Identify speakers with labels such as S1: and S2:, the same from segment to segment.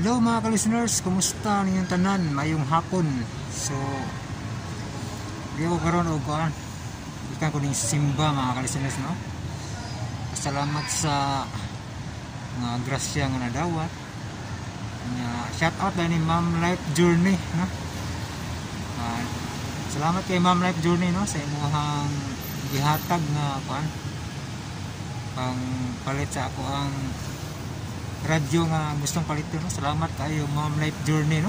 S1: Hello mga ka-listeners, kumusta ninyong tanan? Mayong hapon. So, di ako karoon o kuan. Ikan ko ning simba mga ka-listeners, no? Salamat sa mga grasya nga nadawat. Shout out na ni Ma'am Life Journey, no? Salamat kay Ma'am Life Journey, no, sa imong gihatag nga kuan pang palit sa ako ang radyo nga gustong palito, no? Salamat kayo Ma'am Life Journey, no?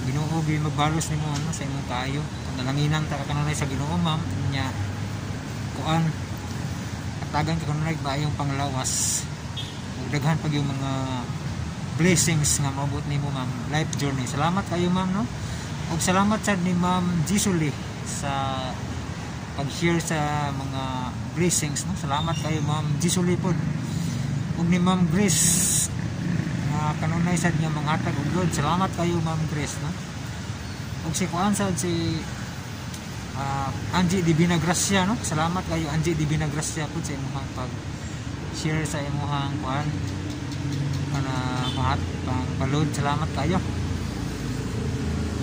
S1: Ginoo gi magbalos nimo, no, sa imong kayo. Nalanginan ta kanunay sa Ginoo, ma'am, nya kuan katagan ka kanunay bayong panglawas. Daghan pag yung mga blessings nga maabot nimo Ma'am Life Journey. Salamat kayo ma'am, no? Ug salamat sad ni Ma'am Jisuli sa pag-share sa mga blessings, no? Salamat kayo Ma'am Jisuli pod. Ug ni Ma'am Grace nga kanunay sad nga manghatag og Lord. Salamat kayo Ma'am Grace, no? Ug si kuan sad si Angie Divina Gracia, no? Salamat kayo Angie Divina Gracia pod sa imong pag-share sa imong kuan kana mahat pang palod. Salamat kayo.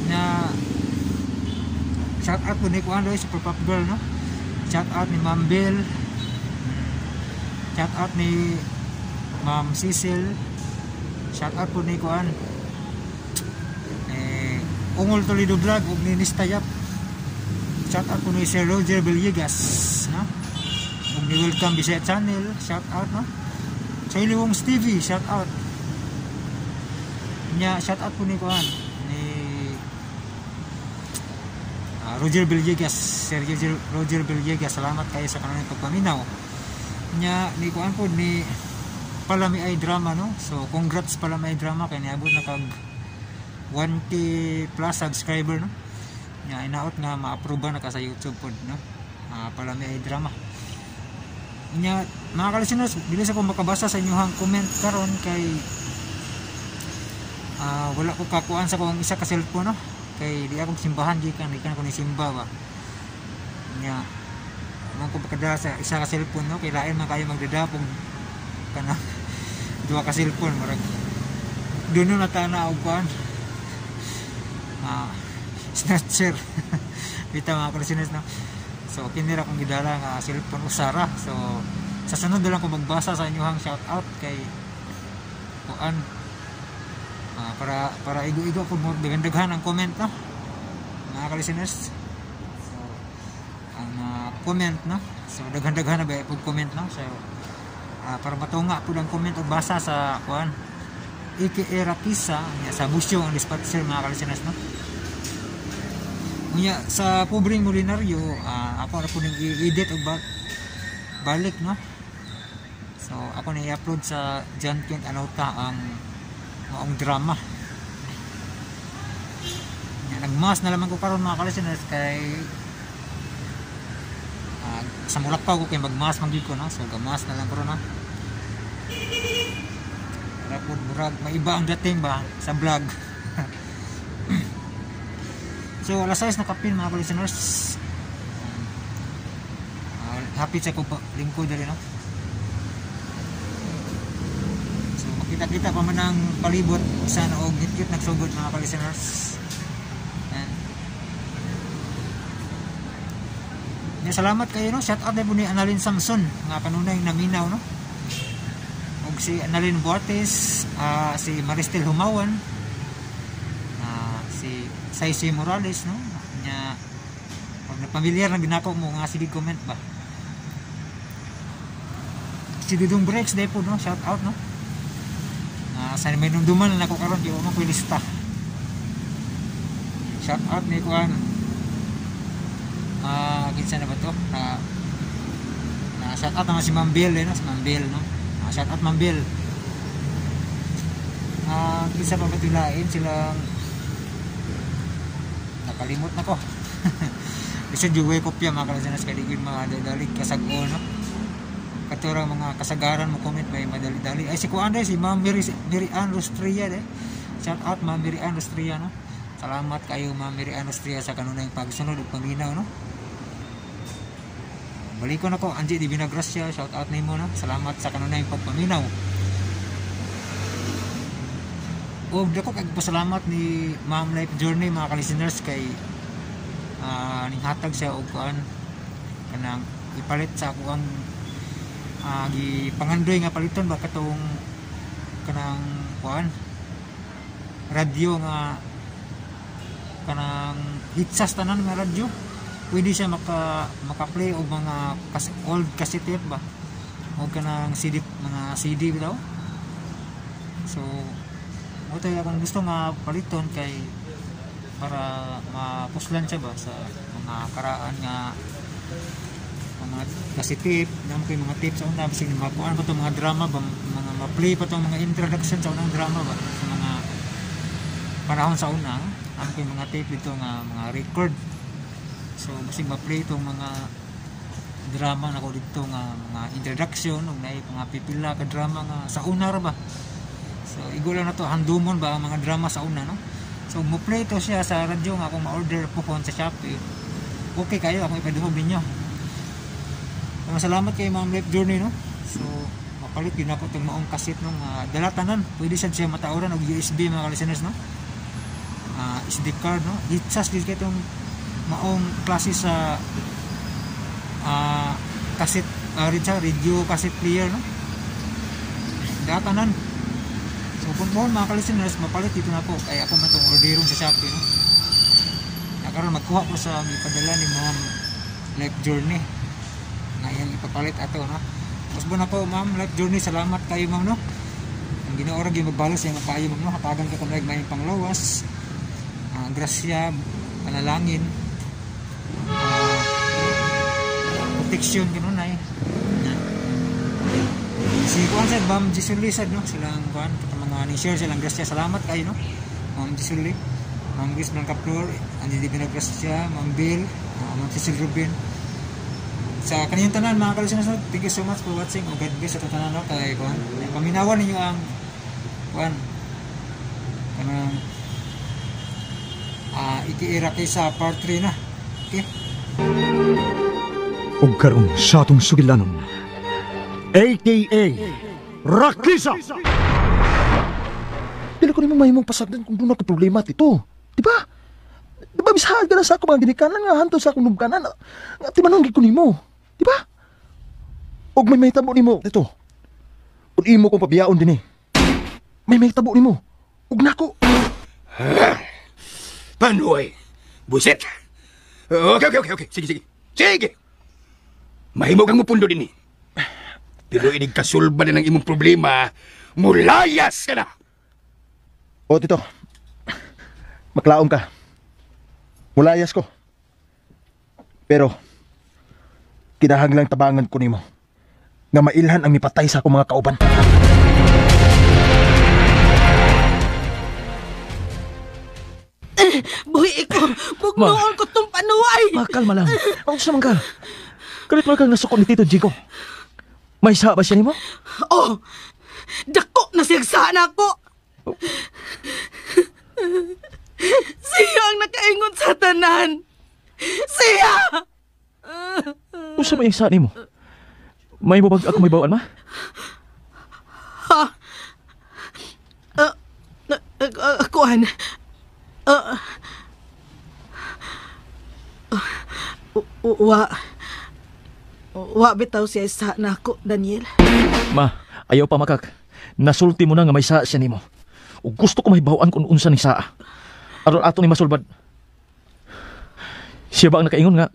S1: Na shout out po ni kuan doy Super Pop Girl, no? Shout out ni Ma'am Bell. Shout out ni Ma'am Cecil. Shout out po ni kuan Ungol Toledo Vlog ug ni Nistayap. Shout out po ni Sir Roger Villegas, no? Ug ni Welcome Bisaya Channel. Shout out, no? Charlie Wong Stevie, shout out. Nya shout out po ni kuan ni Roger Villegas, Sir Roger Villegas. Salamat kayo sa kanang pagpaminaw. Nya ni kuan po ni Palami ay Drama, no? So congrats Palami ay Drama kay niabot na kag 1K plus subscriber, no? Nya inaot nga ma-approve na ka sa YouTube pod, no? Palami ay Drama. Nya mga ka-listeners, bilis ako makabasa sa inyong comment karon kay wala ko kakuan sa kong isa ka cellphone, no? Kay di ako simbahan gikan ko ni simba ba. Nya man ko pakada sa isa ka cellphone, no? Kay lain man kayo magdadapong kana duha ka cellphone murag duno na tana og kuan snatcher bitaw mga ka-listeners, no? So kinira kong gidala nga cellphone usara. So sa sunod lang ko magbasa sa inyong shout out kay kuan para igo-igo ko mo daghan ang comment, no, mga ka-listeners. So ang comment, no, so daghan na ba pud comment, no? So para matunga pud ang comment o basa sa kuan Ike Rakisa sa Busyo ang dispatcher, mga ka-listeners, no? Unya sa pobreng Molinaryo, ako na po nang i-edit o balik, no? So ako na i-upload sa John Kent Anota ang drama. Nagmas na lamang ko karon, mga ka-listeners, kay sa Mulakaw ko kay magmas manggid ko, no? So gamas na lang ko ron, no? Para po murag maiba ang dating ba sa vlog. So alas 6 na kapin, mga ka-listeners. Happy sa ko lingkod dali, no? So makita-kita pa man ang palibot sana og git-git nagsugod, mga ka-listeners. Salamat kayo, no? Shout out na po ni Annalyn Samson nga kanunay naminaw, no? Og si Annalyn Buartes, si Maristel Humawan, si Saisi Morales, no? Nya pag napamilyar na ginako mo nga sige comment ba. Si Dudong Breaks day po, no? Shout out, no? Sa may nunduman na ako karon di mo ko lista. Shout out ni kuan kinsa na ba to na shout out naman si Ma'am Bell, no? Si Ma'am Bell, no? Shout out Ma'am Bell. Kinsa pa batulain silang nakalimot na ko. Bisa juwe kopya, mga ka-listeners, kay digid mga dali kasag-o, no? Katurang mga kasagaran mo comment by madali-dali. Ay si kuan si Ma'am Mary Ann Rostria, shout out Ma'am Mary Ann Rostria, no? Salamat kayo Ma'am Mary Ann Rostria sa kanunay pagsunod ug paminaw, no? Balik ko na ko Angie Divina Gracia, shout out nimo, no? Salamat sa kanunay pagpaminaw. Og dako kay pasalamat ni Ma'am Life Journey mga ka-listeners kay ning hatag siya og kuan kanang ipalit sa ako ang gipangandoy nga paliton ba katong kanang kuan radyo nga kanang hitsas tanan nga radyo. Pwede siya maka-play og mga old cassette tape ba o kanang CD, mga CD daw. So mo tayo akong gusto nga paliton kay para mapuslan siya ba sa mga karaan nga mga cassette tape, nang koy mga tips sa una bisig makuan pa tong mga drama ba, mga ma-play pa tong mga introduction sa unang drama ba sa mga panahon sa una, ang koy mga tape dito nga mga record. So bisig ma-play itong mga drama na ko dito nga mga introduction ug naay mga pipila ka drama nga sa una ra ba. So igo lang na to handumon ba ang mga drama sa una no. So mo play to siya sa radyo nga akong ma-order po sa Shopee. Okay kayo ako ipaduhog ninyo. Salamat kay Ma'am Life Journey no. So mapalit yun ako itong maong kasit no nga dalatanan. Pwede siya matauran og USB mga listeners no. SD card no. Hitsas din kay itong maong klase sa kasit radio cassette player no. Dalatanan. So kung mga ka-listeners mapalit dito na po kay ako matong orderon sa Shopee no. Karon magkuha ko sa gipadala ni Ma'am Life Journey na iyang ipapalit ato no. Mas na po Ma'am Life Journey, salamat kayo ma'am no. Ang Ginoo ra gyud magbalos sa mga payo ma'am no. Hatagan ka kunay may panglawas. Grasya, panalangin. Protection ganun ay. Si kuan sa Ma'am Gisuli sad no, silang kuan mga ni share silang grasya. Salamat kayo no. Ma'am Gisuli, Ma'am Gis Blanca Flor, Andy Divina Grasya, Ma'am Bill, Ma'am Cecil Rubin. Sa kaniyang tanan mga ka-listeners, thank you so much for watching. O God bless sa tanan no kay kuan. Paminawan ninyo ang kuan kanang ikiira kay sa part 3 na. Okay?
S2: Ug karon sa atong sugilanon, AKA Rakisa. Dili ko nimo mahimong pasagdan kung doon na problema tito. Di ba? Di ba bisahag ka na sa ako mga ginikanan nga hanto sa akong nubkanan. Nga timanon gid ko nimo. Di ba? Og may mahitabo nimo dito. Kung imo kong pabiyaon din may mahitabo nimo. Ug nako.
S3: Panoy. Buset. Okay. Sige. Mahimo kang mupundo din Pero inig kasulba na ng imong problema, mulayas ka na.
S2: O tito, maklaom ka. Mulayas ko. Pero, kinahanglang tabangan ko nimo nga mailhan ang mipatay sa akong mga kauban.
S4: Buhi ko, bugnoon ko tong panuay.
S2: Kalma lang. Ang sa mangka. Kalit mo kang nasukon ni Tito Jico. May sa ba siya nimo?
S4: Oh, dako na siyang sana ko. Siya ang nakaingon sa tanan. Siya!
S2: Kung sa may sa nimo? May bubag ako may bawaan ma?
S4: Ha? Kuhan. Wa bitaw siya sa nako, Daniel.
S2: Ma, ayaw pa makak. Nasulti mo na nga may saa siya nimo. O gusto ko may bawaan kung unsa ni saa. Aron ato ni masulbad. Siya ba ang nakaingon nga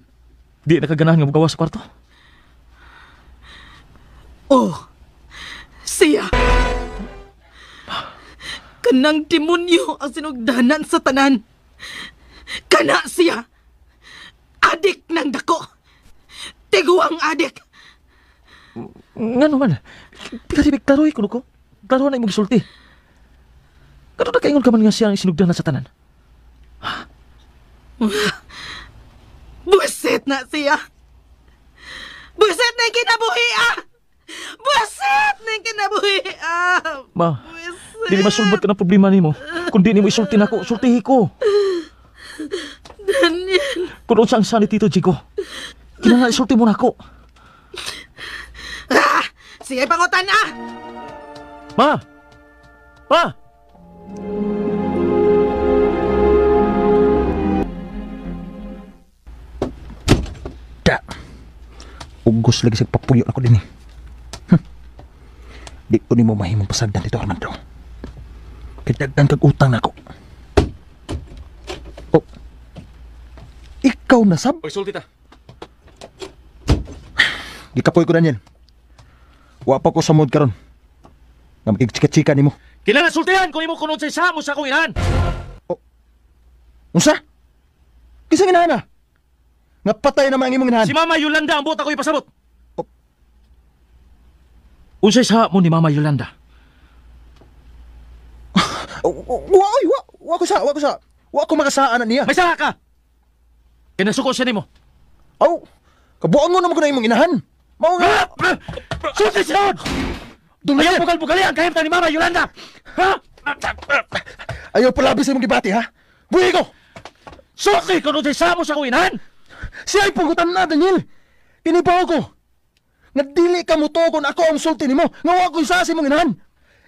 S2: di nakaganahan nga mugawas sa kwarto?
S4: Oh, siya. Kanang demonyo ang sinugdanan sa tanan. Kana siya. Adik ng dako. Tiguang adik.
S2: Nga naman. Pikasibig klaroy ko ko. Klaro na imong sulti. Kano na kaingon ka man nga siya ang sinugdanan sa tanan?
S4: Buset na siya. Buset na yung kinabuhi Buset na yung kinabuhi
S2: Ma, dili masulbad ka ng problema nimo. Kung di nimo isulti na ako, sultihi ko.
S4: Daniel.
S2: Kung unsa ang sa ni Tito Jico, kinahanglan isulti mo na ako.
S4: Sige, pangutan na!
S2: Ma! Pugos lagi sa papuyo ako din eh. Di ko ni mo mahimong pasagdan dito, Armando. Kadaghan kag utang na ako. Oh. Ikaw na sab?
S5: Oy, sulti ta.
S2: Gikapoy ko, Daniel. Wa pa ko sa mood karon. Nga makikchika-chika nimo.
S5: Kailangan sultihan kung imo kunod sa isa mo sa akong inahan.
S2: Unsa? Kisang inahan na? Nga patay naman ang imong inahan.
S5: Si Mama Yolanda ang buot ako ipasabot.
S2: Oh.
S5: Unsay sa mo ni Mama Yolanda?
S2: Wa ko makasaan na niya.
S5: May sala ka! Kinasuko siya nimo.
S2: Aw, kabuang mo naman ko na imong inahan. Mao nga.
S5: Sulti siya! Ayaw bugal-bugali ang kahimta ni Mama Yolanda! Ha?
S2: Ayaw palabis imong gibati, ha? Buhi ko!
S5: Sulti kunod sa isa mo sa akong inahan!
S2: Siya ay pugutan na, Daniel. Kinibaw ko. Nga dili ka mo to kung ako ang sulti nimo. Nga wa ko isa sa imong inahan.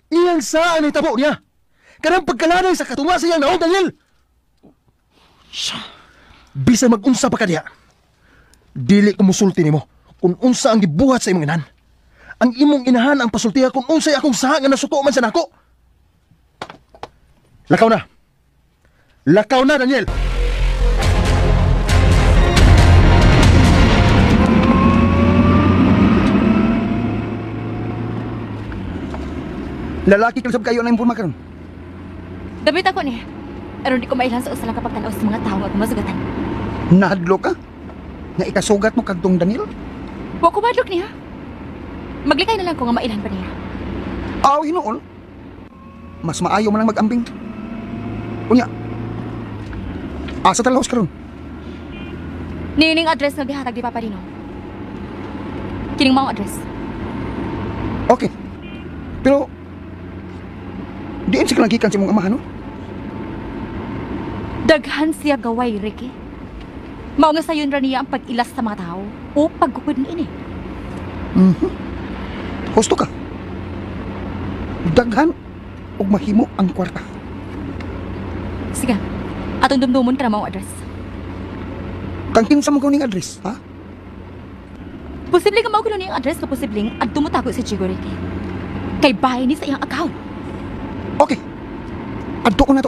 S2: Iyang saan ay tabo niya. Kanang pagkalanay sa katunga siyang naong, Daniel. Bisa mag-unsa pa ka diha. Dili ko musulti nimo kung unsa ang gibuhat sa imong inahan. Ang imong inahan ang pasultiha kung unsay akong saha nga nasuko man sa nako. Lakaw na. Lakaw na, Daniel.
S3: Lalaki kalsab kayo na impurma karon.
S6: Damit ako ni. Aron di ko mailan sa usalang kapagtanaw sa mga tao nga masugatan.
S3: Nahadlo ka? Nga ikasugat mo kagtong Daniel?
S6: Wa ko madlok niya. Maglikay na lang ko nga mailan pa niya.
S3: Aw, hinuol. Mas maayo man lang mag-ambing. Unya. Asa talahos karon?
S6: Nining address nga gihatag di Papa Dino. Kining mao address.
S3: Okay. Pero diin sa kalagikan sa mong amahan, no?
S6: Daghan siya gaway, Ricky. Mao nga sayon ra niya ang pag-ilas sa mga tao o paggukod niini.
S3: Husto ka. Daghan ug mahimo ang kwarta.
S6: Sige. Atong dumdumon ka na mao address.
S3: Kang kinsa mo kuning address, ha?
S6: Posible ka mao kuno niyang address nga posibleng adto mo tago si Chigo, Ricky. Kay bahay ni sa iyang account.
S3: Okay. Adto ko na to.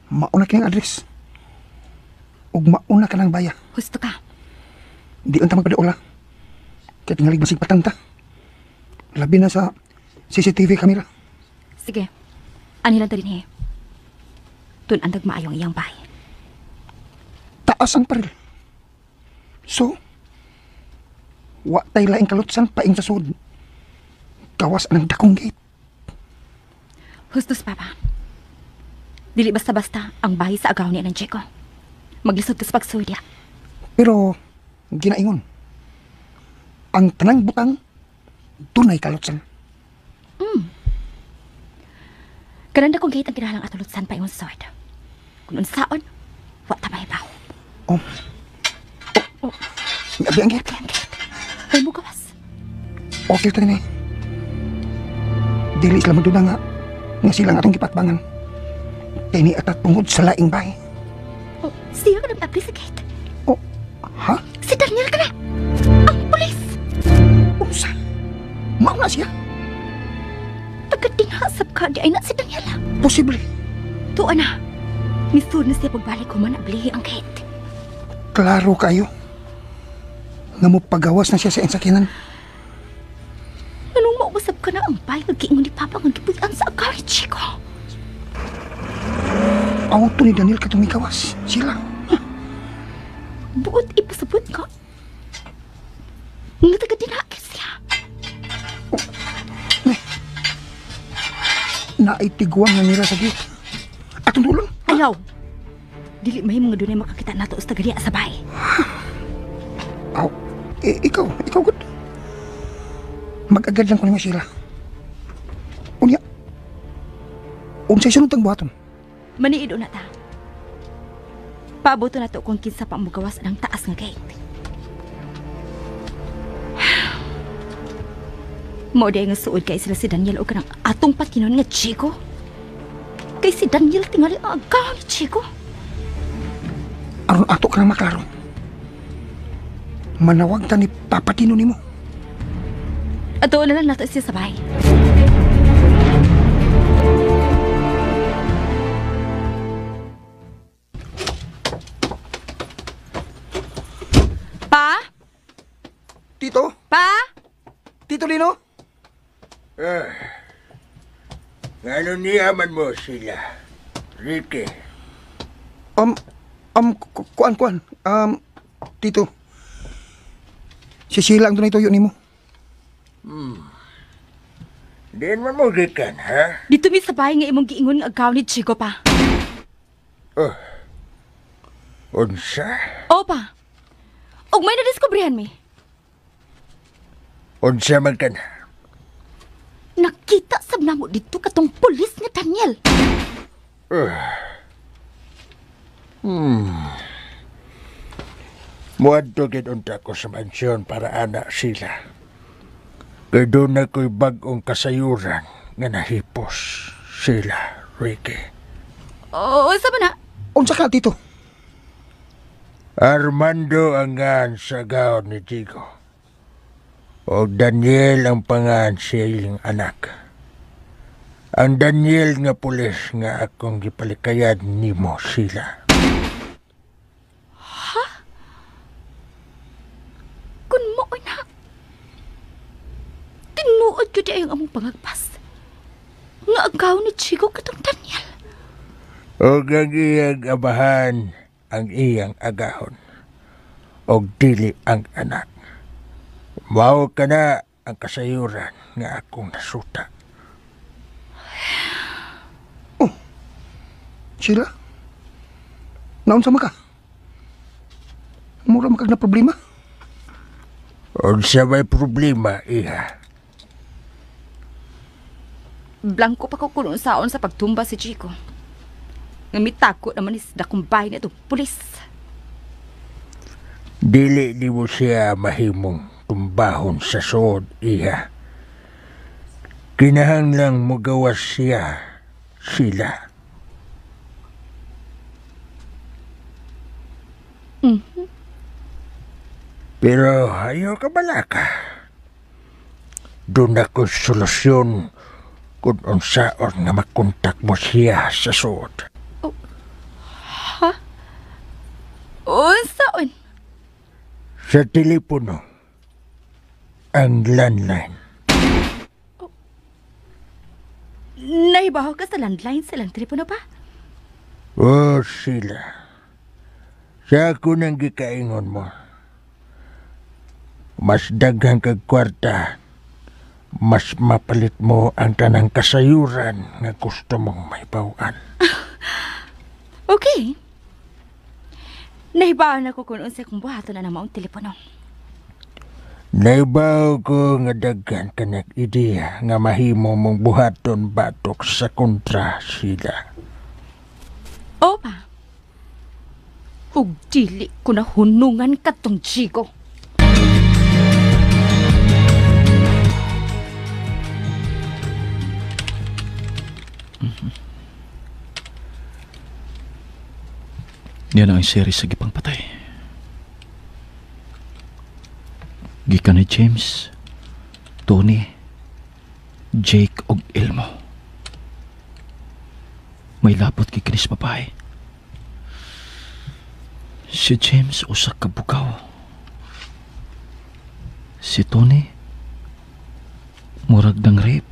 S3: Mauna ka ng address. Ug mauna ka ng baya.
S6: Gusto ka.
S3: Di unta magpadiola. Kaya tingalig basig patanta. Labi na sa CCTV camera.
S6: Sige. Ani lang ta din he. Tun andag maayong iyang bahay.
S3: Taas ang paril. So, wa tay laing kalutsan paing sa sud. Kawas ang dakong gate.
S6: Hustos, Papa. Dili basta-basta ang bahay sa agaw niya ng Chico. Maglisod ka sa pagsudya.
S3: Pero, ginaingon. Ang tanang butang, tunay kalutsan.
S6: Karanda kong gate ang kinahalang atulutsan pa ingon sa sword. Kung unsaon, wa ta mahibaw.
S3: Abi ang gate.
S6: Ay mo gawas.
S3: Okay ta ni. Dili sila magduna nga silang atong gipatbangan. Kaya ni atat tungod sa laing bahay.
S6: Oh, siya ka nag-apply sa gate.
S3: Oh, ha?
S6: Si Daniel ka na. Ang pulis.
S3: Unsa? Mao na siya?
S6: Taga-tinghasap ka di ay na si Daniel.
S3: Posible.
S6: Tuwa na. Misud na siya pagbalik ko man ablihi ang gate.
S3: Klaro kayo. Nga mo pagawas na siya sa insakinan.
S6: Anong mausap ka na ang bahay nag-iingon ni Papa ng gipuyan sa agawin, Chico?
S3: Auto ni Daniel katong mikawas. Sila.
S6: Buot ipasabot ka. Nga taga-dinakit siya.
S3: Naitiguang nga nila sa gate. Atong dulon.
S6: Ayaw. Dili may mga dunay makakita nato sa taga-diya sa bahay.
S3: Aw, ikaw good. Mag-agad lang ko ni sila. Unya. Unsay sunod tang buhaton?
S6: Maniido na ta. Paaboto na to kung kinsa pa mugawas ng taas nga gate. Mo day nga suod kay sila si Daniel o kanang atong patinon nga Chico. Kay si Daniel tingali ang agaw ni Chico.
S3: Aron ato ka na maklaro. Manawag ta ni Papatino nimo.
S6: Ato na lang nato siya sabay. Pa?
S3: Tito?
S6: Pa?
S3: Tito Lino?
S7: Ano niyaman mo sila, Ricky?
S3: Kuan. Tito. Si Sheila ang dunay tuyo nimo.
S7: Diyan man mo gikan, ha?
S6: Dito mi sabay nga imong giingon nga agaw ni Chico pa.
S7: Unsa?
S6: O pa. Og may nadiskubrihan mi.
S7: Unsa man ka na?
S6: Nakita sab namo dito katong pulis nga Daniel.
S7: Muadto gid unta ko sa mansyon para ana sila. Kaya doon ako'y bagong kasayuran nga nahipos sila, Ricky.
S6: O, saba na?
S3: Unsa ka, Tito?
S7: Armando ang ngan sa gaon ni Chico. O Daniel ang pangan siyang anak. Ang Daniel nga pulis nga akong gipalikayan nimo sila.
S6: Kun mo na. Tinuod ko di ang among pangagpas. Nga agaw ni Chico katong Daniel.
S7: O ang iyang abahan ang iyang agahon. O dili ang anak. Mao ka na ang kasayuran nga akong nasuta.
S3: Sheila? Naunsa man ka? Mura makag na problema?
S7: Unsa may problema, iha?
S6: Blanco pa ko kung saon sa pagtumba si Chico. Namitakot naman is dakong bahay na ito, pulis.
S7: Dili di mo siya mahimong tumbahon sa sood, iha. Kinahanglang mo gawas siya, sila. Pero ayaw ka balaka. Doon ako solusyon kung unsaon nga makontak mo siya sa sood.
S6: Unsaon?
S7: Sa telepono, ang landline.
S6: Naibaho ka sa landline silang telepono pa?
S7: Oh, sila. Sa ako nang gikaingon mo. Mas daghang kag kwarta, mas mapalit mo ang tanang kasayuran nga gusto mong maibawan.
S6: Okay. Naibaho na ko kung unsa kong buhato na namang telepono.
S7: Naibaw ko nga daghan ka nag-ideya nga mahimo mong buhaton batok sa kontra sila.
S6: Opa. Ug dili ko na hunungan katong Chico.
S2: Yan ang series sa gipang patay. Gikan ni James, Tony, Jake og Elmo. May lapot kay kinis babae. Si James usak ka bukaw. Si Tony murag ng rape.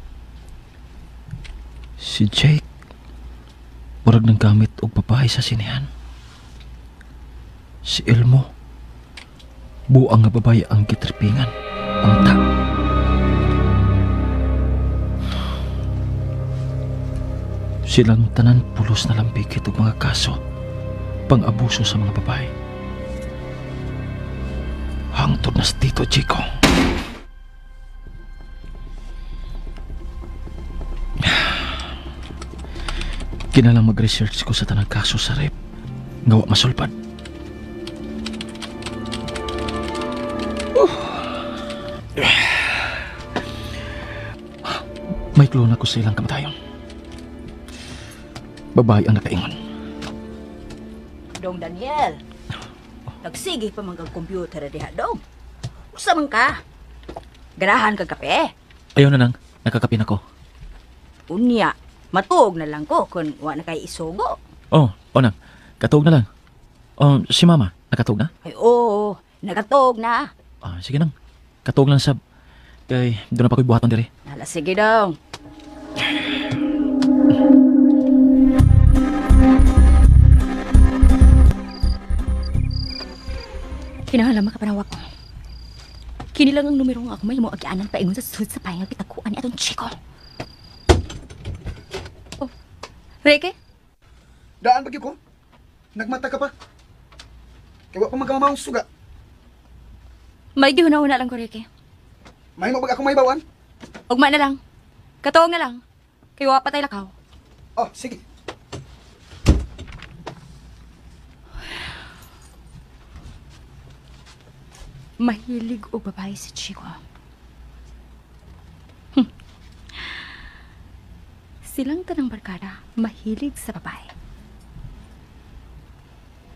S2: Si Jake murag ng gamit og babae sa sinehan. Si Elmo buang nga babae ang gitripingan. Unta. Silang tanan pulos na lambikit og mga kaso pang-abuso sa mga babae. Hangtod na sa Tito Chico. Kinalang mag-research ko sa tanang kaso sa rape. Ngawa masulpad. Nahiblo na ko sa ilang kamatayon. Babae ang nakaingon.
S8: Dong Daniel. Nagsige pa man kag computer diha dong. Usa man ka? Ganahan kag kape?
S2: Ayaw na nang, nakakapin ako.
S8: Unya, matuog na lang ko kung wa na kay isugo.
S2: Oh, nang, katuog na lang. Si mama, nakatuog na?
S8: Ay oo, nakatuog na.
S2: Sige nang, katuog lang sab. Kay, doon na pa ko'y buhaton diri.
S8: Hala, sige dong.
S6: Kinahanglan makapanawak ko. Kini lang ang numero nga ako may mo agianan paingon sa sud sa pahinga kitakuan ni atong chiko. Oh, Reke?
S3: Daan bagi ko. Nagmata ka pa. Kaya pa magamamang suga.
S6: May gihuna-una lang ko, Reke.
S3: May mo bag ako may bawan?
S6: Ugma na lang. Katuog na lang. Kay wa pa tay lakaw.
S3: Oh, sige.
S6: Mahilig o babae si Chico. Silang tanang barkada, mahilig sa babae.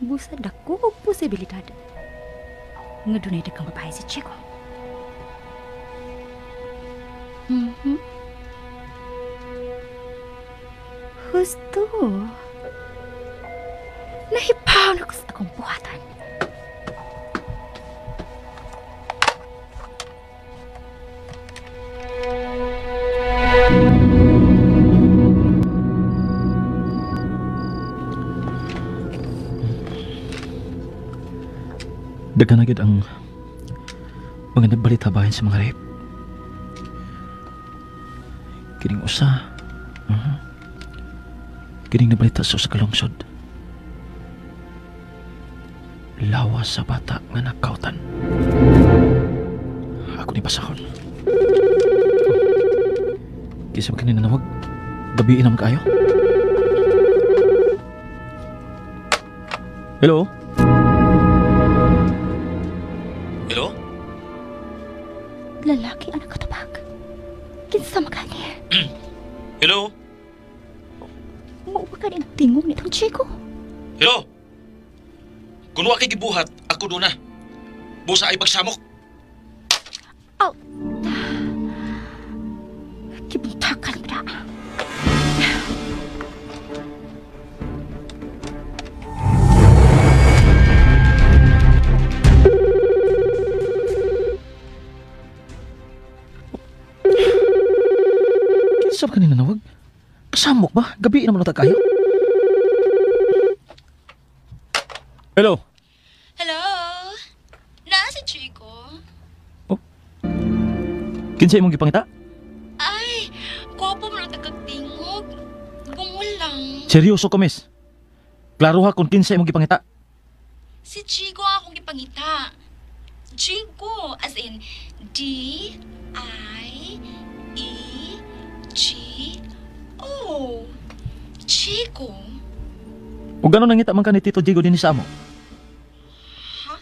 S6: Busa dako og posibilidad nga dunay daghang babae si Chico. Husto. Nahipaw na ko sa akong buhatan.
S2: Daghan agad ang mga nagbalita bahin sa mga rape. Kining usa. Kining nabalita sa usa ka lungsod. Lawas sa bata nga nakautan. Ako ni pasahon. Kisa ba kanina nawag? Gabi naman kayo? Hello? Hello?
S6: Lalaki ang nakatabag. Kinsa magani?
S2: Hello?
S6: Mao ba ka ng tingog nitong Chico?
S2: Hello? Kung wa kay gibuhat, ako doon na. Busa ay pagsamok.
S6: Aw! Kibuntakan ba na?
S2: Kinsa ba kanina nawag? Kasamok ba? Gabi naman na kayo? Hello?
S9: Hello? Naa si Chico?
S2: Kinsa imong gipangita?
S9: Ay, gwapo mo na tagagtingog. Bungol lang.
S2: Seryoso ko, miss. Klaro ha kung kinsa imong gipangita.
S9: Si Chico akong gipangita. Chico, as in D-I-E-G-O. Chico?
S2: O gano'n nangita man ka ni Tito Diego din sa amo?
S9: Ha?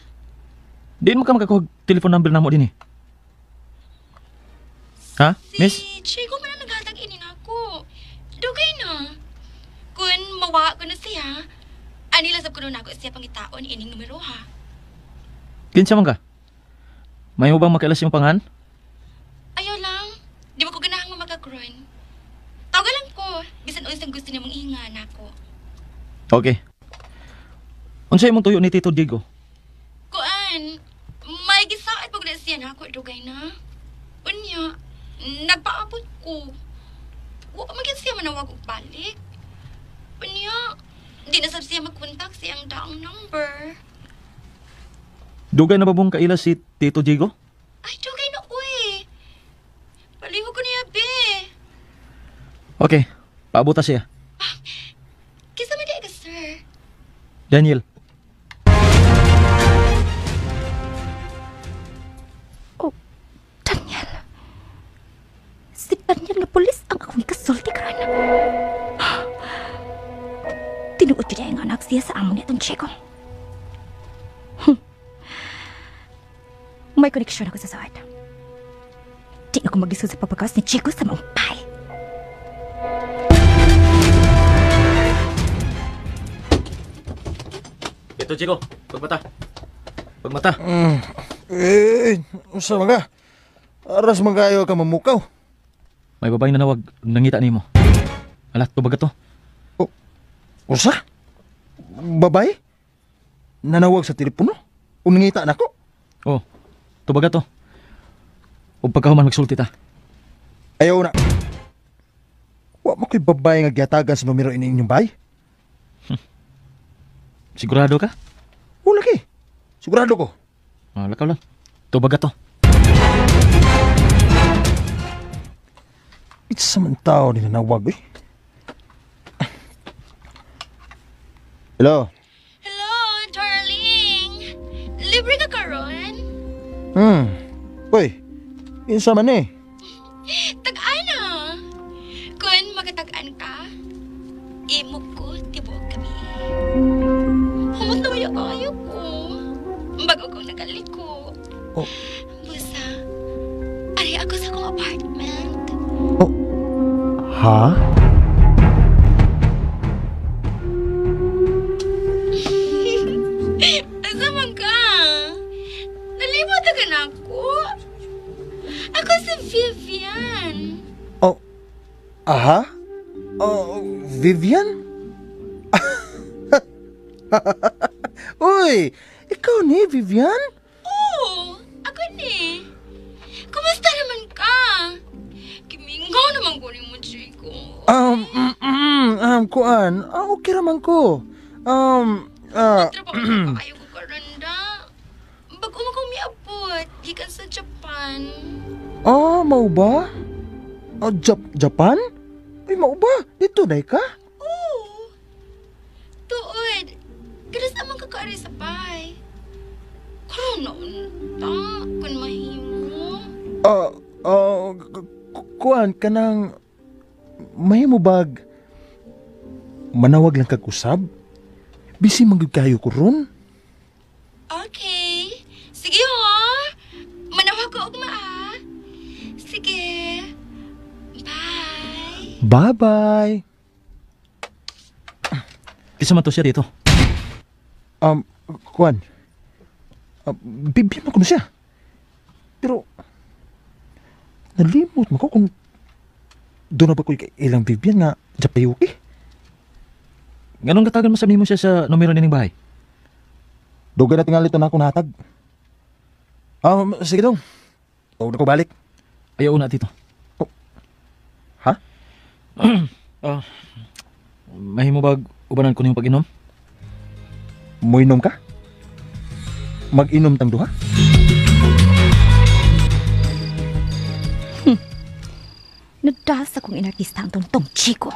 S2: Diin mo ka makakuha telephone number na mo din eh. Ha, miss?
S9: Si Chico man ang naghatag ini nako. Dugay na. Kung mawa ko na siya, anila sab ko na ako siya pangitaon ining numero ha.
S2: Kinsa man ka? May mo bang makailas yung pangan?
S9: Ayaw lang. Di mo ko ganahang mamagagron. Tawagan ko. Bisan unsang gusto niya mong ihingan ako.
S2: Okay. Unsay imong tuyo ni Tito Diego?
S9: Kuan, may gisaad pag na siya na ako, dugay na. Unya, nagpaabot ko. Wa magin siya manawag og balik. Unya, di na sab siya magkontak siyang daang number.
S2: Dugay na ba bong kailas si Tito Diego?
S9: Ay, dugay na uy. Palihog ko niya, be.
S2: Okay, paabuta siya.
S9: Kisa man di ka, sir.
S2: Daniel.
S6: Oh, Daniel. Si Daniel na pulis ang akong ikasulti karon. Tinuod ko ang anak siya sa amo nitong Chico. May koneksyon ako sa sawad. Di na ko maglisod sa papagas ni Chico sa maong pay.
S5: Ito, Chico. Pagmata. Pagmata.
S2: Usa man ka? Aras man kayo ka mamukaw.
S5: May babae na nawag. Nangita ni mo. Alat, tubaga to.
S2: Usa? Babay? Nanawag sa telepono? Unangita na ko?
S5: Oh, tubaga to. O pagkahuman magsulti ta.
S2: Ayaw na. Wa mo ko'y babay nga gyatagan sa numero ini inyong bay?
S5: Sigurado ka?
S2: O lagi. Sigurado ko.
S5: Lakaw lang. Tubaga to.
S2: It's man tao nila nawag eh. Hello?
S9: Hello, darling. Libre ka karon?
S2: Uy, insa man eh.
S9: Tag-ana. Kung magatag-an ka, imo ko tibuok kami. Humot na mayo kayo ko. Bago kong nagaliko.
S2: Oh.
S9: Busa, ari ako sa kong apartment.
S2: Ha?
S9: Asa man ka? Nalimot ka na ako. Ako si Vivian.
S2: Aha? Vivian? Uy, ikaw ni Vivian?
S9: Oo, ako ni. Kumusta naman ka? Kimingaw naman ko ni mo, Chico.
S2: Kuan. Okay raman ko.
S9: Trabaho pa kayo ko karanda. Bago mo kong miabot, gikan sa Japan.
S2: Mau ba? Japan? Ay, mau ba? Dito na ka?
S9: Oo. Tuod, kada sa mga kakaari sa bahay. Karoon na unta, kung mahimo.
S2: Kuan ka ng mahimo bag manawag lang kag usab? Busy manggod kayo ko ron?
S9: Okay. Sige ho. Manawag ko og maa. Sige. Bye.
S2: Bye-bye.
S5: Kisa man to siya dito.
S2: Kuan. Bibigyan mo ko na siya. Pero, nalimot mo ko kung doon na ba ko ilang Vivian nga Japayuki?
S5: Ganong katagan mo sabihin mo siya sa numero nining bahay?
S2: Dugan na tingali ito na akong natag. Sige dong. Huwag na ko balik.
S5: Ayaw na dito.
S2: Ha?
S5: Mahimo ba ubanan ko niyong pag-inom?
S2: Muinom ka? Mag-inom tang duha?
S6: Nadas akong inartista ang tontong Chico.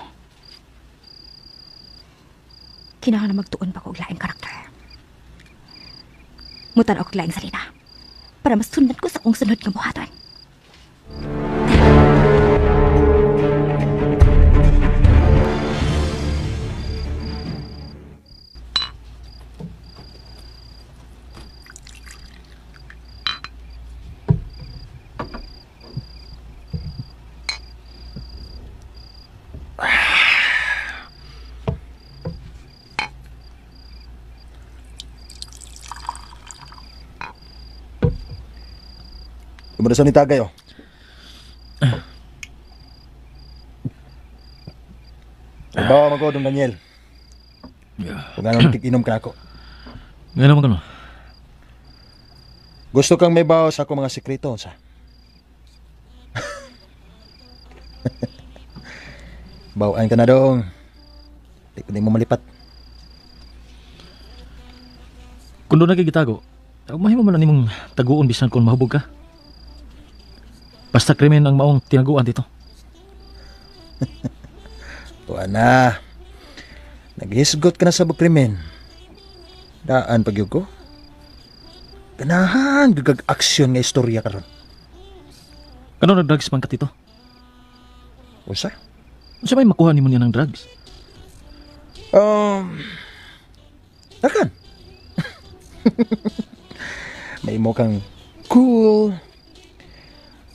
S6: Kinahanglan na magtuon pa ko og laing karakter. Mutan ako og laing salina para masunod ko sa kong sunod nga buhaton.
S2: Kumadasan ni Tagay, oh. Bawa mo ko, Dong Daniel. Kung anong tig-inom ka ako.
S5: Ngayon naman ka no?
S2: Gusto kang may bawa sa ako mga sekreto, sa? Bawaan ka na, Dong. Di ko mo malipat.
S5: Kung doon nagigitago, mahimo man na nimong taguon bisan kung mahubog ka. Basta krimen ang maong tinaguan dito.
S2: Tuwa na. Naghisgot ka na sa krimen. Daan pagyug ko. Ganahan, gagag-aksyon nga istorya karon.
S5: Kano nag-drugs man ka dito?
S2: Usa?
S5: Usa may makuha nimo niya ng drugs?
S2: Akan. May mo kang cool.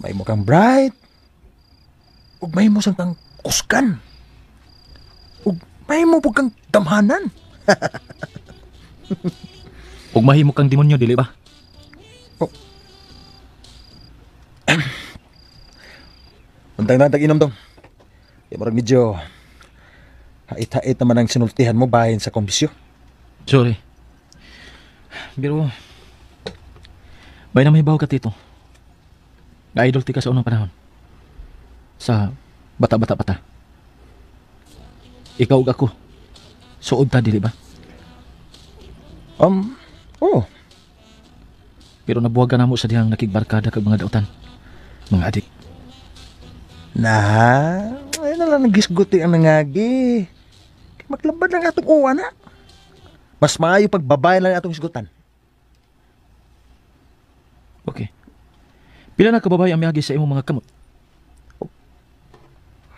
S2: May mo kang bright. Ug may mo sang kang kuskan. Ug may mo pug kang damhanan.
S5: Ug mahimo kang demonyo dili ba?
S2: Untang-untang inom dong. Di marag medyo hait-hait naman ang sinultihan mo bahin sa komisyo.
S5: Sorry. Pero bay na may baw ka tito. Nga idol ti ka sa unang panahon. Sa bata-bata pata. Ikaw ug ako. Suod ta dili ba?
S2: Oo.
S5: Pero nabuwagan na mo sa dihang nakigbarkada kag mga dautan. Mga adik.
S2: Ay na lang nagisguti ang nangagi. Maglabad lang atong uwa na. Mas maayo pagbabay lang atong isgutan.
S5: Okay. Pila na kababay ang miagi sa imong mga kamot?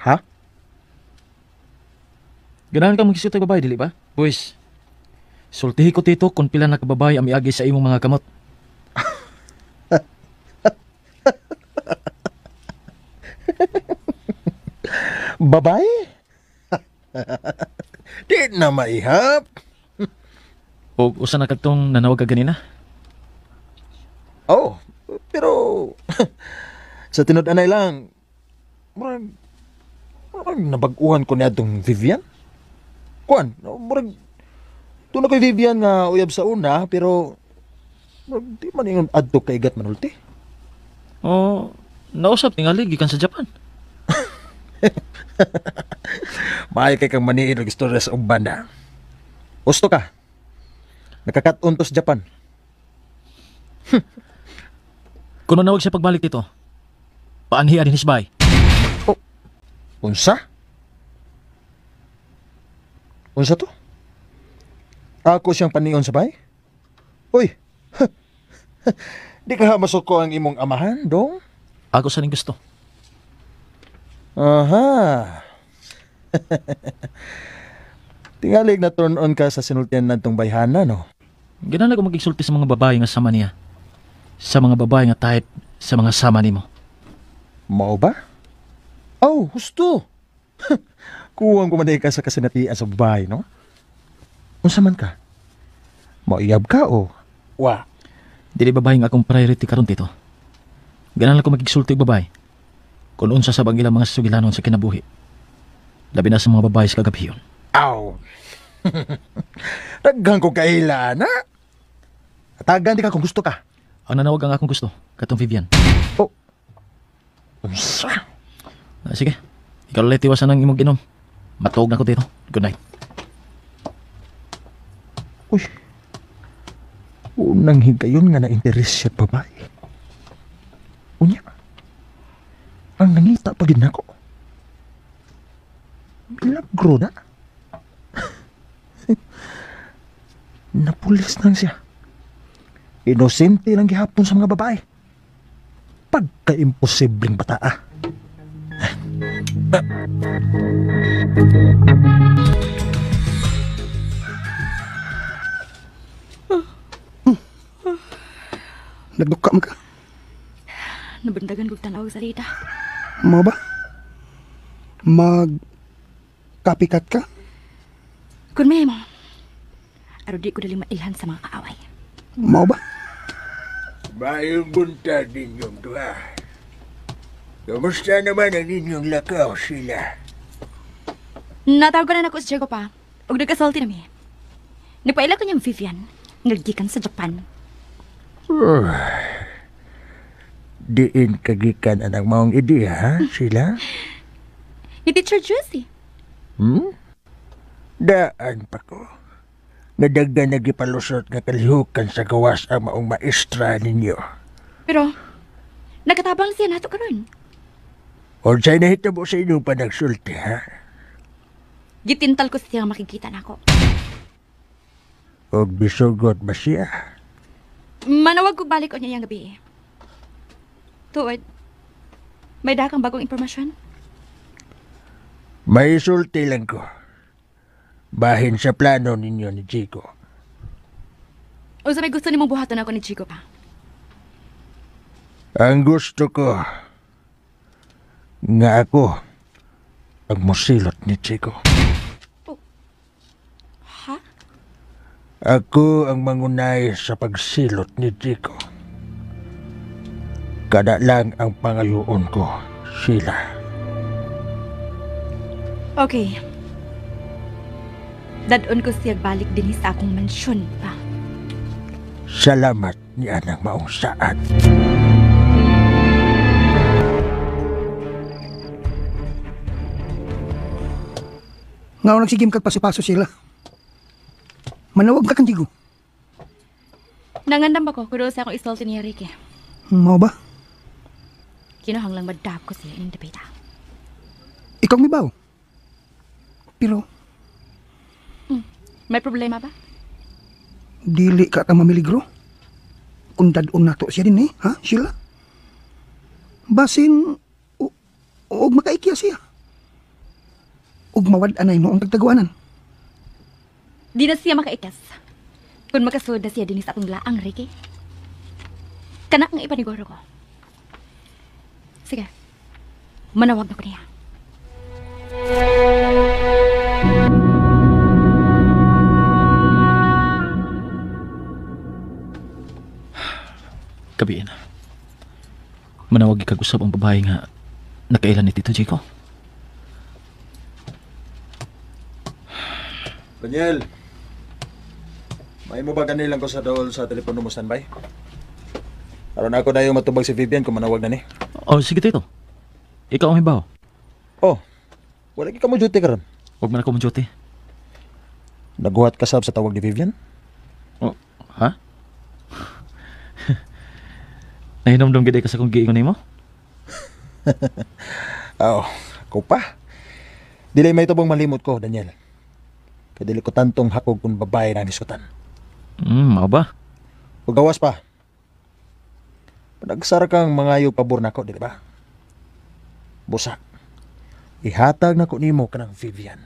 S2: Ha?
S5: Ganahan ka magkisutay babae, dili ba? Boys, sultihi ko tito kung pila na kababay ang miagi sa imong mga kamot.
S2: Babae? Di na maihap.
S5: O usa na kadtong nanawag ka ganina?
S2: Oh, pero sa tinud-anay lang, murag nabag-uhan ko niya itong Vivian. Kuan, murag doon ako Vivian nga uyab sa una, pero murag di man yung adto kay gat manulti.
S5: O, nausap tingali gikan sa Japan.
S2: Maayo kay kang maniin og istorya sa uban na. Gusto ka? Nakakat-on to sa Japan.
S5: Kung manawag siya pagbalik dito, paanhi din hisbay.
S2: Unsa? Unsa to? Ako siyang panion sa bay? Uy! Di ka masuko ang imong amahan, dong?
S5: Ako sa ning gusto.
S2: Aha! Tingalig na turn on ka sa sinultian natong bayhana, no?
S5: Ganahan ko magigsulti sa mga babae nga sama niya. Sa mga babae nga type sa mga sama nimo.
S2: Mao ba? Oh, husto! Kuwang kumanay ka sa kasinatian sa babae, no? Unsa man ka? Mauyab ka o? Wa?
S5: Dili babae nga akong priority karon dito. Ganahan ko magigsulti og babae. Kung unsa sa bang ilang mga sugilanon sa kinabuhi. Labi na sa mga babae sa kagabiyon.
S2: Aw! Daghan ko kaila, na? Tagan di ka kung gusto ka.
S5: Ang nanawag ang akong gusto, katong Vivian.
S2: Oh. Unsa?
S5: Sige, ikaw ulit iwasan ng imong ginom. Matog na ko dito. Good night.
S2: Uy. Unang higayon nga na-interes siya babae. Unya. Ang nangita pa gid nako. Milagro na. Napulis lang siya. Inosente lang gihapon sa mga babae. Pagka-imposibleng bataa.
S3: Nagduka mo ka?
S6: Nabandagan kong tanaw sa salita.
S3: Mo ba? Mag-copycat ka?
S6: Kung may mo, aro di ko dali mailhan sa mga kaaway.
S3: Mo ba?
S7: Mayong buntag ninyong duha. Kamusta naman ang inyong lakaw sila?
S6: Natawag ko na ako sa Diego pa. Huwag nagkasalti na mi. Napaila ko niyang Vivian. Naggikan sa Japan.
S7: Diin kagikan anang maong ideya, ha, sila?
S6: Ni Teacher Juicy.
S7: Daan pa ko. Nadagdan nagipalusot nga kalihukan sa gawas ang maong maestra ninyo.
S6: Pero, nagkatabang siya nato karon.
S7: O sa'y nahitabo sa inyong panagsulti, ha?
S6: Gitintal ko siya makikita na ako.
S7: O bisugot ba siya?
S6: Manawag ko balik ko niya yung gabi. Tuod, may dakang bagong impormasyon?
S7: May sulti lang ko. Bahin sa plano ninyo ni Chico.
S6: O sa may gusto ni mong buhaton ako ni Chico pa?
S7: Ang gusto ko nga ako ang musilot ni Chico.
S6: Ha?
S7: Ako ang mangunay sa pagsilot ni Chico. Kada lang ang pangayoon ko, Sheila.
S6: Okay. Dadon ko siya balik din sa akong mansyon pa.
S7: Salamat ni anang maong saad.
S10: Nga nagsigim kag pasipaso sila. Manawag ka kan Jigo.
S6: Nangandam ako kudo sa akong isolti ni Ricky.
S10: Mao ba?
S6: Kinuhanglang madap ko siya ining dapita.
S10: Ikaw mi baw. Pero
S6: May problema ba?
S10: dili ka ta mamiligro. Kung dadon nato siya din ha, Sheila? Basin og makaikya siya. Og mawad-anay mo ang pagtagwanan.
S6: Di na siya makaikas. Kung makasud na siya din sa atong laang, Ricky. Kana ang ipaniguro ko. Sige. Manawag na ko niya.
S5: Kabiin. Manawag ikag-usap ang babae nga nakailan ni Tito Chico.
S2: Daniel, may mo ba ganilang ko sa dool sa telepono mo standby? Aron ako na yung matubag si Vivian kung manawag na ni.
S5: Oh, sige Tito. Ikaw ang hibaw.
S2: Oh, wala ka mo duty karon.
S5: Huwag man ako manjuti.
S2: Naguhat ka sab sa tawag ni Vivian?
S5: Oh, ha? Nahinomdom gid ka sa kong giingon nimo?
S2: Oh, ako pa. Dili may tubong malimot ko, Daniel. Kaya dili ko tantong hakog kung babae na niskutan.
S5: Mao ba?
S2: O gawas pa. Panagsara kang mangayo pabor nako, di ba? Busa. Ihatag nako nimo kanang Vivian.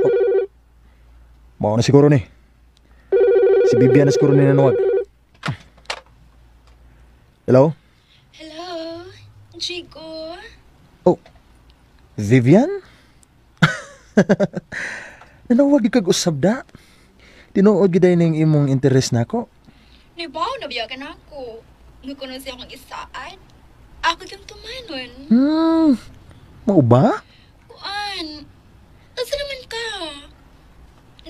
S2: Oh. Mao na siguro ni. Si Vivian na siguro ni nanawag. Hello?
S9: Hello, Chico.
S2: Oh, Vivian? Nanawag kag usab da. Tinuod giday ning imong interes nako.
S9: Nibaw na biyagan ako. Nagkunan siya akong isaad. Ako yung tumanon.
S2: Mao ba?
S9: Kuan, asa naman ka?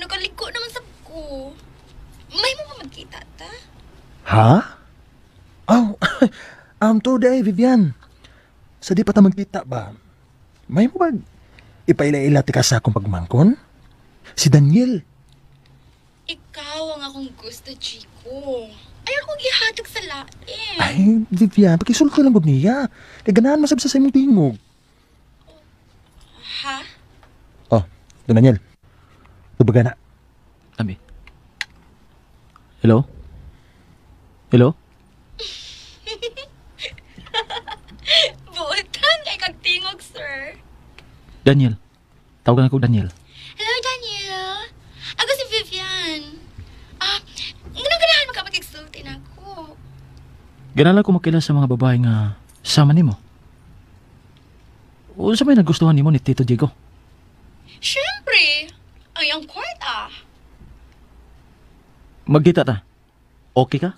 S9: Nakaliko naman sa ko. May mo ba magkita ta?
S2: Ha? Oh, today, Vivian. Sa di pa ta magkita ba? May mo ba ipaila-ila ti ka sa akong pagmangkon? Si Daniel.
S9: Ikaw ang akong gusto, Chico. Ayaw kong ihatag sa lain.
S2: Ay, Vivian, pakisulto lang gud niya. Kaya ganahan masab sa imong tingog.
S9: Ha?
S2: Oh, Daniel. Tubaga na.
S5: Abi. Hello? Hello?
S9: Buotan kay kagtingog, sir.
S5: Daniel. Tawagan ako Daniel.
S9: Hello, Daniel. Ako si Vivian. Ganahan magkapag-exultin ako.
S5: Ganala ko makilala sa mga babae nga sama nimo. O sa may nagustuhan nimo ni Tito Diego?
S9: Siyempre, ang iyong kwarta.
S5: Magkita ta. Okay ka?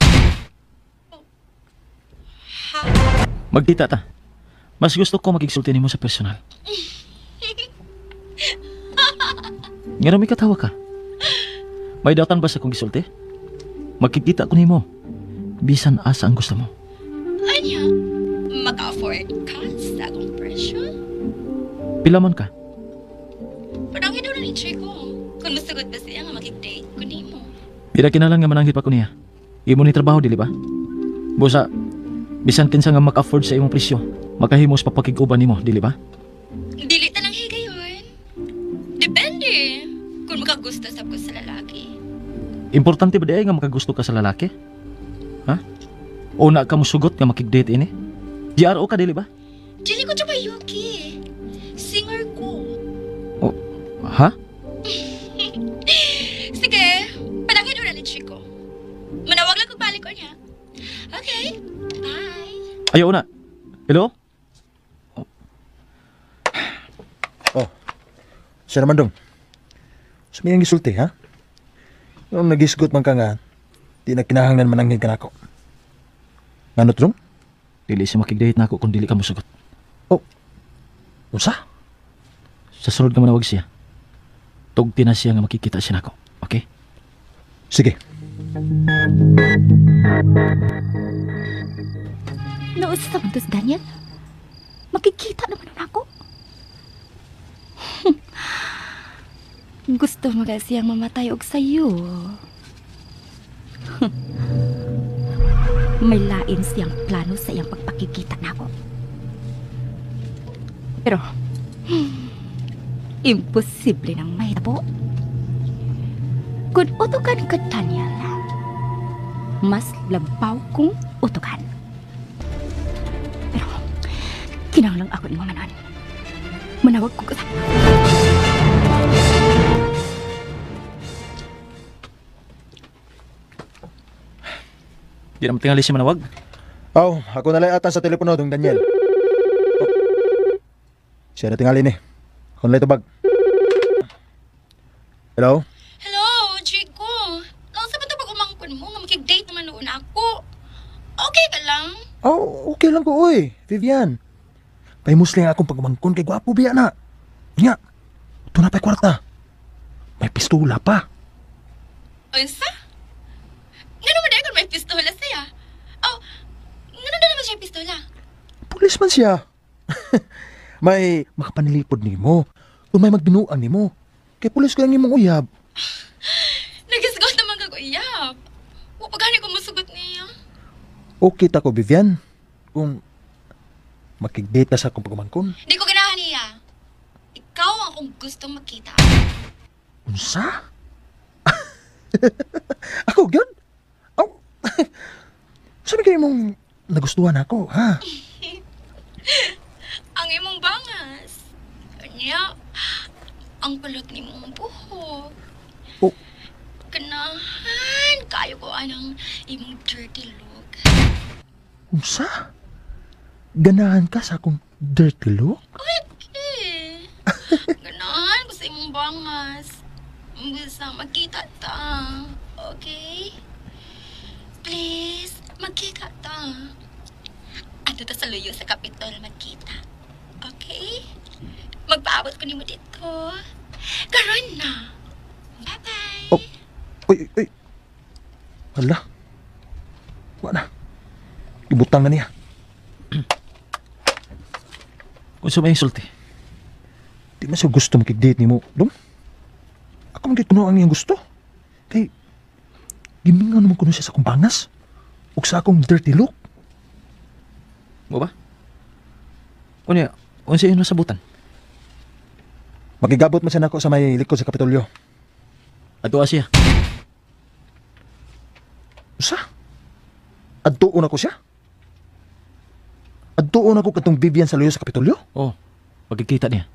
S9: Ha?
S5: Magkita ta. Mas gusto ko mag-exulti nimo sa personal. Nga may katawa ka. May datan ba sa kong gisulti? Magkikita ko nimo. Bisan asa ang gusto mo.
S9: Anya, maka-afford ka sa akong presyo?
S5: Pila man ka?
S9: Padangin doon ni Chico. Kung masugod ba siya nga makik-date ko nimo.
S5: Pila kinalang nga mananghit pa ko niya. Imo ni trabaho, dili ba? Busa, bisan kinsa nga maka-afford sa imong presyo, makahimos papakig-uban nimo, dili ba?
S9: Dili ta lang higayon. Depende. Kung makagusto sa ko sa lalaki.
S5: Importante ba di nga makagusto ka sa lalaki? Ha? O na ka mo sugot nga makig-date ini? GRO ka, dili ba?
S9: Dili ko tsaka Yuki. Singer ko.
S5: O, ha?
S9: Sige, padangin doon ni Chico. Manawag lang kung balik ko niya. Okay, bye.
S5: Ayaw na. Hello?
S2: Oh, siya naman dong. Sumiyang gisulti, ha? Nung nagisgot man ka nga, di na kinahanglan manangin ka na ako. Ano, Trong?
S5: Dili siya makigdate na ako kung dili ka mo sugot.
S2: Oh, unsa?
S5: Sa sunod ka manawag siya. Tugti na siya nga makikita siya nako. Okay?
S2: Sige.
S6: Nausa man to si Daniel? Makikita naman nun ako. Gusto mo kasi siyang mamatay og sayo. May lain siyang plano sa iyang pagpakikita nako. Pero, imposible nang mahitabo. Kung utukan ka, Daniel, mas labaw kong utukan. Pero, kinahanglan ako ni mamanan. Manawag ko ka.
S5: Di naman tingali siya manawag.
S2: Oh, ako nalayatan sa telepono dong Daniel. Oh. Siya na tingali ni. Ako nalay tubag. Hello?
S9: Hello, Chico. Lang sa ba pag-umangkon mo nga makig-date naman noon ako? Okay ka lang?
S2: Oh, okay lang ko, oy. Vivian. Paimusling akong pagmangkon kay gwapo biya na. Nya, ito na pa'y kwarta. May pistola pa.
S9: Unsa? Nga naman dahil kung may pistola siya. Oh, nga naman siya yung pistola.
S2: Pulis man siya. May makapanilipod ni mo. Kung may magbinuang ni mo. Kay pulis ko lang yung mong uyab.
S9: Nagisgot naman ka ko iyap. Wapagani ko masugot niya.
S2: Okay ta ko, Vivian. Kung makig-date na sa akong pagmangkon.
S9: Di ko ganahan niya. Ikaw ang akong gustong makita.
S2: Unsa? Ako, yun? Oh, sabi kayo mong nagustuhan ako, ha?
S9: Ang imong bangas. Niya, ang kulot ni mong buhok.
S2: Oh.
S9: Ganahan, kayo ko anang imong dirty look.
S2: Unsa? Ganahan ka sa akong dirty look?
S9: Okay. Ganahan ko sa imong bangas. Bisa magkita ta. Okay? Please, magkita ta. Ano ta sa luyo sa Kapitol magkita. Okay? Magpaabot ko nimo dito. Karon na. Bye-bye.
S2: Oh, uy. Hala. Wala. Ibutang na niya.
S5: Kung sa may insulti.
S2: Di na siya gusto makig-date ni mo, Dom. Ako magiging kuno ang iyang gusto. Kay, gimingaw naman kuno siya sa akong bangas. O sa akong dirty look.
S5: Mo ba? Unya, unsa yun nasabutan?
S2: Magigabot man siya nako sa may likod sa Kapitolyo.
S5: Ato siya.
S2: Usa? Adtuon ako siya? Adtuon ako katong Vivian sa luyo sa Kapitolyo?
S5: Oh, pagkikita niya.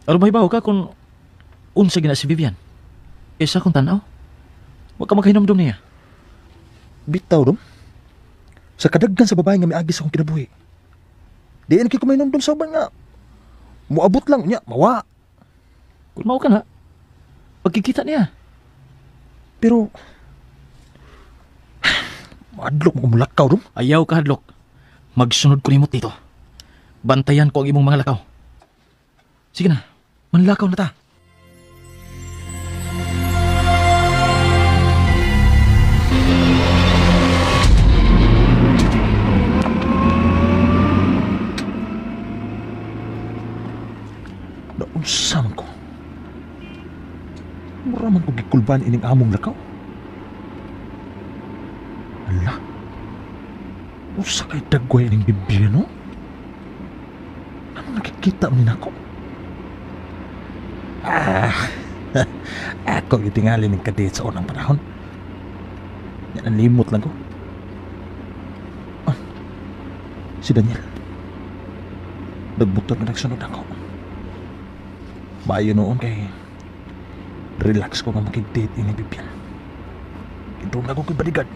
S5: Aron mahibaw ka kung unsa gina si Vivian. Isa kong tanaw. Huwag ka maghinomdom niya.
S2: Bitaw, Dom. Sa kadaggan sa babae nga may agis akong kinabuhi. Diyan kay kumain dom sa uban nga. Muabot lang niya, mawa.
S5: Kung mao ka na, pagkikita niya.
S2: Pero, madlok mo mulakaw, Dom.
S5: Ayaw ka, hadlok. Magsunod ko nimot dito. Bantayan ko ang imong mga lakaw. Sige na, manlakaw na ta.
S2: Naunsa man ko. Mura man ko gikulban ining among lakaw. Ala. Usa kay dagway ining bibya, no? Ano nakikita mo nako? Ako gitingali ning kadate sa unang panahon. Yan ang limot lang ko. Ah, si Daniel. Nagbutot na nagsunod ako. Bayo noon kay relax ko nga makig-date ini Bibian. Kintong na ko kay bodyguard.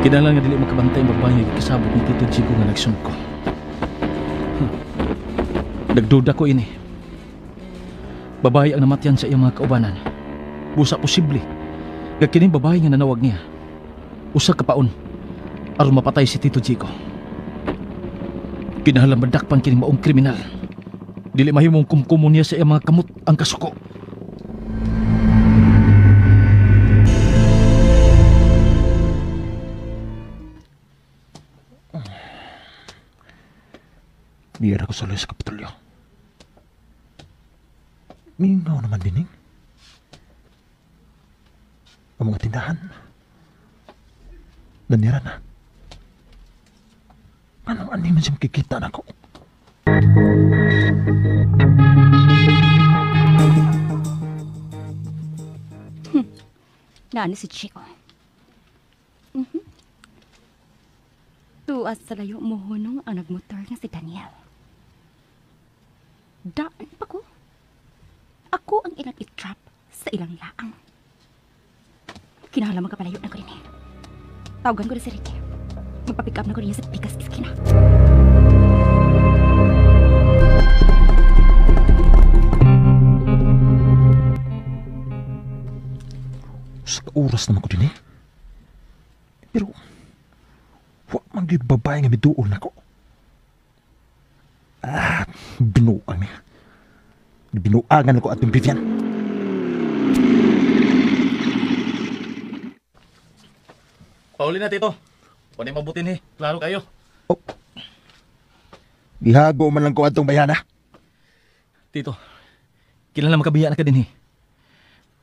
S5: Kinahanglan nga dili makabantay ang babae nga kasabot ni Tito Chico nga nagsunod ko. Nagduda ko ini. Babae ang namatyan sa iyang mga kaubanan. Busa posible. Gagkining babae nga nanawag niya. Usa ka paon aron mapatay si Tito Chico. Kinahanglan madakpan kining maong kriminal. Dili mahimong kumkumon niya sa iyang mga kamot ang kasuko.
S2: Biyar ako sa sa Kapitolyo. Mingaw naman dining. Ang mga tindahan. Nanira na. Anong ani man siya makikita na ako?
S6: Naano si Chico? Tuas sa layo mo hunong ang nagmotor nga si Daniel. Daan pa ko. Ako ang ilang itrap sa ilang laang. Kinahanglan magkapalayo na ko rin eh. Tawagan ko na si Ricky. Magpapick up na ko rin sa Pikas Iskina.
S2: Sa oras naman ko din eh. Pero, wak man yung babae nga miduol na ko. Binuang niya. Binuangan ako atong Vivian.
S5: Pauli na, Tito. Pwede mabutin eh. Klaro kayo.
S2: Ihago man lang ko atong bayana.
S5: Tito, kinala makabiya na ka din eh.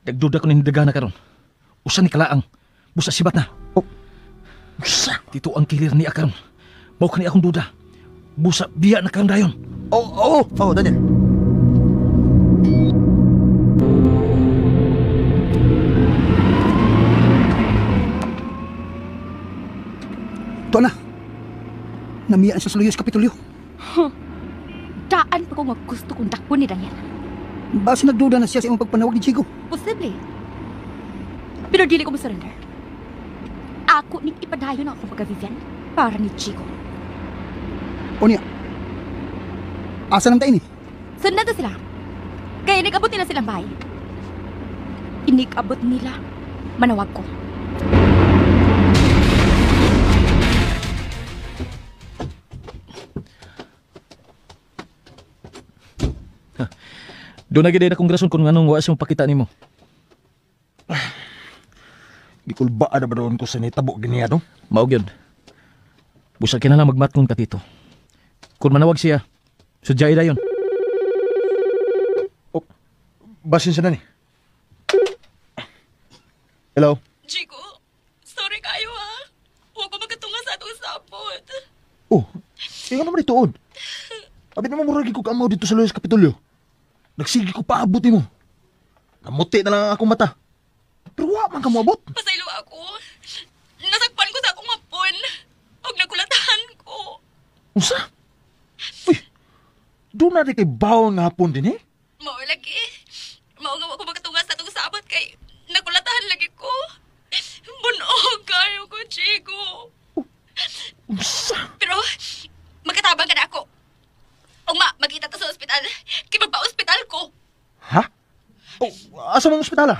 S5: Nagduda ko nindaga na karon. Usa ni kalaang. Busa sibat na.
S2: Usa?
S5: Tito ang kilir ni akaron. Mao kani akong duda. Busa biya na karon dayon.
S2: Daniel.
S10: Ito na. Namiyaan siya sa luyo sa Kapitolyo.
S6: Daan pa ko nga gusto kong dakpon ni Daniel.
S10: Base nagduda na siya sa imong pagpanawag ni Chico.
S6: Posible. Pero dili ko mo-surrender. Ako ning ipadayon ang akong pagka-Vivian para ni Chico.
S10: O niya. Asa nang tayo ni?
S6: Sundan to sila. Kaya inikabot nila silang bahay. Inikabot nila. Manawag ko.
S5: Doon na gid na kong rason kung anong wa siyang pakita nimo.
S2: Gikulba na ba doon ko sa nitabo ganiya no?
S5: Mao gyud. Busa kinahanglan magmatngon ka Tito. Kung manawag siya, sudyay dayon.
S2: Basin siya na ni. Hello?
S9: Chico, sorry kayo ha. Huwag ko magkatunga sa atong sapot.
S2: Tingnan naman ituod. Abi naman muragi ko kamaw dito sa Luis Kapitolyo. Nagsige ko paabot mo. Namuti na lang akong mata. Pero wa man ka moabot.
S9: Pasaylo ako. Nasakpan ko sa akong mapon. Huwag nakulatahan ko.
S2: Unsa? Uy, doon na rin kay bawang nga hapon din eh.
S9: Mao lagi. Mao nga ako magkatunga sa atong sapot kay nakulatahan lagi ko. Bunog kayo ko, Chico.
S2: Unsa?
S9: Pero, magkatabang ka na ako. Magkita ta sa ospital. Kaya magpa-ospital ko.
S2: Ha? Asa mang ospitala?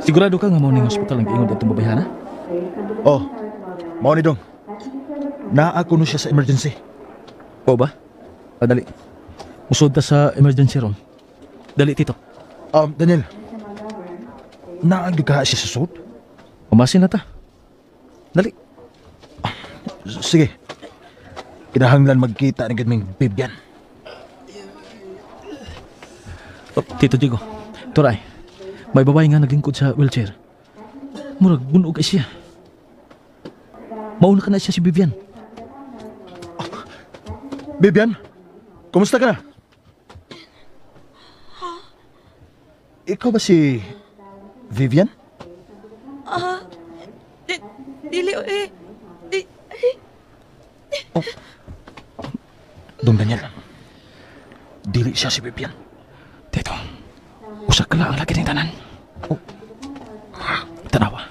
S5: Sigurado ka nga mao ning ospital ang giingon atong babayhana?
S2: Mao ni dong. Naa ko no siya sa emergency.
S5: O ba? Dali. Musod ta sa emergency room. Dali, Tito.
S2: Daniel. Naagyo ka siya sa sud?
S5: Umasin na ta. Dali.
S2: Sige. Kinahanglan magkita ni kaming Vivian.
S5: Tito Diego, turay. May babae nga naglingkod sa wheelchair. Murag bunog ay siya. Mauna ka na siya si Vivian.
S2: Vivian? Kumusta ka na? Ikaw ba si Vivian?
S9: Dili eh.
S2: Dong Daniel. Dili siya si Vivian.
S5: Tito, usak ka lang ang lagi ng tanan. Tanawa,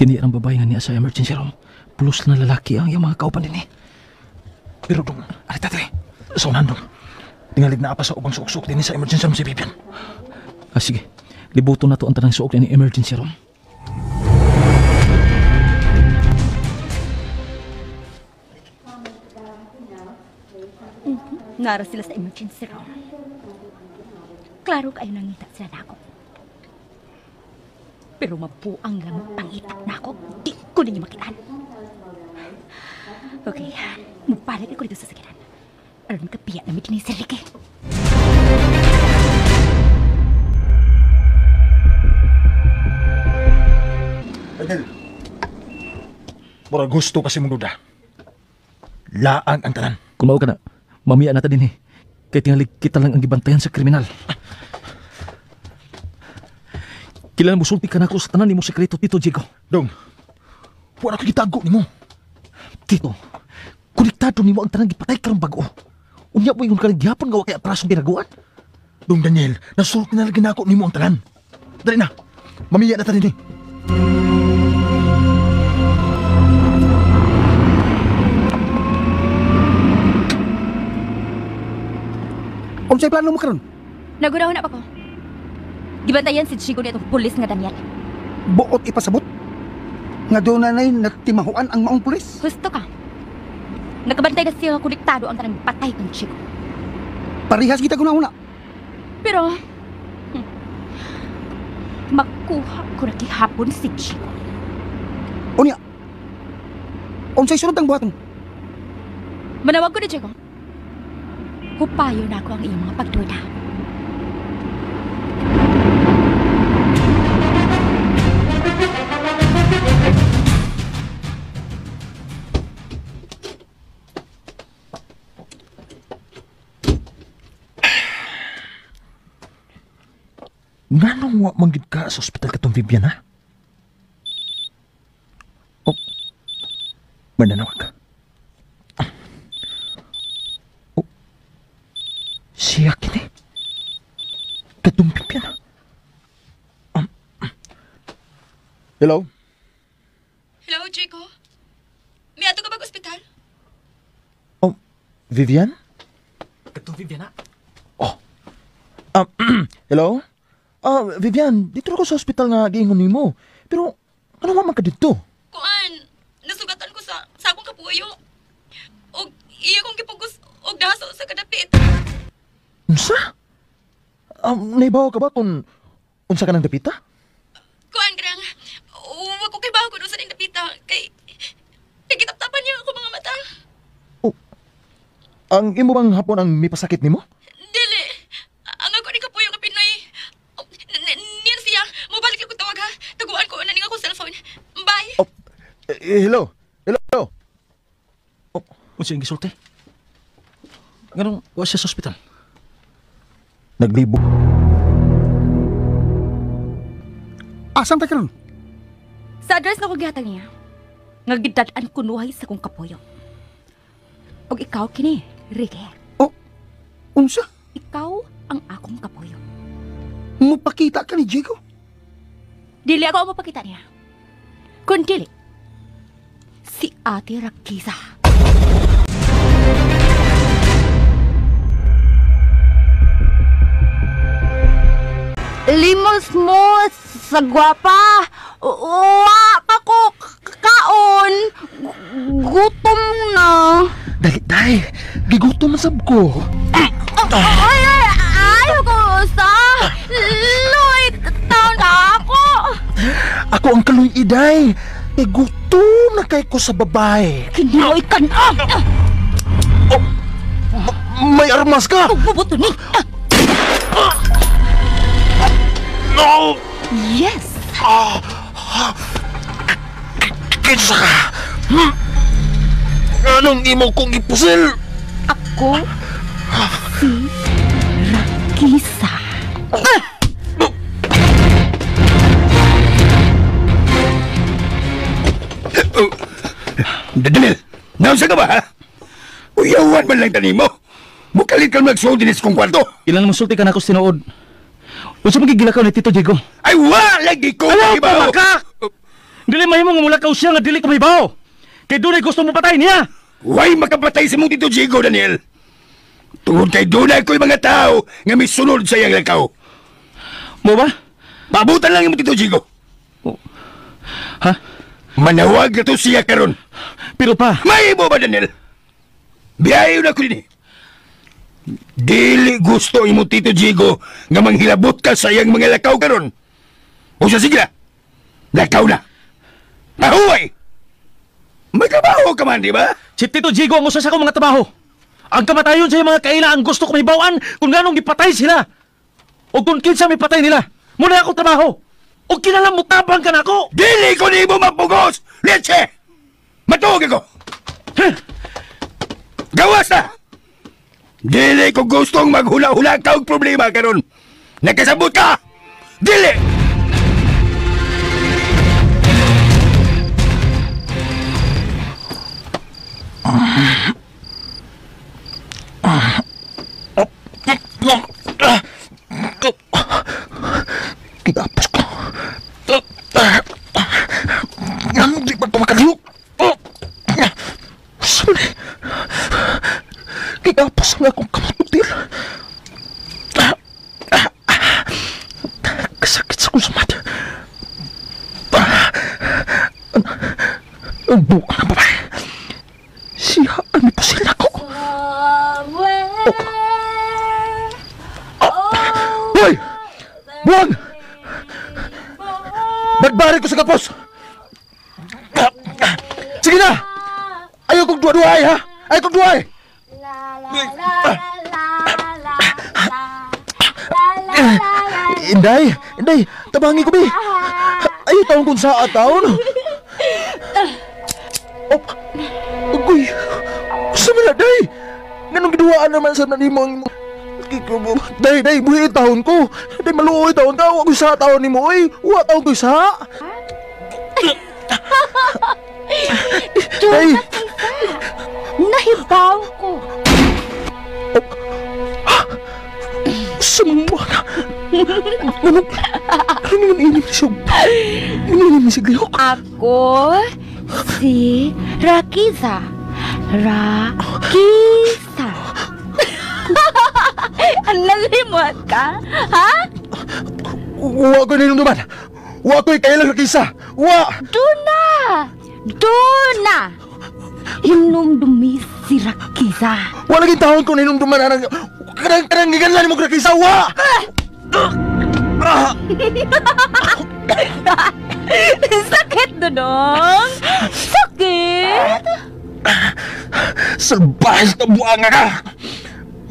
S5: Kini ang babae nga niya sa emergency room. Plus na lalaki ang iyang mga kauban din eh.
S2: Pero dong, alita tre. Sa unan dong. Tingalig na apa sa ubang suksok din sa emergency room si Vivian.
S5: Sige. Libuto na to ang tanang suok ni emergency room.
S6: Nara sila sa emergency room. Klaro kayo nangita sila na ako. Pero mabuang lang pangita na ako. Di ko ninyo makitaan. Okay, mabalik ako dito sa sakinan. Aron kapiya na may kinisir Ricky.
S2: Daniel, mura gusto kasi mong duda. Laang ang tanan.
S5: Kung mao ka na, mamiya na ta din eh. Kaya tingali kita lang ang gibantayan sa kriminal. Kailan mo sulti ka na ako sa tanan ni mo sekreto, Tito Diego.
S2: Dong, wala ko gitago ni mo.
S5: Tito, konektado ni mo ang tanan gipatay karong bago. Unya mo yung kaligyapon nga kay atrasong ginaguan.
S2: Dong Daniel, nasulti na lagi na ako ni mo ang tanan. Dali na, mamiya na tanin eh.
S10: Unsay plano mo karon?
S6: Nagurahon na pa ko. Gibantayan si Chico ni itong pulis nga Daniel.
S10: Buot ipasabot? Nga doon na nagtimahuan ang maong pulis?
S6: Gusto ka? Nakabantay na siya konektado ang tanang patay kang Chico.
S10: Parihas kita ko na una.
S6: Pero, makuha ko na kihapon si Chico.
S10: Unya, unsay sunod ang buhaton?
S6: Manawag ko na Chico. Hupayo na ako ang iyong mga pagduda.
S2: Nganong wa manggid ka sa ospital katong Vivian, ha? Oh, mananawag ka. Oh, siya kini. Katong Vivian, ha? Hello?
S9: Hello, Chico? May ato ka ba ospital?
S2: Oh, Vivian?
S5: Katong Vivian, ha?
S2: Oh, hello? Vivian, dito ako sa ospital nga giingon nimo. Pero ano man ka dito?
S9: Kuan, nasugatan ko sa akong kapuyo. Og iya kong gipugos og daso sa kadapit.
S2: Unsa? Naibaw ka ba kung unsa ka nang dapita?
S9: Kuan grang, wag ko kay bago ko sa ning dapita kay kitap-tapan niya ako mga mata.
S2: Oh, ang imo bang hapon ang may pasakit nimo?
S9: Dili, ang ako ni kapuyo nga Pinoy. Niya siya, mobalik lang ko tawag ha. Taguan ko na ning ako cellphone. Bye.
S2: Oh, hello? Hello?
S5: Oh, unsa yung gisulti? Nganong wa siya sa ospital?
S2: Naglibo.
S10: Asan ta karon?
S6: Sa address na ko gihatag niya, nga gidadaan kunuhay sa kong kapuyo. Og ikaw kini, Ricky.
S10: Oh, unsa?
S6: Ikaw ang akong kapuyo.
S10: Mupakita ka ni Diego?
S6: Dili ako ang mapakita niya. Kung dili, si Ate Rakisa.
S8: Limos mo sa gwapa. Wa pa ko kaon. Gutom na.
S2: Dali, day. Gigutom na sab ko.
S8: Ayaw ko sa. Lloyd, taon na ako.
S2: Ako ang kaluy iday. Gutom na kay ko sa babae.
S8: Kinaoy ka na.
S2: May armas ka!
S8: Bubuto ni.
S2: No!
S8: Yes.
S2: Kinsa ka? Anong imo kong ipusil?
S8: Ako si Rakisa.
S3: Daniel, naunsa ka ba, ha? Uyawan man lang tani mo. Mukalit ka magsuod din sa kong kwarto.
S5: Ilan mo sulti ka na ako sinuod. Unsa magigilakaw ni Tito Diego?
S3: Ay, wala lagi ko.
S5: Ayaw pa ka! Dili mahimo nga mulakaw siya nga dili ko mahibaw. Kay dunay gusto mo patay niya.
S3: Huwag makapatay sa mong Tito Jigo, Daniel. Tungod kay dunay ko'y mga tao nga may sunod sa iyang lakaw.
S5: Mo ba?
S3: Pabutan lang yung Tito Jigo.
S5: Ha?
S3: Manawag na to siya karon.
S5: Pero pa...
S3: May mo ba, Daniel? Biyayo na ko din eh. Dili gusto imong Tito Jigo nga manghilabot ka sa iyang mga lakaw karon. O siya, sige na. Lakaw na. Mahuway! May trabaho ka man, di ba?
S5: Si Tito Jigo ang usa sa akong mga trabaho. Ang kamatayon sa mga kaila ang gusto ko mahibawan kung ganong ipatay sila. O kung kinsa may patay nila. Muna akong trabaho. O kinalamutabang ka na ako!
S3: Dili ko ni mo mapugos! Leche! Matuog ako! Gawas na! Dili ko gustong maghula-hula ka og problema karon. Nakasabot ka! Dili!
S2: Kinapos ko. Hindi ba ito makaliw? Sorry. Kinapos nga akong kamatutil. Kasakit sa kong samad. Ang buka na babae. Siya ang ipasil na ko. Hoy! Buwag! Nagbari ko sa kapos! Sige na! Ayaw kong dua-duay, ha? Ayaw kong duay! Inday! Inday! Tabangi ko, bi! Ayaw taon kung saa taon! Agoy! Gusto mo na, day! Ganong giduaan naman sa nanimo ang... Day, buhi taon ko. Day, maluoy taon ka. Huwag ko sa taon ni mo, oy. Huwag taon ko sa. Day.
S6: Nahibaw ko.
S2: Semua na. Ano naman inim siya? Ano naman si Glihok?
S6: Ako si Rakiza. Rakiza. Ang nalimot ka, ha?
S2: Huwag ko ninumduman. Huwag ko'y kailang Rakisa. Huwag!
S6: Duna! Hinumdumi si Rakiza.
S2: Huwag laging taon ko ninumduman na karang-gigan lang mo Rakisa. Huwag!
S6: Sakit, Dudong! Sakit!
S2: Salbahis na buanga ka!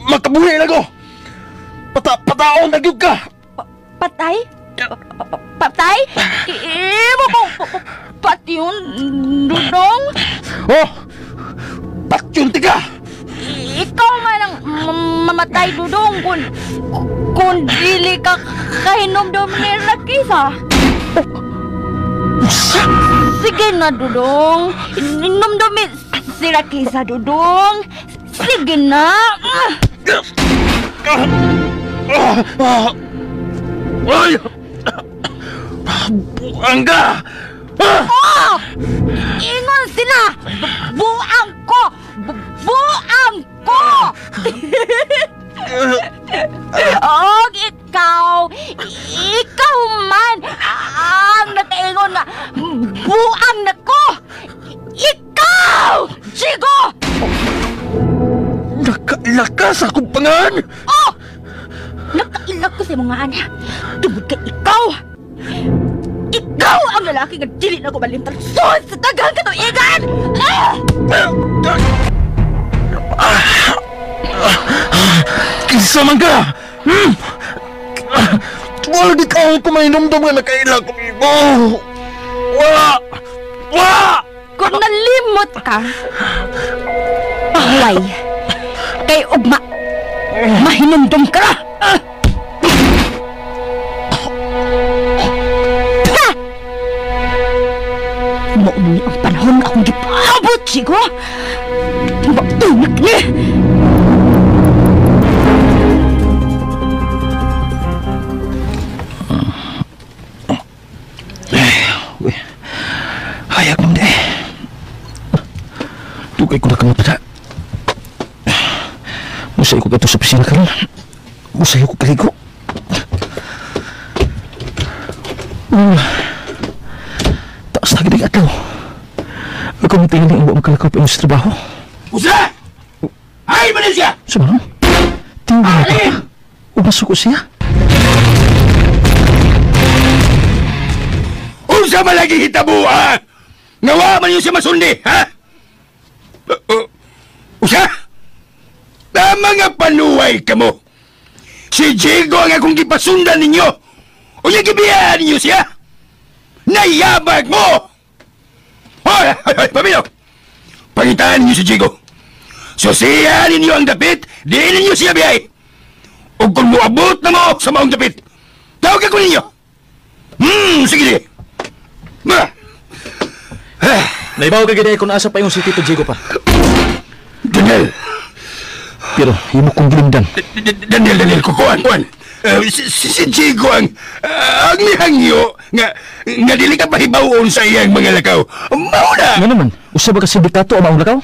S2: Makabuhi na ko! Pataon na gyud ka!
S6: Patay? Patay? Imo ko pati yun, Dudong?
S2: Oh! Patyon ka!
S6: Ikaw man ang mamatay, Dudong, kung dili ka kahinomdom ni Rakisa. Sige na, Dudong. Inomdomi si Rakisa, Dudong. Sige na.
S2: Ay! Buangga!
S6: Oh! Ingon sila! Buang ko! Buang ko! Og ikaw man ang nakaingon na buang na ko! Ikaw! Jigo!
S2: Nakailakas akong pangan!
S6: Oh! Nakailag ko sa mga anak. Tungod kay ikaw! Ikaw ang lalaki nga dili na ko malimtalson sa tagang katuigan!
S2: Kinsa man ka! Wala di ka ako mainumdum nga nakailag ko ibo! Wala!
S6: Kung nalimot ka, away, kay ugma, mahinumdum ka na! Maumuni ang panahon na akong gipaabot, Chico! Maunak ni!
S5: Tugay ko na kamot na. Musay ko gato sa pisina karon. Musay ko kaligo. Taas na ginig atlaw. Ako mo tingin ang buong kalakaw pa sa trabaho.
S3: Usa! Ay, manin siya!
S5: Sumarang? Tingin mo pa. Umasok ko siya.
S3: Unsa man lagi hitabo, ha? Ngawa man yun siya masundi, ha? Usa? Tama nga panuway ka mo. Si Diego ang akong gipasundan ninyo. O yung gibiyahan ninyo siya. Nayabag mo! Hoy, pamilyo! Pangitaan ninyo si Diego. Susiyahan ninyo ang dapit, di ninyo siya biyay. O kung muabot na mo sa maong dapit, tawag ako ninyo. Sige di.
S5: Naibaw ka gina kung asa pa yung si Tito Diego pa.
S3: Daniel!
S5: Pero, yung mo kong gilindan.
S3: Daniel, kukuan. Si Diego ang nihangyo nga dili ka pahibawon sa iyang mga lakaw. Mauna!
S5: Nga naman, usa ba ka sindikato o maong lakaw?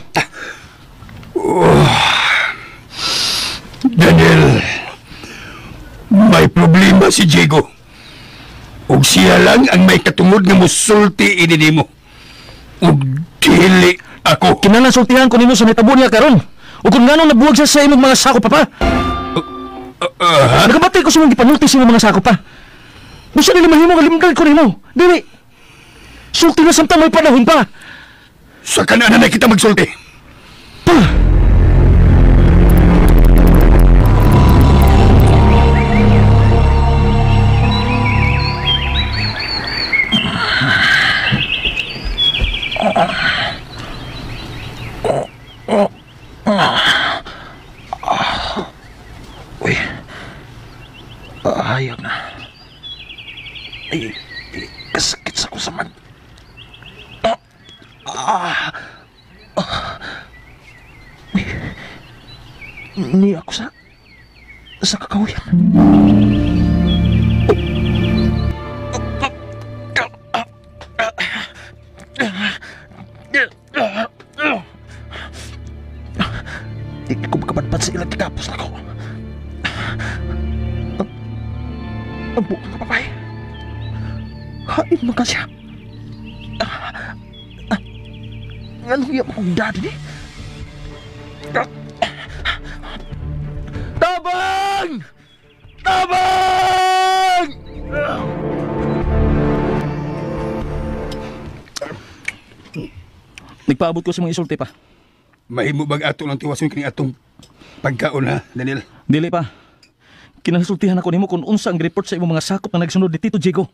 S3: Daniel, may problema si Diego. Ug siya lang ang may katungod nga musulti ini mo. Ug dili ako.
S5: Kinahanglan sultihan ko nimo sa natabo niya karon. O kung ngano nabuwag siya sa imong mga sako pa. Nagabati ko sa imong gipanulti sa imong mga sako pa. Gusto nila mahimo kalimgal ko nimo. Dili. Sulti na samtang may panahon pa.
S3: Sa kanan na kita magsulti.
S2: Uy, ayaw na. Ay, kasakit sa kusaman. Ni ako sa kakawian. Di ko makapadpad sa ilang tikapos na ko. Ang buong na babae. Hain mo ka siya. Anong iyak akong daddy ni? Tabang! Tabang!
S5: Nagpaabot ko sa mga isulti pa.
S3: Mahimo bang ato ng tiwason kini atong pagkaon, ha, Daniel?
S5: Dili pa. Kinasultihan ako nimo kung unsa ang report sa imong mga sakop na nagsunod ni Tito Diego.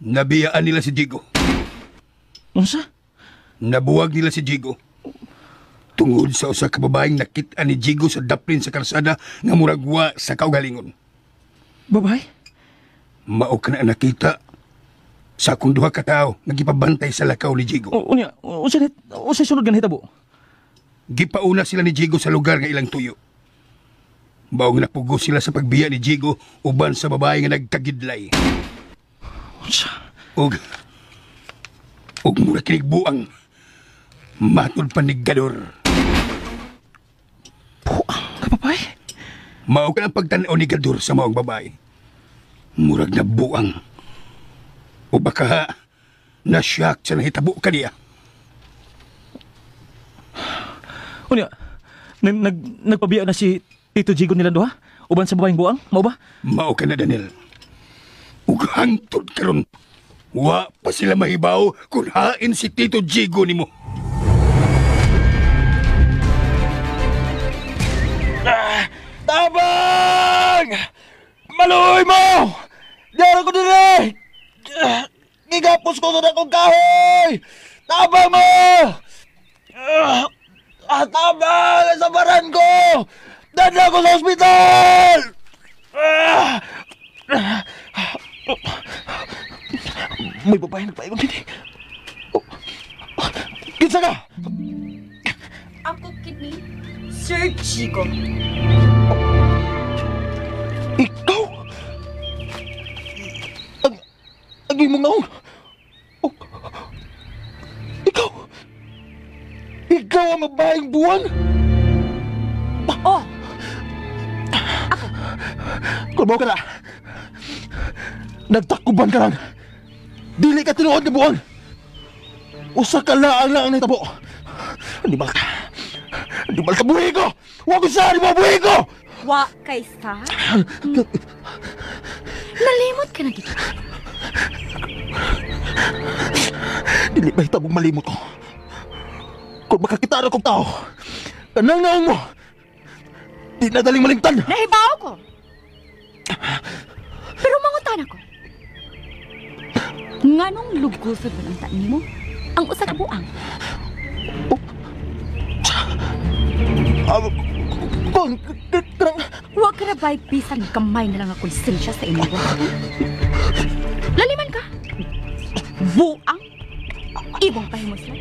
S3: Nabiyaan nila si Diego.
S5: Unsa?
S3: Nabuwag nila si Diego. Tungod sa usa ka babaeng nakit-an ni Diego sa daplin sa kalsada nga muragwa sa kaugalingon.
S5: Babae?
S3: Mao ka na nakita sa akong duha ka tao nga gipabantay sa lakaw ni Diego.
S5: Unsa sunod nga hitabo?
S3: Gipauna sila ni Diego sa lugar nga ilang tuyo. Baong napugo sila sa pagbiya ni Diego uban sa babae nga nagkagidlay. Og mura kinigbuang matod panigador.
S5: Buang ka babae?
S3: Mao ka ang pagtanaw ni Gador sa maong babae. Murag na buang. O baka na-shock sa nahitabo ka niya.
S5: Unya, nagpabiya na si Tito Diego nila doha? Uban sa babaeng buang? Mao ba?
S3: Mao ka na, Daniel. Ug hangtod karon. Wa pa sila mahibaw kung hain si Tito Diego nimo.
S2: Tabang! Maluoy mo! Diyan ako dire! Gigapos ko na akong kahoy! Tabang mo! Tabang! Sabaran ko! Dada ko sa ospital! May babae nagpaibang gini. Kinsa ka?
S6: Ako kini, Sir Chico.
S2: Ikaw? Ang imong naong? Ikaw? ikaw ang mabayang buwang?
S6: Oh,
S2: Kulbaw ka na. Nagtakuban ka lang. Dili ka tinuod na buwang. Usa ka lang ang nahitabo. Di ba buhi ko? Huwag ko saan, di ba buhi ko?
S6: wa kay sa? Nalimot ka na gito.
S2: Dili ba hitabong malimot ko? Kung makakita na kong tao, kanang mo, di na daling malimtan.
S6: Nahibaw ko. Pero mangutan ako. Nganong luguson mo ng taan mo? Ang usa ka buang. Huwag ka na ba'y bisan kamay na lang ako lisensya sa imo. Laliman ka. Buang. Ibong pahimos lang.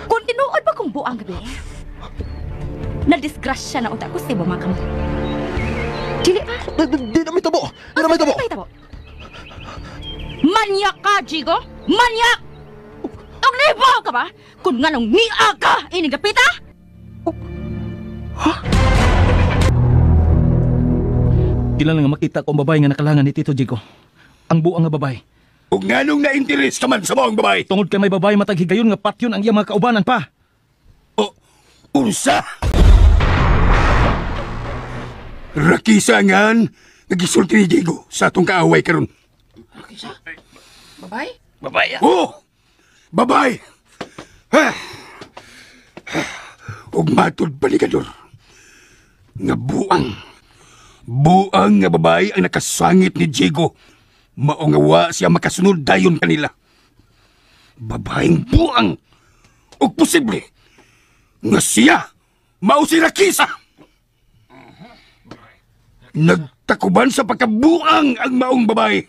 S6: Kung tinuod ba kung buang gabi, na-disgrasya na utak ko sa ibong mga kamay. Dili ba?
S2: Di na may tabo. Di na may tabo.
S6: Manyak ka, Jigo! Manyak! Ang libaw ka ba? Kung nga nung niya ka, inigapita?
S5: Kailan nga makita ko ang babae nga nakalangan ni Tito Jigo. Ang buang nga babae.
S3: Ug nganong na-interes ka man sa maong babae?
S5: Tungod kay may babae mataghigayon nga patyon ang iyang mga kaubanan pa.
S3: O, unsa? Rakisa ngan, nagisulti ni Diego sa atong kaaway karon.
S11: Rakisa? Babae? Babae?
S3: Oh! Babae! Ha! Ug matod baligador. Nga buang. Buang nga babae ang nakasangit ni Diego. Mao nga wa siya makasunod dayon kanila. Babaeng buang. Ug posible nga siya mao si Rakisa. Nagtakuban sa pagkabuang ang maong babae.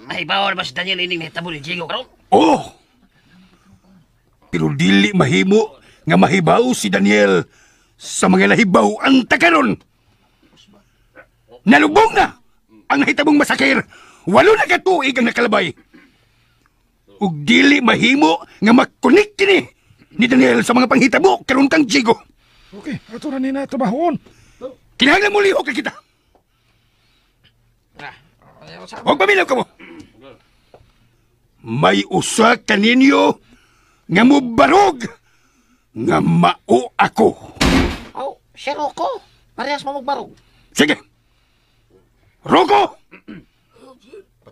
S11: Mahibaw na ba si Daniel ining nahitabo ni Diego karon?
S3: Oh! Pero dili mahimo nga mahibaw si Daniel sa mga nahibaw ang takaron. Nalubong na ang nahitabong masakir. 8 na katuig ang nakalabay. Ug dili mahimo nga makunik kini ni Daniel sa mga panghitabo karon kang Diego.
S7: Okay, ato na nina tabahon.
S3: Kinahanglan mo lihok ka kita. Huwag paminaw ka mo. May usa kaninyo nga mubarog nga mao ako.
S11: Oh, si Rocco. Parehas mo magbarog.
S3: Sige. Rocco!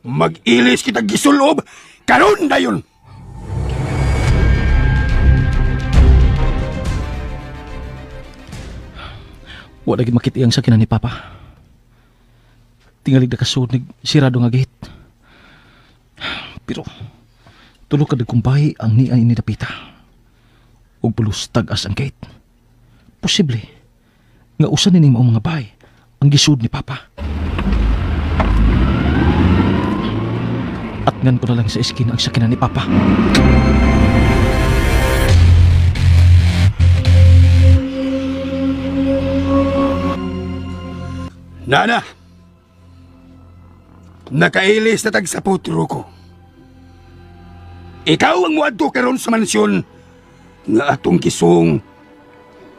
S3: Mag-ilis kita gisulob karon dayon.
S5: Wa lagi makitiyang sa kinan ni Papa. Tingalig na kasud ni sirado nga gate. Pero tulo ka dagkumpay ang niya ini napita. Ug pulos tag-as ang gate. Posible nga usa ni mao mga bay ang gisud ni Papa. At ngan ko na lang sa iskin ang sakinan ni Papa.
S3: Nana! Nakailis na tagsapot, Rocco. Ikaw ang muadto karon sa mansyon nga atong kisong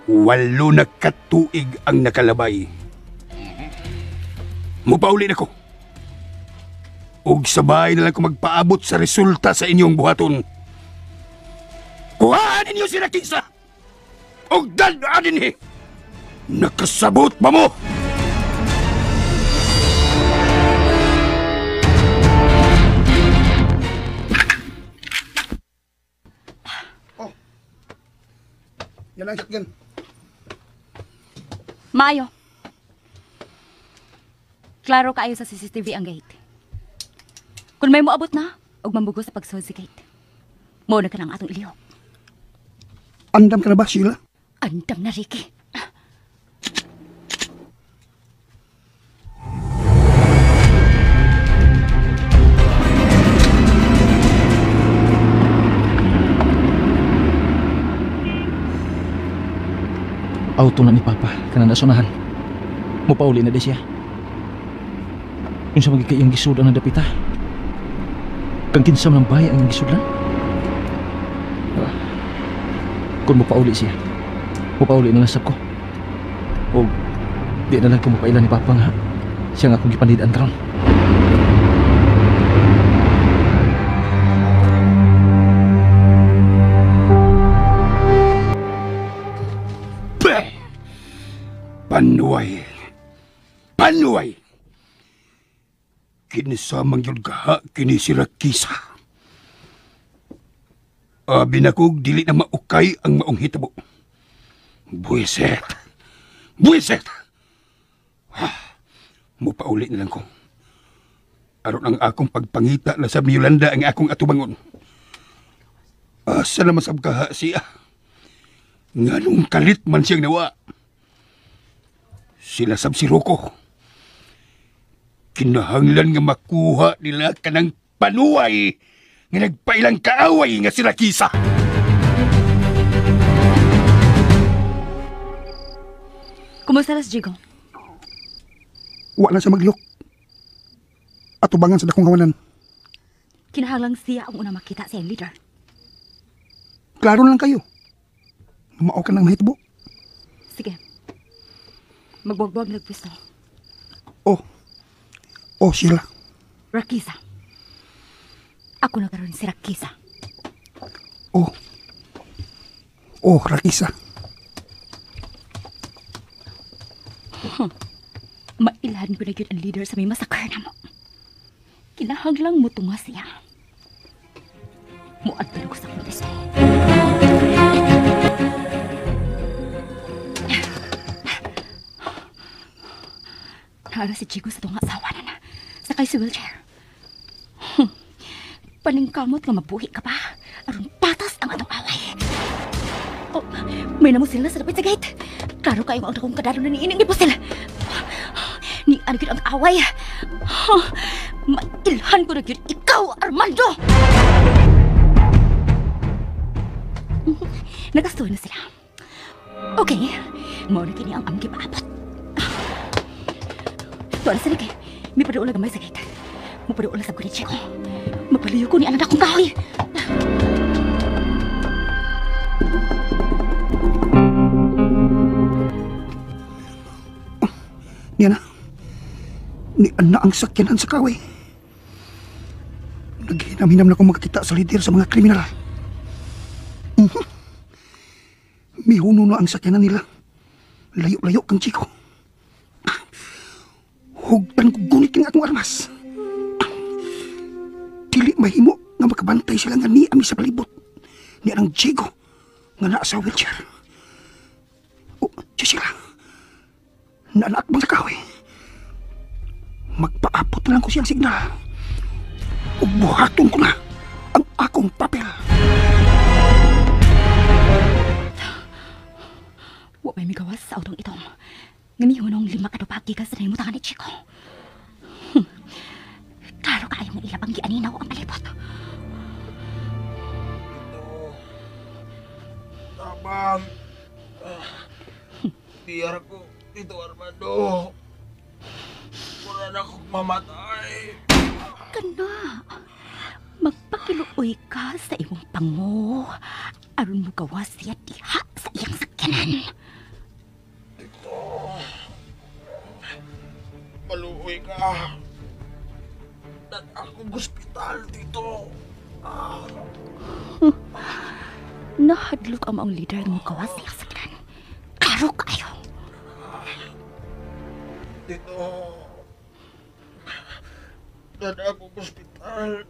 S3: 8 na katuig ang nakalabay. Mupauli na ko. Ug sabay na lang ko magpaabot sa resulta sa inyong buhaton. Kuhaan ninyo si Rakisa! Ug dadaan dinhi! Nakasabot ba mo?
S10: Yan ang shotgun.
S6: Mayo. Klaro kaayo sa CCTV ang gate. Kung may moabot na, og mambugo sa pagsuod sa gate. Mao na ka ng atong iliho.
S10: Andam ka na ba, Sheila?
S6: Andam na, Ricky.
S5: Auto na ni Papa kanang nasunahan. Mupauli na di siya. Yung sa magigayang gisud ang nadapita. Kang kinsam ng bahay ang gisud lang. Kung mapauli siya, mapauli na lang sab ko. O di na lang ko mapailan ni Papa nga siya nga akong gipandidaan karon.
S3: Panuay. Panuay. Kinisamang yun kaha kini si Rakisa. Abi na kog dili na maukay ang maong hitabo. Buiset. Buiset. Mupauli na lang ko. Aron ang akong pagpangita na sa Yolanda ang akong atubangon. Asa na masabkaha siya. Nganong kalit man siyang nawa. Sila sab si Rocco. Kinahanglan nga makuha nila kanang panuay nga nagpailang kaaway nga si Rakisa.
S6: Kumusta las, Jigo?
S10: Wala siya maglihok. Atubangan sa dakong kawanan.
S6: Kinahanglang siya ang una makita sa iyang leader.
S10: Klaro na lang kayo. Lumao ka ng mahitbo.
S6: Sige. Magbuwag-buwag nagpwisto.
S10: Oh, Sheila.
S6: Rakisa. Ako na karon si Rakisa.
S10: Oh, Rakisa.
S6: Mailan ko na yun ang leader sa may masakar na mo. Kinahanglang mo tunga siya. Muad pa ko sa kumpiso. Nara si Chico sa tunga asawa na sakay si wheelchair. Paningkamot nga mabuhi ka pa. Aron patas ang atong away. Oh, may namusil na sa dapat sa gate. Klaro kayo ang akong kadaro na niining ipusil. Ni anagid ang away. Mailhan ko na yun ikaw, Armando! Nagastuhan na sila. Okay, mao na kini ang amgi paabot. Tuan sa lagi, may paduula gamay sa gate. Mapaduula sa kulit ko. Mapaliyo ko ni anak akong kahoy.
S10: Niya na. Ni ana ang sakyanan sa kaway. Naghinam-hinam na akong makakita sa lider sa mga kriminal. Mihuno na ang sakyanan nila. Layo-layo kang Chico. Hugdan ko gunit ng akong armas. Dili mahimo nga makabantay sila nga ni ami sa palibot. Ni ang Chico nga naa sa wheelchair. Diyo sila. Naanak mo sa kaway. Magpaabot na lang ko siyang signal. Buhaton ko na ang akong papel.
S6: Wa may migawas sa autong itong. Nganihunong 5 kadupagi ka sa naimutangan ni Chico. Klaro kayo nga ilabang gianinaw ang palibot.
S7: Tabang. Biyar ko dito, Armando. Wala na akong mamatay.
S6: Kana. Magpakiluoy ka sa imong pango. Aron mo gawas siya diha sa iyang sakyanan.
S7: Dito. Maluoy ka. Dan akong hospital dito.
S6: Nahadlok ang maong leader mo gawas sa iyang sakyanan. Klaro kayo.
S7: Dito. Dan akong hospital.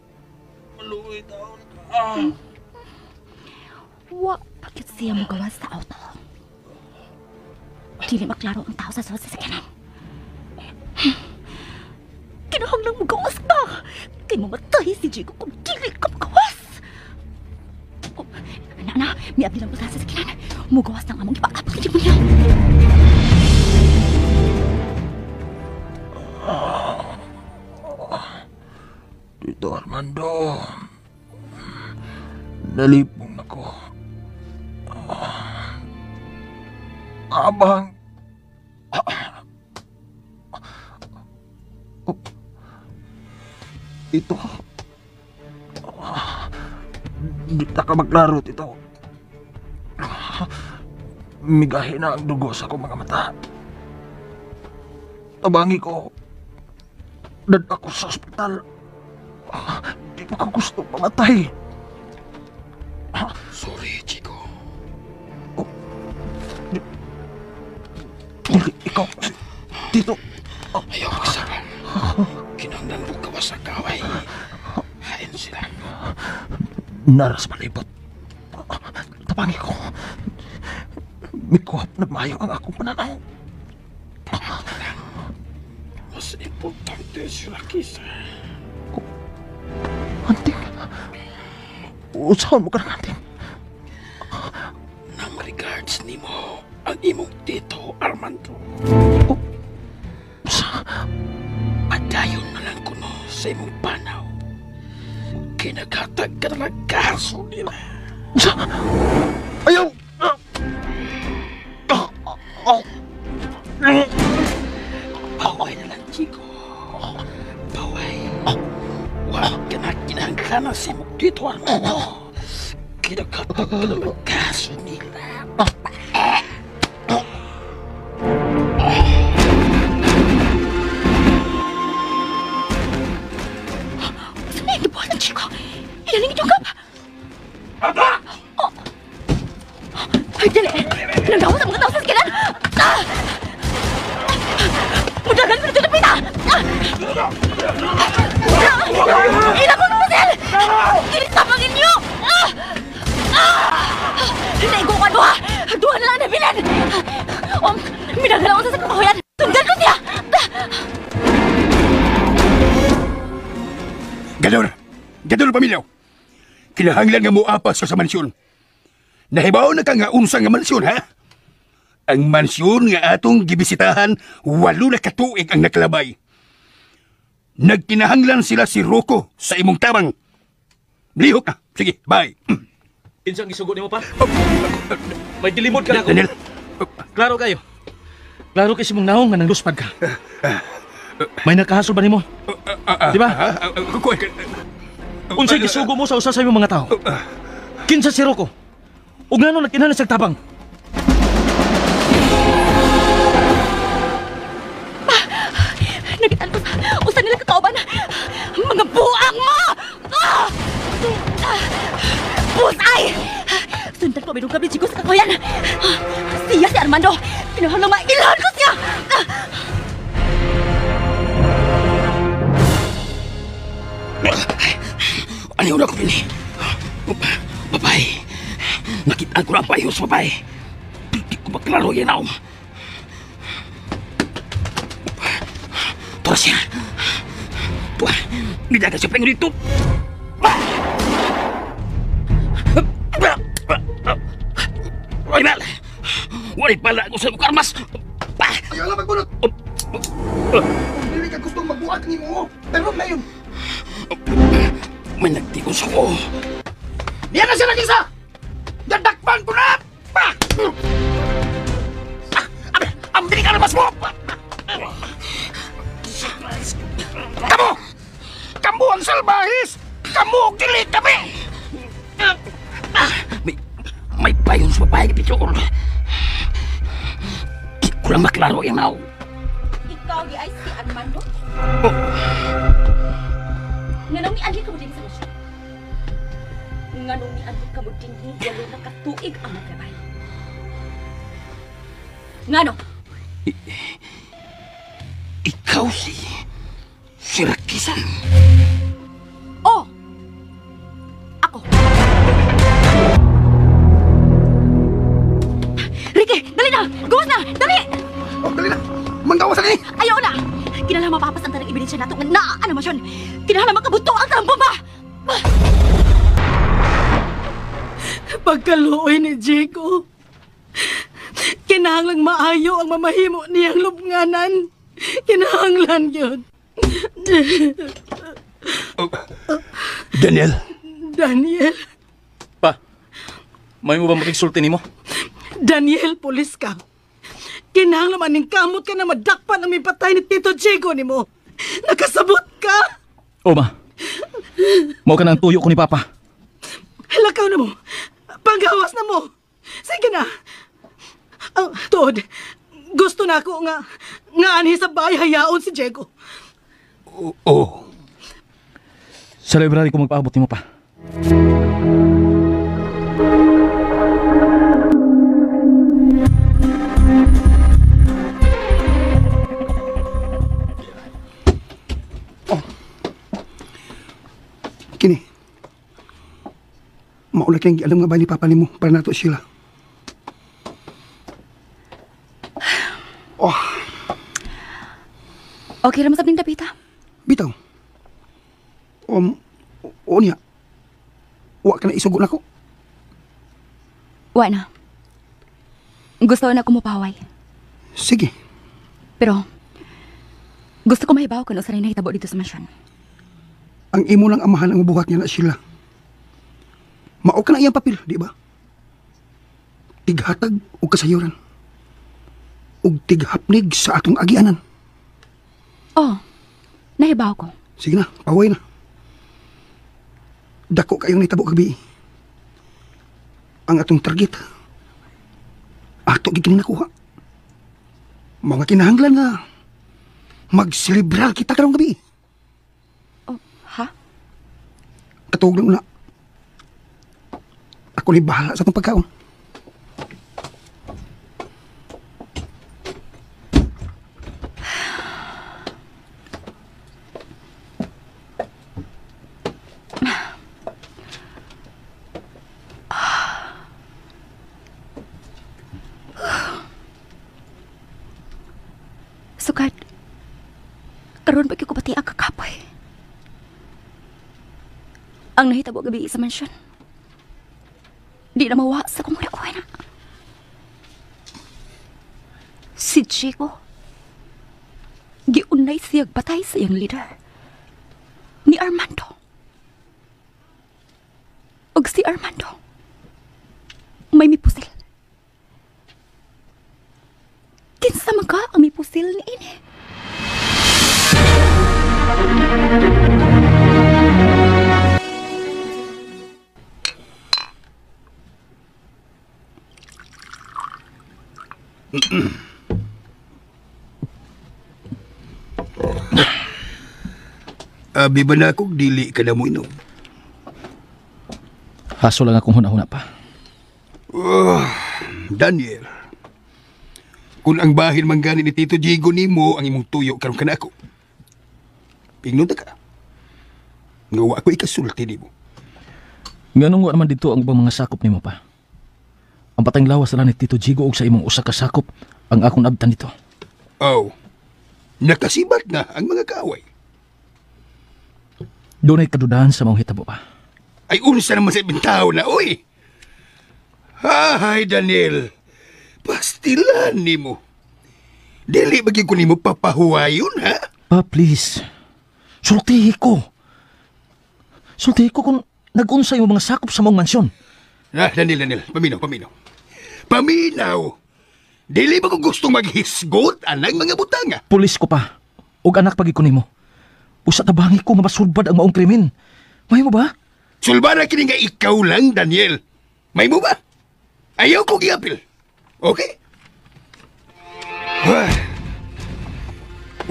S7: Maluoy taon ka.
S6: Wa bakit siya mo gawas sa auto? Dili maklaro ang tao sa suwad sa sakyanan. Kinahanglang mo gawas ka. Kay mamatay si Jigo kung dili ka magawas. Oh, na, may abdi lang po sa sakyanan. Mo gawas ng among ipaabot kay mo niya.
S7: Dito, Armando. Nalipong ako. Abang. Ito. Di ta ka maglaro, Tito.
S2: Migahi na ang dugo sa akong mga mata. Tabangi ko. Dad ako sa ospital. Di ko gusto pamatay.
S3: Sorry, Chico.
S2: Ikaw, Tito.
S3: Ayaw magsaban. Kinahanglan mo gawas sa kaway. Hain sila.
S2: Naras palibot. Tabangi ko. Mikuhap na maayo ang akong pananaw.
S3: Mas importante sila kisa.
S2: Anting. Usahan mo ka ng anting.
S3: Nang regards ni mo ang imong tito Armando. Adayon na lang kuno sa imong panaw. Kinaghatag ka na lang kaso nila.
S2: Ayaw!
S3: Baway na lang, Chico. Baway. Wag ka na kinahanglan sa imong tito Armando. Kinaghatag ka na lang kaso nila.
S6: Chico, ilaling ito ka pa. Oh. Ay, dali. Pinagawa sa mga tao sa sikilan. Mudagan ko na ito na pita. Ilang ko numusel. Inisapang inyo. Naigukan mo ha. Duhan na lang na bilan. Minagalaw sa kapahuyan. Sundan ko siya.
S3: Gadol pamilyaw. Kinahanglan nga mo apas ka sa mansyon. Nahibaw na ka nga unsa nga mansyon, ha? Ang mansyon nga atong gibisitahan, 8 na katuig ang nakalabay. Nagkinahanglan sila si Rocco sa imong tabang. Lihok na. Sige, bye.
S5: Kinsang gisugot nimo pa? May dilimod ka na ako.
S3: Daniel.
S5: Klaro kayo. Klaro kayo si mong naong nga nang luspad ka. May nakahasol ba nimo? Di ba? Unsay gisugo mo sa usa sa imong mga tao? Kinsa si Rocco? Ug ngano nagkinahanglan sa tabang?
S6: Nagitan ko sa usa nila kakauban. Mga buang mo! Pusay! Sundan ko binong gabi Chico sa kakuyan. Siya si Armando. Pinahanglang mailan ko siya!
S3: Ano na ko ini? Babae. Nakita ko na pa yung babae. Hindi ko maklaro yan ako. Tora siya. Tuwa, nilaga siya pengen dito. Wainal! Wala pala ako sa mukha armas.
S2: Ayaw lang magbunot. Hindi ka gustong magbuhat ni mo. Pero ngayon.
S3: May nagtikon sa ko.
S2: Diyan na siya nag-isa! Dadakpan ko na!
S3: Ang dinig armas mo! Kamu! Kamu ang salbahis! Kamu ang gilit kami! May payon sa babae ni Pichor. Kulang maklaro yung naw.
S6: Ikaw di ay si Armando? Nganong ni Andi ka mo din sa masyon? Nganong ni Andi ka mo din walo na katuig ang naglabay? Ngano?
S3: Ikaw si Rakisan.
S6: Oh! Ako. Ricky, dali na! Gawas na! Dali!
S3: Oh, dali na! Manggawas na ni!
S6: Ayaw na! Kinahanglan mapapas ang tarang ebidensya nato nga naa ano masyon. Kinahanglan makabuto ang tarang bomba.
S4: Pagkaluoy ni Jico, kinahanglang maayo ang mamahimo niyang lubnganan. Kinahanglan yun.
S3: Daniel.
S4: Daniel.
S5: Pa, may mo ba makigsulti nimo?
S4: Daniel, pulis ka. Kinahanglan maning kamot ka na madakpan ang may patay ni Tito Jico ni mo. Nakasabot ka.
S5: O ma, mao ka na ang tuyo ko ni Papa.
S4: Halakaw na mo. Panggawas na mo. Sige na. Tod, gusto na ako nga anhi sa bahay hayaon si Diego.
S3: Oh.
S5: Sa library ko magpaabot nimo pa.
S10: Kini. Maulit lang alam nga ba ni Papa nimo para nato sila. Oh,
S6: Okay ra masabing dapita.
S10: bitaw. O niya. Wa ka na isugot nako.
S6: Wa na. Gusto na ko mopaway.
S10: Sige.
S6: Pero gusto ko mahibaw kung usa rin nahitabo dito sa mansyon.
S10: Ang imo lang amahan ang buhat niya na sila. Mao ka na iyang papel, di ba? Tighatag o kasayuran. Ug tighapnig sa atong agianan.
S6: Oh, nahibaw ko.
S10: Sige na, paway na. Dako kayong nitabo gabi. Ang atong target. Ato giginin nakuha. Mga kinahanglan nga. Magselebrar kita karong gabi.
S6: Oh, ha?
S10: Katuog lang na. Ako ni bahala sa itong pagkaon.
S6: Sukad. Karon ba ko pati ang kakapoy? Ang nahitabo gabi sa mansyon. Di na mawa sa kong uwi na. Si Chico. Giunay siyag patay sa iyang leader. Ni Armando. Og si Armando. May mipusil. Kinsa man ka ang mipusil ni ini?
S3: Abi ba na akong dili ka na mo inom?
S5: Haso lang akong huna-huna pa.
S3: Daniel, kung ang bahin manggani ni Tito Diego nimo ang imong tuyo karon kana ako. Pingnon ta ka. Ngawa ako ikasulti nimo.
S5: Nganong wa naman dito ang ibang mga sakop nimo pa. Ang patayng lawas na ni Tito Diego og sa imong usa ka sakop ang akong abtan dito.
S3: Oh, nakasibat na ang mga kaaway.
S5: Doon ay kadudahan sa mga hitabo pa.
S3: Ay unsa naman sa ibang tao na, oy! Hay, Daniel. Pastilan nimo. Dili bagi ko nimo papahuwayon, ha?
S5: Pa, please. Sultihi ko. Sultihi ko kung nag-unsay mo mga sakop sa mong mansyon.
S3: Daniel. Paminaw. Dili ba ko gustong maghisgot anang mga butanga?
S5: Pulis ko pa. Og anak pagi ko nimo. Usa tabangi ko nga masulbad ang maong krimen. May mo ba?
S3: Sulbara kini nga ikaw lang, Daniel. May mo ba? Ayaw ko giapil. Okay?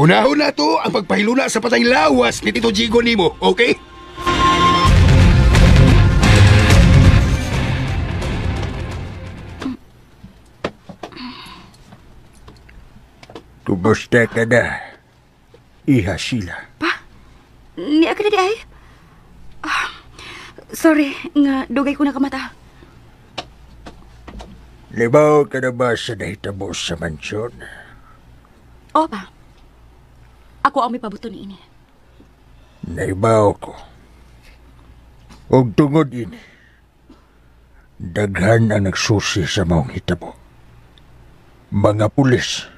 S3: Unahon na to ang pagpahiluna sa patayng lawas ni Tito Diego nimo, okay?
S7: Kumusta ka na, Iha Sheila?
S6: Ni ka na di ay? Sorry, nga dugay ko na kamata.
S7: Libaw ka na ba sa nahitabo sa mansyon?
S6: O pa. Ako ang may pabuto ni ini.
S7: Naibaw ko. Og tungod ini, daghan ang nagsusi sa maong hitabo. Mga pulis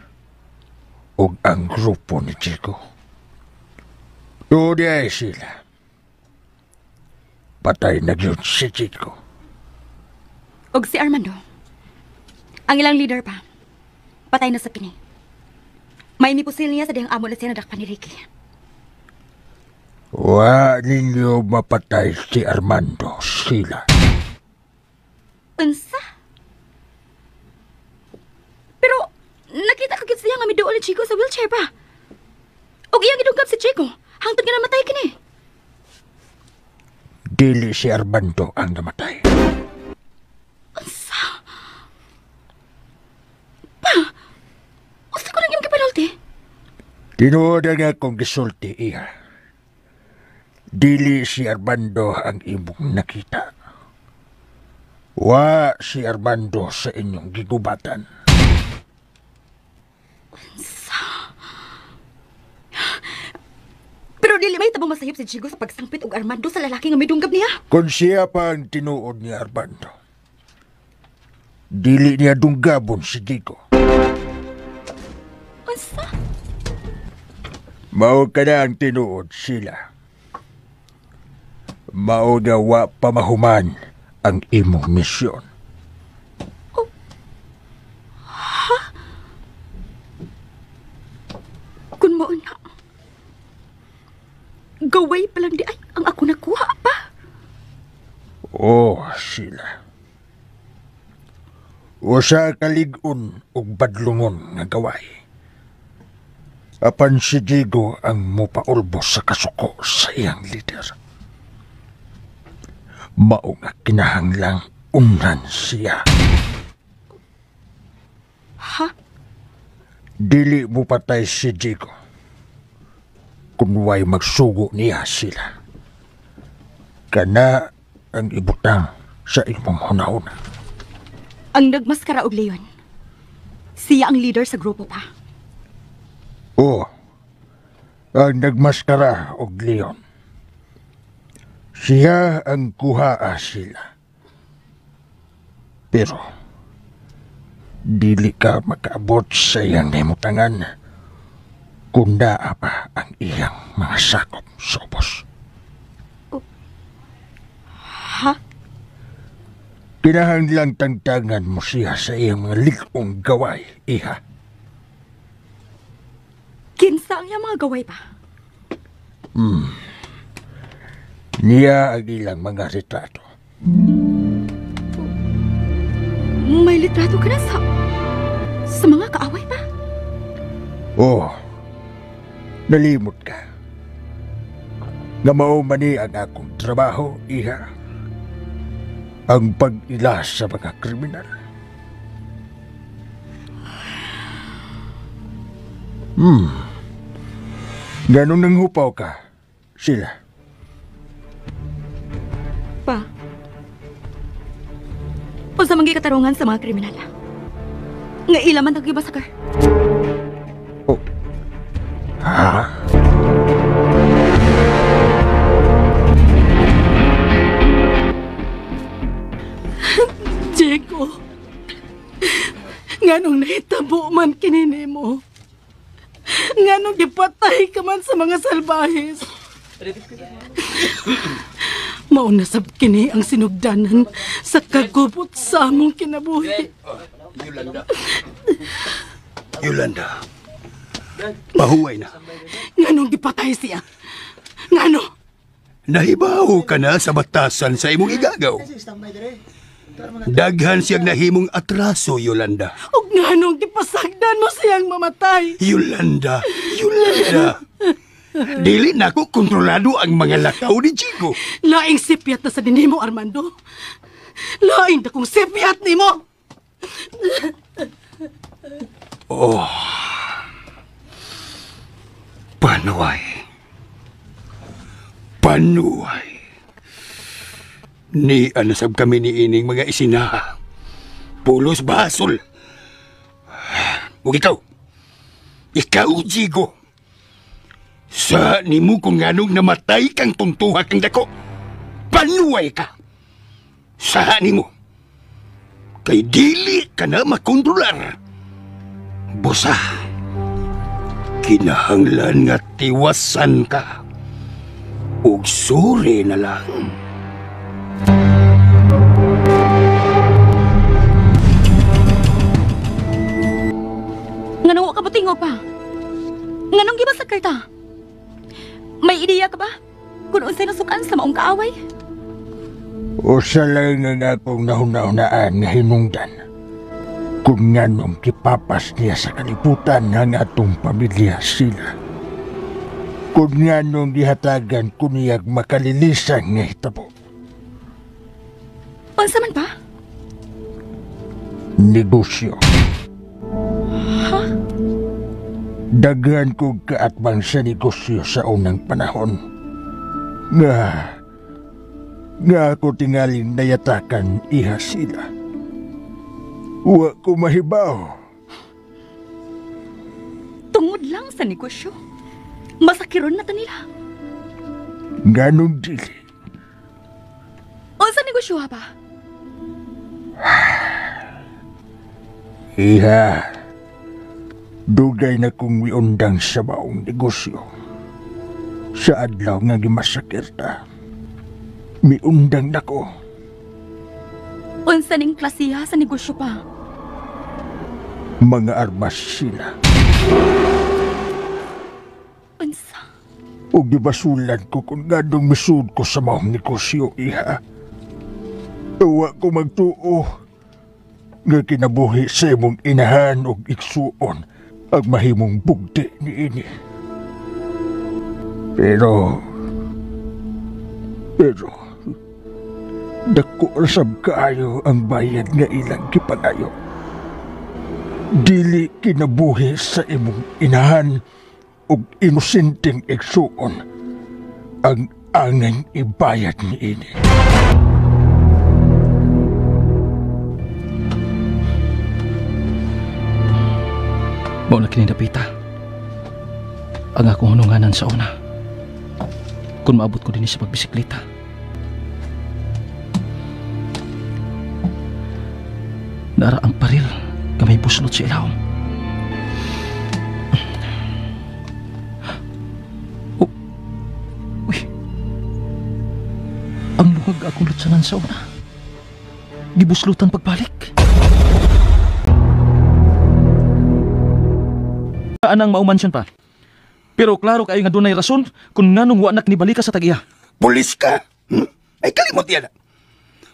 S7: og ang grupo ni Chico. Tuloy ay sila. Patay na yun si Chico.
S6: Og si Armando. Ang ilang leader pa. Patay na sa kini. May mipusil niya sa dihang amo na siya nadakpan ni Ricky.
S7: Wa ninyo mapatay si Armando, Sheila.
S6: Unsa? Nakita ko gid siya nga miduol ni Chico sa wheelchair pa. Og iyang gidungkap si Chico, hangtod nga namatay kini.
S7: Dili si Armando ang namatay.
S6: Asa? Pa, usa ko nang iyang kapinulti?
S7: Tinuod nga akong gisulti iya. Dili si Armando ang imong nakita. Wa si Armando sa inyong gigubatan.
S6: Pero dili may tabang masayop si Chico sa pagsangpit og Armando sa lalaki nga midunggab niya.
S7: Kung siya pa ang tinuod ni Armando, dili niya dunggabon si Chico.
S6: Asa?
S7: Mao ka na ang tinuod sila. Mao nga wa pamahuman ang imong misyon.
S6: Ha? Kung mao na, gaway pa lang di ay ang ako nakuha pa.
S7: Oh, sila. Usa kalig-on ug badlungon nga gaway. Apan si Diego ang mupaulbos sa kasuko sa iyang lider. Mao nga kinahanglang unran siya.
S6: Ha?
S7: Dili mo patay si Diego kung way magsugo niya sila. Kana ang ibutang sa imong hunahuna.
S6: Ang nagmaskara og Leon, siya ang leader sa grupo pa.
S7: Oo, ang nagmaskara og Leon. Siya ang kuhaa sila. Pero, dili ka makaabot sa iyang nahimutangan kung naa pa ang iyang mga sakop sa ubos.
S6: Ha?
S7: Kinahanglang tangtangan mo siya sa iyang mga likong gaway, iha.
S6: Kinsa ang iyang mga gaway pa?
S7: Niya ang ilang mga retrato.
S6: May litrato ka na sa mga kaaway pa?
S7: Oo, nalimot ka. Nga mao mani ang akong trabaho, iha. Ang pag-ila sa mga kriminal. Ganong nanghupaw ka, sila.
S6: Pa, o sa mga katarungan sa mga kriminal. Nga ilaman ang gibasakar.
S7: Oh. Ha?
S4: Diego, nganong nahitabo man kinini mo? Nganong gipatay ka man sa mga salbahis? Mauna sab kini ang sinugdanan sa kagubot sa among kinabuhi.
S3: Yolanda, pahuway na.
S4: Nganong gipatay siya? Ngano?
S3: Nahibaw ka na sa batasan sa imong igagaw. Daghan siyang nahimong atraso, Yolanda.
S4: Ug nganong gipasagdan mo siyang mamatay?
S3: Yolanda, Yolanda. Dili na ko kontrolado ang mga lakaw ni Chico.
S4: Laing sipiat na sa dinimo, Armando. Laing na kong sipiat ni mo.
S3: Oh. Panuay. Panuay. Ni anasab kami ni ining mga isinaha. Pulos basol. Ug ikaw. Ikaw, Chico. Sa nimo kung nganong namatay kang tuntuha kang dako. Panuay ka. Sa nimo. Kay dili ka na makontrolar. Busa. Kinahanglan nga tiwasan ka. Ug suri na lang.
S6: Nganong wa ka butingog pa? Nganong gibasakar ta? May ideya ka ba? Kung unsay nasukan sa maong kaaway?
S7: Usa lang ang akong nahuna-hunaan nga hinungdan. Kung nganong kipapas niya sa kalibutan ng atong pamilya sila. Kung nganong gihatagan ko niyag makalilisan nga hitabo.
S6: Unsa man pa?
S7: Negosyo.
S6: Ha?
S7: Daghan kong kaatbang sa negosyo sa unang panahon. Nga ako tingaling nayatakan iha sila. Wa ko mahibaw.
S6: Tungod lang sa negosyo. Masakiron na ta nila.
S7: Ganong dili.
S6: O sa negosyo ha pa?
S7: Iha, dugay na kong wiundang sa maong negosyo. Sa adlaw nga gimasakir ta, miundang na ko.
S6: Unsa ning klasiha sa negosyo pa?
S7: Mga armas sila.
S6: Unsa?
S7: O gibasulan ko kung ganong misud ko sa maong negosyo, iha. Tawa ko magtuo nga kinabuhi sa imong inahan o iksuon ang mahimong bugti ni ini. Pero dako rasab kaayo ang bayad nga ilang gipanayo. Dili kinabuhi sa imong inahan ug inosenteng igsuon ang angay ibayad ni ini.
S5: Mao na kini napita. Ang akong hununganan sa una. Kung maabot ko din sa pagbisikleta. Nara ang paril ka may buslot sa ilawom. Uy. Ang luhag akong lutsanan sa una. Gibuslutan pagbalik. Anang maumansyon pa. Pero klaro kayo nga dunay rason kung nganong wa nak nibalik ka sa tagiya.
S3: Pulis ka? Ay kalimot yan.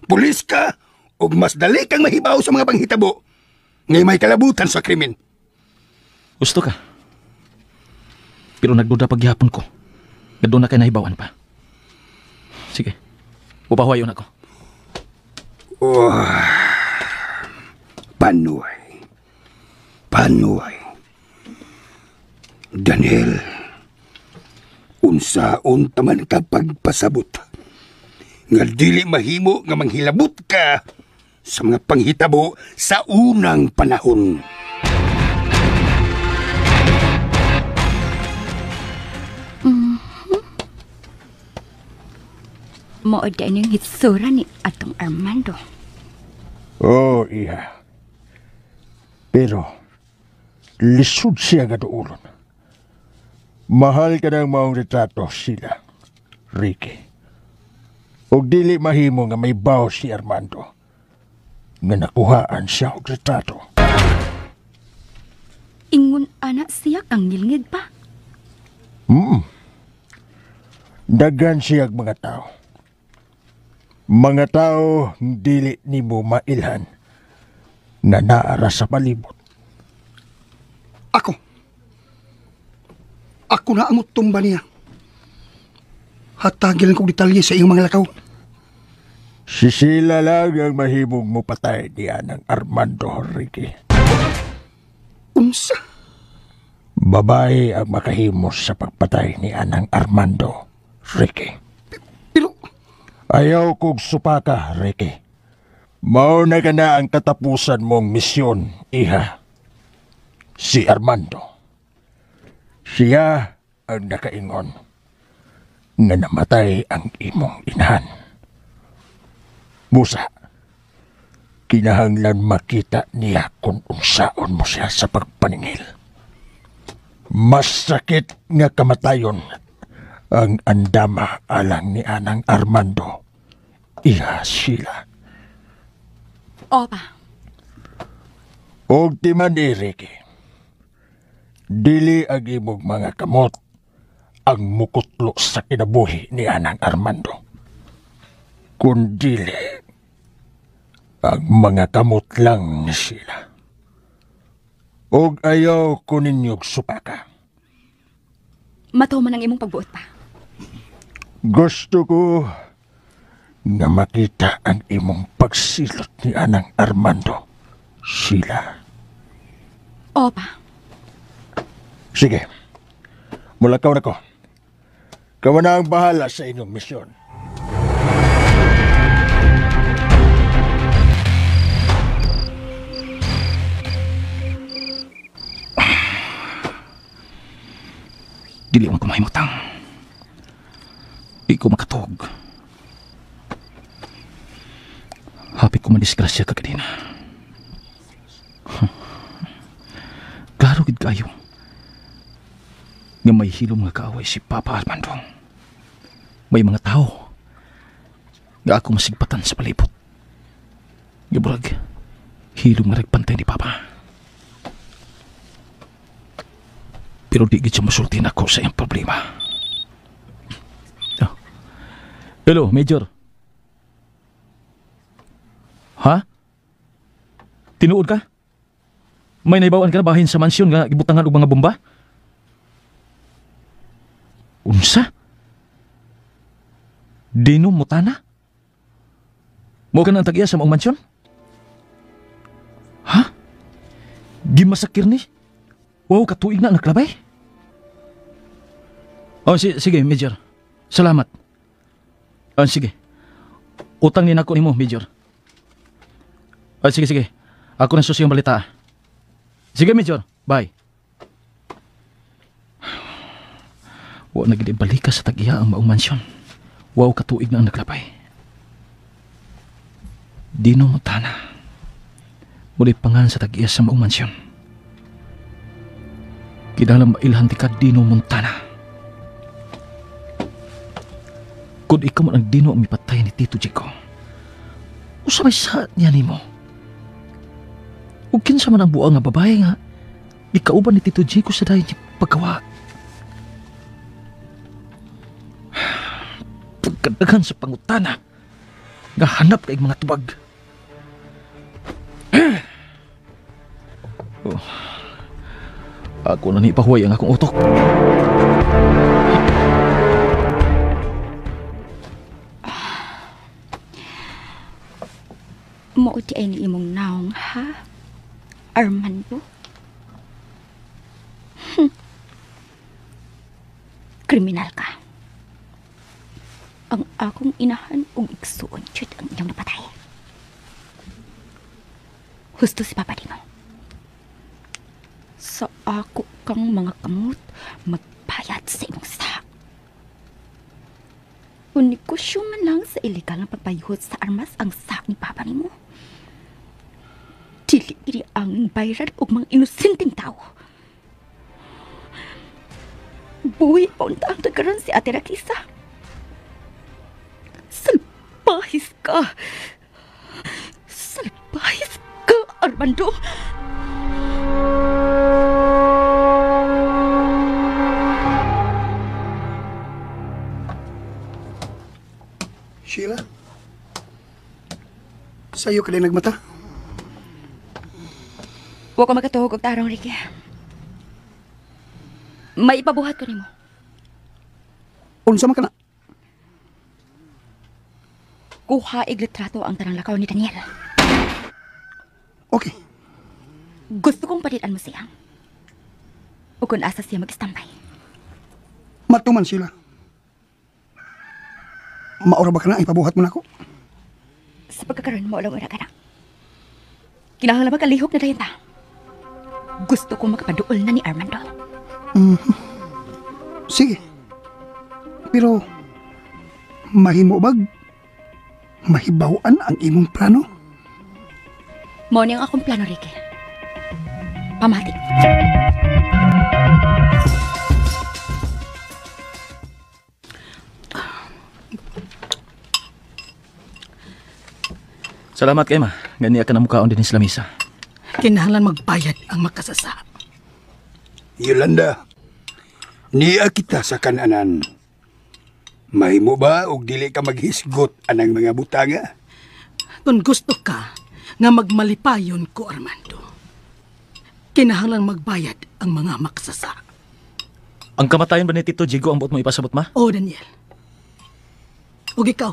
S3: Pulis ka o mas dali kang mahibaw sa mga panghitabo ngay may kalabutan sa krimen.
S5: Gusto ka. Pero nagduda paghihapon ko. Gadun na kayo nahibawan pa. Sige. Upahuayon ako.
S3: Panuay. Daniel, unsaon taman ka pagpasabot nga dili mahimo nga manghilabot ka sa mga panghitabo sa unang panahon.
S6: Maod din yung hitsura ni atong Armando.
S7: Oo, iha. Pero, lisod siya gaduulon. Mahal ka ng maong retrato sila, Ricky. O dili mahimo nga may baw si Armando nga nakuhaan siya og retrato.
S6: Ingon anak siya kang ngilngig pa?
S7: Dagan siya ang mga tao. Mga tao dili nimo mailhan na naara sa palibot.
S10: Ako na ang tumba niya. Hatagilan kong detalye sa iyong mga lakaw.
S7: Si Sheila lang ang mahimong mo patay niya ng Armando, Ricky.
S10: Unsa?
S7: Babae ang makahimos sa pagpatay ni Anang Armando, Ricky.
S10: Pero
S7: ayaw kong supaka, Ricky. Mauna ka na ang katapusan mong misyon, iha. Si Armando. Siya ang nakaingon nga namatay ang imong inahan. Musa, kinahanglan makita niya kung unsaon mo siya sa pagpaningil. Mas sakit nga kamatayon ang andama alang ni Anang Armando, iha sila.
S6: Opa.
S7: Og timan ni Ricky, dili ang imong mga kamot ang mukutlo sa kinabuhi ni Anang Armando. Kundili ang mga kamot lang ni sila. Og ayaw ko ninyog supaka.
S6: Matuman ang imong pagbuot pa.
S7: Gusto ko nga makita ang imong pagsilot ni Anang Armando. Sila.
S6: O pa.
S7: Sige. Mulakaw na ko. Kawa na ang bahala sa inyong misyon.
S5: Dili man ko mahimutang. Di ko makatog. Hapit ko madisgrasya kagadina. Klaro gid kayo nga may hilom nga kaaway si Papa Armando. May mga tao nga ako masigpatan sa palibot. Gaburag, hilom nga nagpantay ni Papa. Pero di gid siya masultin ako sa iyang problema. Oh. Hello, Major. Ha? Tinuod ka? May naibawaan ka na bahin sa mansyon nga gibutangan og mga bomba? Unsa? Dino Montana? Mo ka nang tag-iya sa maong mansyon? Ha? Gimasakir ni? Wow, katuig na naglabay? Oh, sige, Major. Salamat. Oh, sige. Utang ni nako nimo, Major. Oh, sige. Ako na susiyong balita. Sige, Major. Bye. Wa na gid balik ka sa tag-iya ang maong mansyon. Wow, katuig na ang naglabay. Dino Montana. Muli pangan sa tag-iya sa maong mansyon. Kinahanglan mailhan ti ka, Dino Montana. Kung ikaw mo ang Dino ang mipatay ni Tito Jico, usabay sa niya ni mo. Ug kinsa man ang buang nga babae nga ikauban ni Tito Jico sa dayon paggawa. Pagkadagan sa pangutana nga hanap kay mga tubag. Oh. Ako na ni pahuway ang akong utok.
S6: Maudi ay ni imong naong, ha? Armando? Kriminal ka. Ang akong inahan ug igsuon jud ang inyong napatay. Husto si Papa Dino. Sa ako kang mga kamot magbayad sa imong sahak. Kung negosyo man lang sa illegal na pagpayhod sa armas ang sahak ni Papa Nimo, dili iri ang bayaran og mga inosenteng tao. Buhi pa unta ang tagaran si Ate Rakisa. Salbahis ka! Salbahis ka, Armando!
S10: Sheila? Sa'yo ka din nagmata?
S6: Huwag ko magkatuhog og tarong, Ricky. May ipabuhat ko nimo.
S10: Unsa man ka na?
S6: Kuha litrato ang tanang lakaw ni Daniel.
S10: Okay.
S6: Gusto kong palitan mo siya. O kung asa siya mag-standby.
S10: Matuman sila. Maura ba ka na ipabuhat mo na ako?
S6: Sa pagkakaroon mo ulang ka na. Kinahanglan makalihok na dayon ta. Gusto kong makapaduol na ni Armando.
S10: Sige. Pero mahimo bag mahibawan ang imong plano?
S6: Mao ni ang akong plano, Ricky. Pamati.
S5: Salamat kay ma. Gani ka na mukhaon din sa lamisa.
S4: Kinahanglan magbayad ang makasasa.
S3: Yolanda, niya kita sa kananan. Mahimo ba og dili ka maghisgot anang mga butanga?
S4: Kung gusto ka nga magmalipayon ko, Armando, kinahanglan magbayad ang mga maksasa.
S5: Ang kamatayan ba ni Tito Jigo ang buot mo ipasabot, ma?
S4: O, Daniel. O ikaw,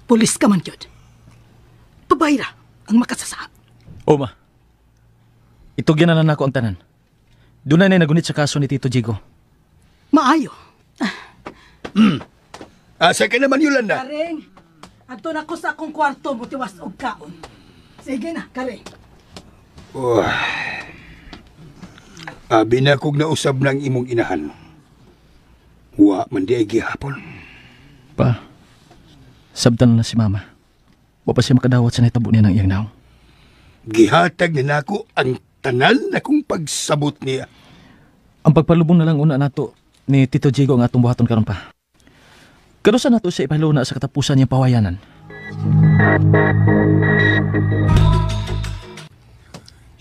S4: pulis ka man yun. Pabayra ang makasasa.
S5: O, ma. Itugyan na lang ako ang tanan. Doon na nagunit sa kaso ni Tito Jigo.
S4: Maayo.
S3: Asa ka naman, Yolanda?
S4: Karing, adto na ko sa akong kwarto mo tiwas og kaon. Sige na, Karing.
S3: Abi na kog nausab ng imong inahan. Wa man di ay gihapon.
S5: Pa, sabtan na si mama. Wa pa siya makadawat sa nahitabo niya ng iyang naong.
S3: Gihatag na nako ang tanan na kong pagsabot niya.
S5: Ang pagpalubong na lang una nato ni Tito Jigo ang atong buhaton karon pa. Kanusa nato siya ipahiluna sa katapusan niyang pawayanan.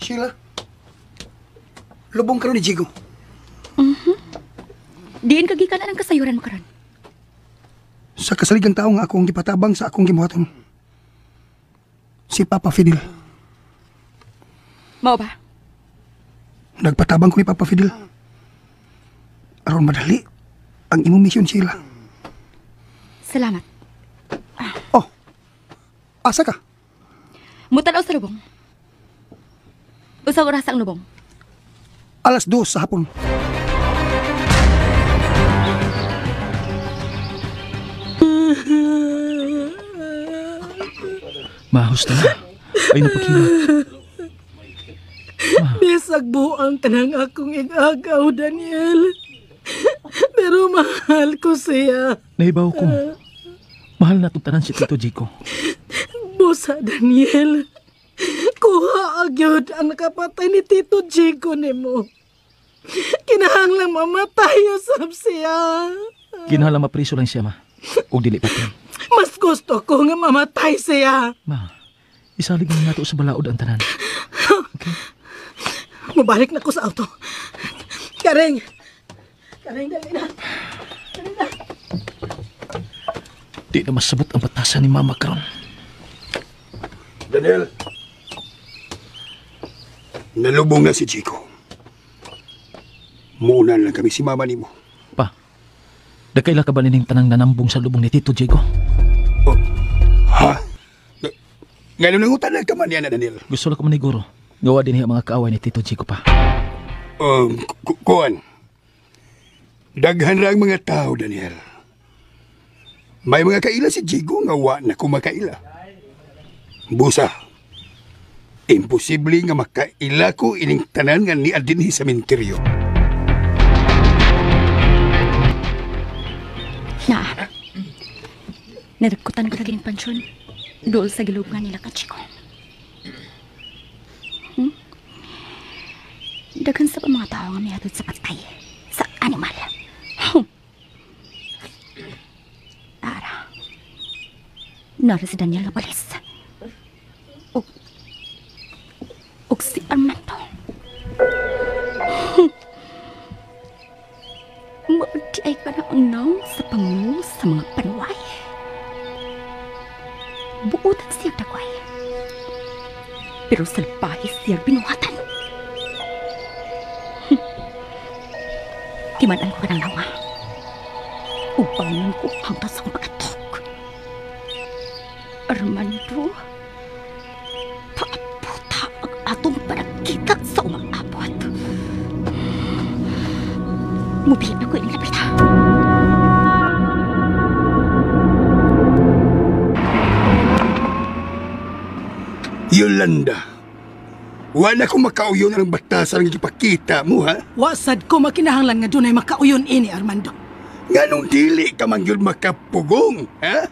S10: Sheila, lubong ka rin ni Jigo.
S6: Diin kagikanan ang kasayuran mo karon.
S10: Sa kasaligang tao nga akong gipatabang sa akong gimuhaton. Si Papa Fidel.
S6: Mao ba?
S10: Nagpatabang ko ni Papa Fidel. Aron madali ang imong misyon, Sheila.
S6: Salamat.
S10: Oh, asa ka?
S6: Mutanaw sa lubong. Usaw oras ang lubong.
S10: 2:00 sa hapon.
S5: Mahus na. Ay napakila.
S4: Bisag buang kanang akong igagaw, Daniel. Pero mahal ko siya.
S5: Nahibaw ko. Mahal na itong tanan si Tito Jigo.
S4: Busa, Daniel. Kuha agyod ang nakapatay ni Tito Jigo nimo. Kinahanglang mamatay usab siya.
S5: Kinahanglan mapriso lang siya, ma. O dili patay.
S4: Mas gusto ko nga mamatay siya.
S5: Ma, isalig na nato sa balaod ang tanan. Okay?
S4: Mabalik na ko sa auto. Karing, dali na.
S5: Di na masabot ang batasan ni Mama karon.
S3: Daniel, nalubong na si Chico. Muna lang kami si mama ni mo.
S5: Pa, dakaila ka ba nining tanang nanambong sa lubong ni Tito Jigo?
S3: Oh, ha? Ngayon nangutan ka man yan, Daniel.
S5: Gusto lang ko maniguro. Gawa din niya mga kaaway ni Tito Jigo pa.
S3: Kuan. Daghan ra ang mga tao, Daniel. May mga kaila si Jigo nga wa na kumakaila. Busa, imposible nga makaila ko ining tanan nga ni adinhi sa menteryo.
S6: Na, naragkutan ko na gining pansyon. Dool sa gilubngan nila ka, Chico. Daghan sa pa mga tao nga may atod sa patay. Sa animal. Ara. Nara si Daniel na balis. Og si Armando. Maudi ay ka na ang naong sa pangulo sa mga panuway. Buutan siya dagway. Pero salbahe siya binuhatan. Timanan ko ka ng nawa. Ubangan ko hanggang sa akong pagkatok. Armando, paaputa ang atong panagkita sa umang-abot. Mubilip na ko yung lapita.
S3: Yolanda, wala akong makauyon ng batasan nga ipakita mo, ha?
S4: Wasad ko makinahanglan nga dunay makauyon ini, Armando.
S3: Nganong dili ka man yun makapugong, ha?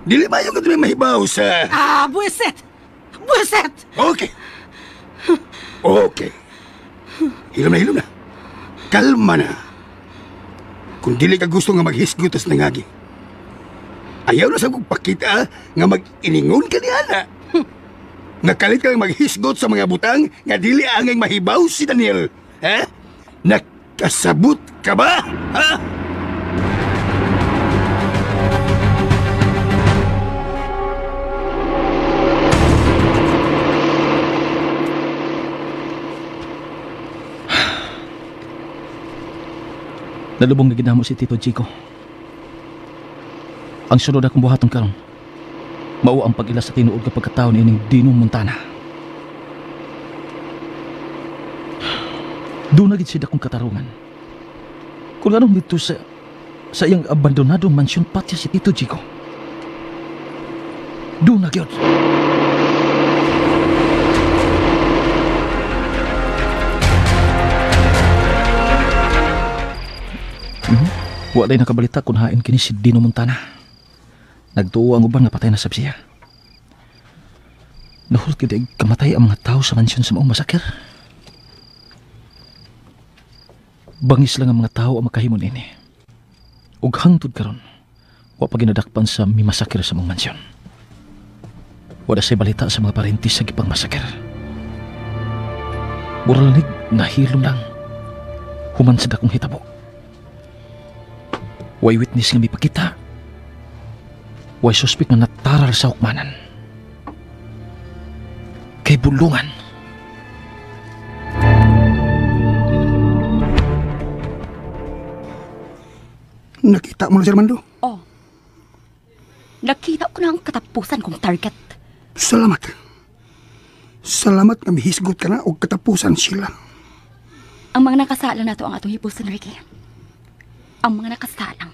S3: Dili ba yung may mahibaw sa...
S4: Buwiset! Buwiset!
S3: Okay. Okay. Hilom na. Kalma na. Kung dili ka gusto nga maghisgutas ng agi, ayaw na sa kong pakita nga mag-iningon ka ni Ana. Nakalit kang maghisgot sa mga butang nga dili angay mahibaw si Daniel. Ha? Nakasabot ka ba? Ha?
S5: Nalubong na ginamo si Tito Chico. Ang sunod akong buhaton karon, mao ang pag-ila sa tinuod ka pagkataon ining Dino Montana. Doon na gid siya akong katarungan. Kung anong dito sa iyang abandonadong mansyon patya si Tito Chico. Doon na gyud. Walay nakabalita kung hain kini si Dino Montana. Nagtuo ang uban nga patay na sab siya. Nahulog gid kamatay ang mga tao sa mansyon sa maong masakir. Bangis lang ang mga tao ang makahimon ini. Ug hangtod karon, wa pa ginadakpan sa mimasakir sa maong mansyon. Wala say balita sa mga parentis sa gipang masakir. Muralnig nahilom lang. Human sa dakong hitabo. Way witness nga mipakita. Way suspect nga nataral sa hukmanan. Kay bulungan.
S10: Nakita mo na si Armando?
S6: Oh. Nakita ko na ang katapusan kong target.
S10: Salamat. Salamat nga mihisgot ka na o katapusan sila.
S6: Ang mga nakasala na to ang atong hipusan, Ricky. Ang mga nakasalang.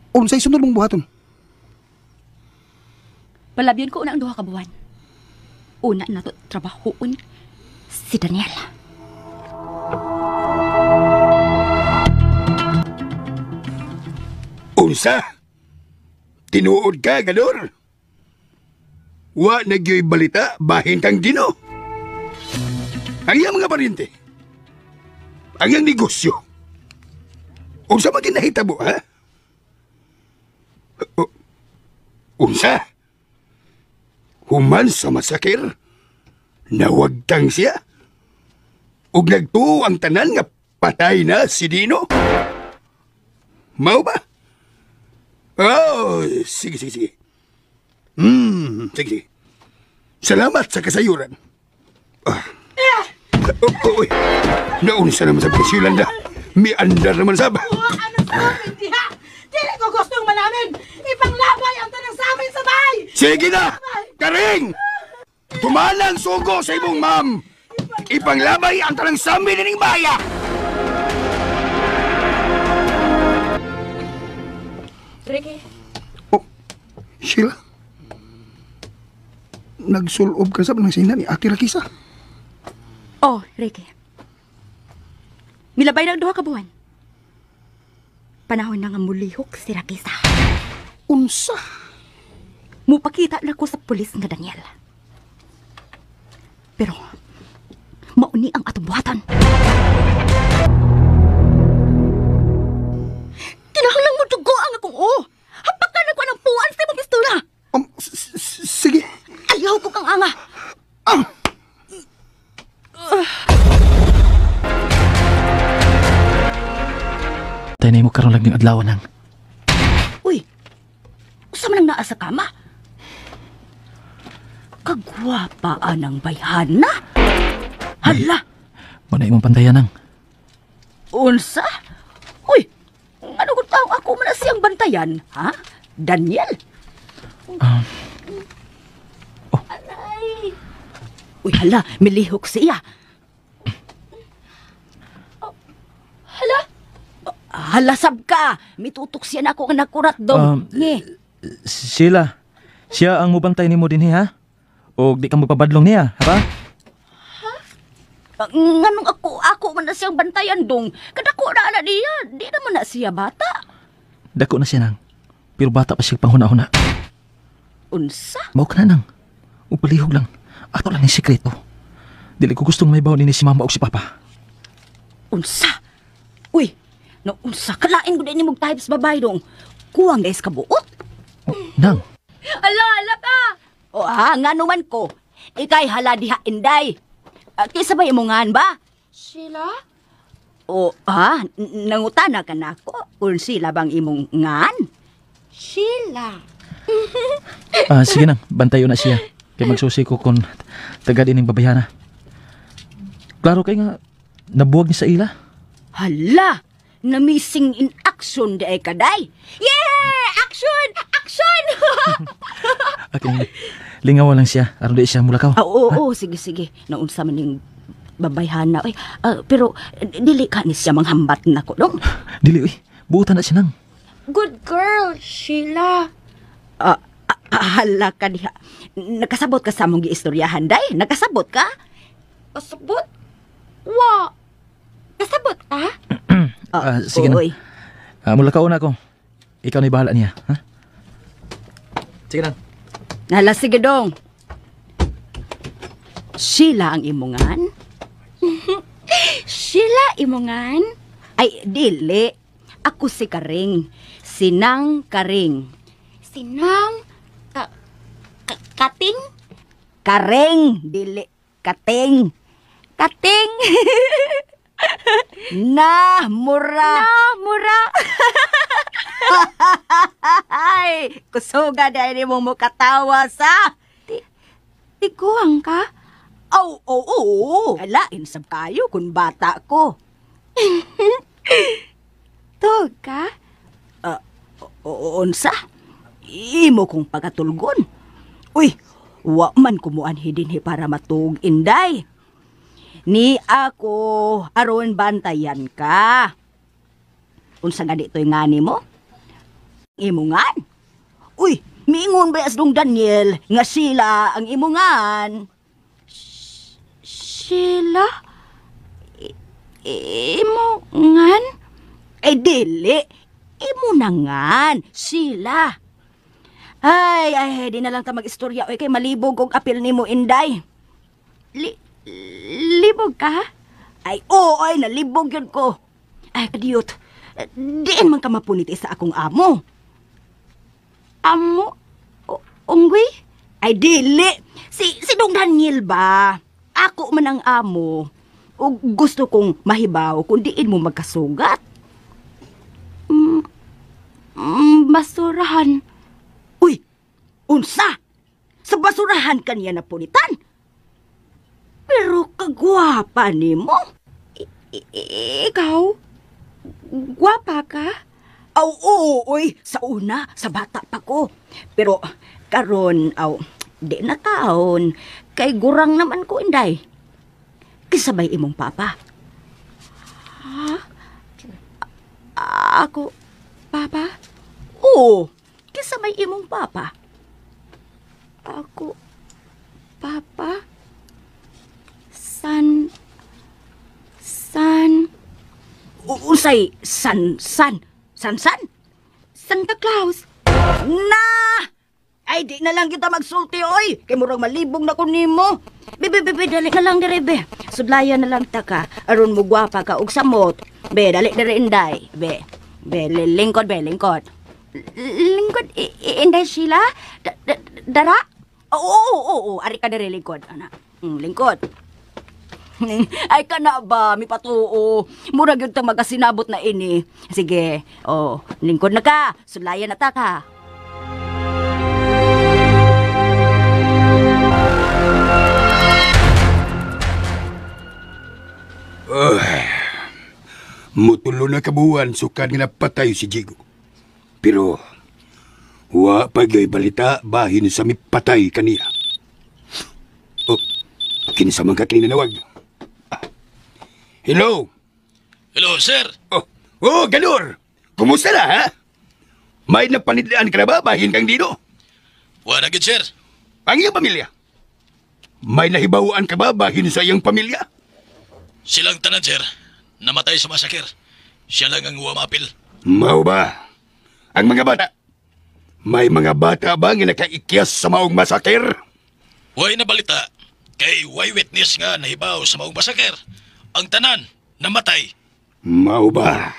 S10: Unsay sunod mong buhaton?
S6: Palabyan ko una ang duha ka buwan. Una na to trabahoon si Daniel.
S3: Unsa? Tinuod ka, Gador? Wa nagyoy balita bahin kang Dino. Ang iyang mga paryente. Ang iyang negosyo. Unsa man kinahitabo, ha? Unsa? Human sa masakir? Nawagtang siya? Ug nagtuo ang tanan nga patay na si Dino? Mao ba? Oh, sige. Sige. Salamat sa kasayuran. Uy, naunsa naman sa Yolanda. May andar naman sab.
S4: Ano sa amin, diha? Dili ko gustong manamin. Ipanglabay ang tanang sa amin sa bahay.
S3: Sige na! Karing! Tumalang sugo sa imong ma'am. Ipanglabay ang tanang sami nining baya.
S6: Ricky.
S10: Oh, Sheila? Nagsulob ka sa panangsinan ni Ate Rakisa?
S6: Oh, Ricky. Milabay na ang duha ka buwan. Panahon na nga mulihok si Rakisa.
S10: Unsa?
S6: Mupakita na ko sa pulis nga Daniel. Pero, mauni ang atong buhatan. Kinahanglang mo dugo ang akong hapakan ako ng puwan sa imong pistola.
S10: Sige.
S6: Ayaw ko kang anga.
S5: Tayo na mo karoon lang ng adlaw nang.
S6: Uy, usa man ang naa sa kama. Kagwapaan ang bayhana. Hala!
S5: Manay mong pantayan nang.
S6: Unsa? Uy, ano kung taong ako man na siyang bantayan, ha? Daniel? Alay! Uy, hala, milihok siya. Hala? Halasab ka! Mitutok siya na ako nga nakurat dong.
S5: Sheila, siya ang mubantay ni mo din ha? O di ka magpabadlong niya, ha ba?
S6: Nganong ako man na siyang bantayan dong. Kadako na niya, di naman na siya bata.
S5: Dako na siya nang. Pero bata pa siya panghuna-huna.
S6: Unsa?
S5: Mao ka na nang. Upalihog lang. Ato lang yung sikreto. Dili ko gustong may bawon ni si mama o si papa.
S6: Unsa? Uy, no unsa? Kalain ko din yung mag-types babay dong. Kuwang guys kabuot.
S5: Nang.
S6: Ala ka! O nga naman ko. Ikay hala diha inday. Kisa ba imungan ba?
S9: Sheila?
S6: O nangutana ka na ako kung sila bang imong ngan?
S9: Sheila.
S5: Sige nang, bantayo na siya. Kaya magsusi ko kung tagad ining babayana. Klaro kay nga, nabuwag niya sa ila.
S6: Hala!
S8: na missing in action di ay kaday. Yeah! Action! Action!
S5: Okay. Lingawan lang siya. Aron di siya mulakaw.
S8: Oo, sige. Naunsa man yung babayhan na. Pero dili ka ni siya manghambat na ko, dong.
S5: Dili, uy. Buutan na siya nang.
S9: Good girl, Sheila.
S8: Hala ka diha. Nakasabot ka sa mong giistoryahan, day? Nakasabot ka?
S9: Kasabot? Wa. Kasabot ka?
S5: Sige na.
S8: Uy.
S5: Mulakaw na ako. Ikaw na bahala niya. Ha? Sige na.
S8: Hala, sige dong. Sheila ang imungan?
S9: Sheila imongan?
S8: Ay, dili. Ako si Karing. Sinang Karing.
S9: Sinang? Kating?
S8: Karing, dili. Kating.
S9: Kating?
S8: Mura. Ay, kusuga dahil mo katawa sa.
S9: Tiguang ka?
S8: Oo. Ala, insab kayo kung bata ko.
S9: Tog ka?
S8: Unsa? Imo kong pagkatulgon. Uy, wa man kumuan hidinhi para matug inday. Ni ako aron bantayan ka. Unsa nga dito'y ngani mo? Imungan? Uy, miingon ba asdong Daniel nga sila ang imungan?
S9: Sheila? Imongan?
S8: Ay, dili. Imunangan. Sila. Ay, di na lang ta mag-istorya. Uy, kay malibog og apil ni mo, Inday.
S9: Libog ka?
S8: Ay, ay, nalibog yun ko. Ay, kadiyot. Diin man ka mapuniti sa akong amo.
S9: Amo? Unggoy?
S8: Ay, dili. Si Dong Daniel ba? Ako man ang amo. O gusto kong mahibaw kung diin mo magkasugat.
S9: Basurahan.
S8: Uy, unsa? Sa basurahan kaniya napunitan? Pero kagwapa ni mo.
S9: Ikaw? Gwapa ka?
S8: Oo, sa una, sa bata pa ko. Pero karon, di na taon. Kay gurang naman ko, Inday. Kisabay imong papa.
S9: Ha? Ako, papa?
S8: Oo, kisabay imong papa.
S9: Ako, papa? San?
S8: Unsay, san?
S9: Santa Claus?
S8: Na! Ay, di na lang kita magsulti, oy. Kay murang malibog na ko nimo. Bebe, dali na lang dire, be. Sudlayan na lang ta ka. Aron mo gwapa ka og samot. Be, dali dire, Inday. Be, lingkod.
S9: Lingkod, Inday Sheila? Dara?
S8: Oo. Ari ka dire, lingkod, anak. Lingkod. Ay ka na ba, mi patuo. Murag yun tang magasinabot na ini. Sige, lingkod na ka. Sudlayan na ta ka.
S3: Mutulo na kabuwan sukad nga napatay si Jigo. Pero wa pagay balita bahin sa mipatay kaniya. Kinsa man ka kininawag. Hello?
S12: Hello, sir.
S3: Ganor. Kumusta na, ha? May napanidlaan ka na ba bahin kang dino?
S12: Wala gid, sir.
S3: Ang iyong pamilya? May nahibawaan ka ba bahin sa iyong pamilya?
S12: Silang tanan, sir. Namatay sa masakir. Siya lang ang umapil.
S3: Mao ba? Ang mga bata? May mga bata ba nga nakaikyas sa maong masakir?
S12: Way na balita. Kay way witness nga nahibaw sa maong masakir. Ang tanan, namatay.
S3: Mao ba?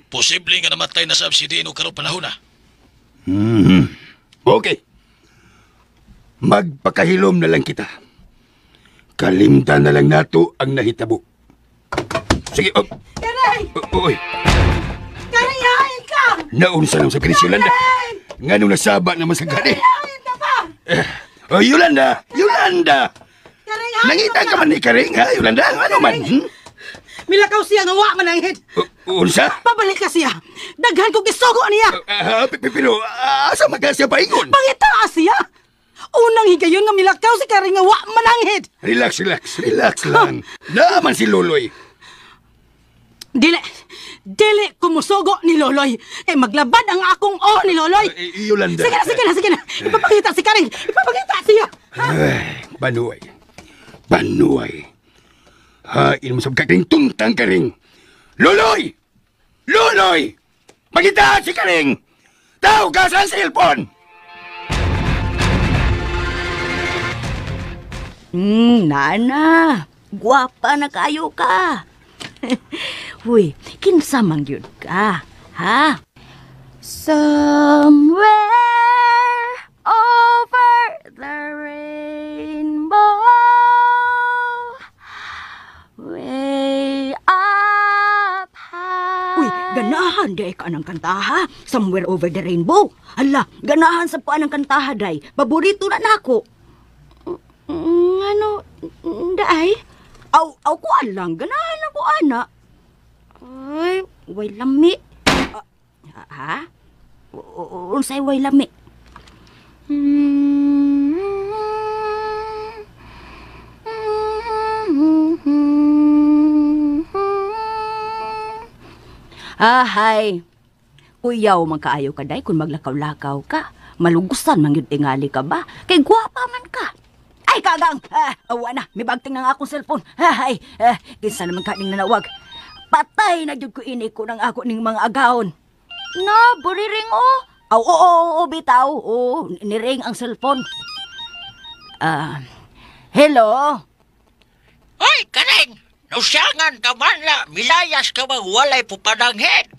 S12: Posible nga namatay na sa absidin o karong panahon na.
S3: Okay. Magpakahilom na lang kita. Kalimtan na lang nato ang nahitabo. Sige,
S4: Karay!
S3: Uy!
S4: Karay, hain ka!
S3: Naunsa lang sa Chris Yolanda. Nga nung nasaba naman sa gani.
S4: Hain ka pa!
S3: Yolanda!
S4: Karay, hain
S3: Nangita ka man ni Karing, ha, Yolanda? Ano man?
S4: Milakaw siya nga wa mananghid.
S3: Unsa?
S4: Pabalik ka siya. Daghan ko gisugo niya.
S3: Pero asa magasya paingon?
S4: Pangita siya. Unang higayon nga milakaw si Karing nga wa mananghid.
S3: Relax lang. Naaman si Loloy.
S4: Dili kumusugo ni Loloy. Maglabad ang akong ni Loloy.
S3: Yolanda.
S4: Sige na. Ipapakita si Karing. Ipapakita siya.
S3: Banuay. Hain mo sa Karing tuntang Karing. Loloy! Magita si Karing! Tawag sa cellphone!
S8: Nana, guwapa na kayo ka. Huy, kinsamang yun ka, ha? Somewhere over the rainbow, way up high. Uy, ganahan day ka ng kantaha. Somewhere over the rainbow. Hala, ganahan sa puan ng kantaha day. Paborito na nako. Ano, daay? Aw ko alang, ganahan ako, ana. Ay, way lami. Ha? Unsay way lami? Hay. Uyaw magkaayo ka day kung maglakaw-lakaw ka. Malugusan man yun tingali ka ba? Kay guwapa man ka. Ay, kagang! Awa na, may bagting ng akong cellphone. Ay, kinsa naman ka ning nanawag. Patay na jud ko ini ko ng ako ning mga agawon. Na, buriring o. Oo, bitaw. Oo, niring ang cellphone. Hello?
S11: Ay, Karing! Nausyangan ka man la, milayas ka bang walay pupadanghit?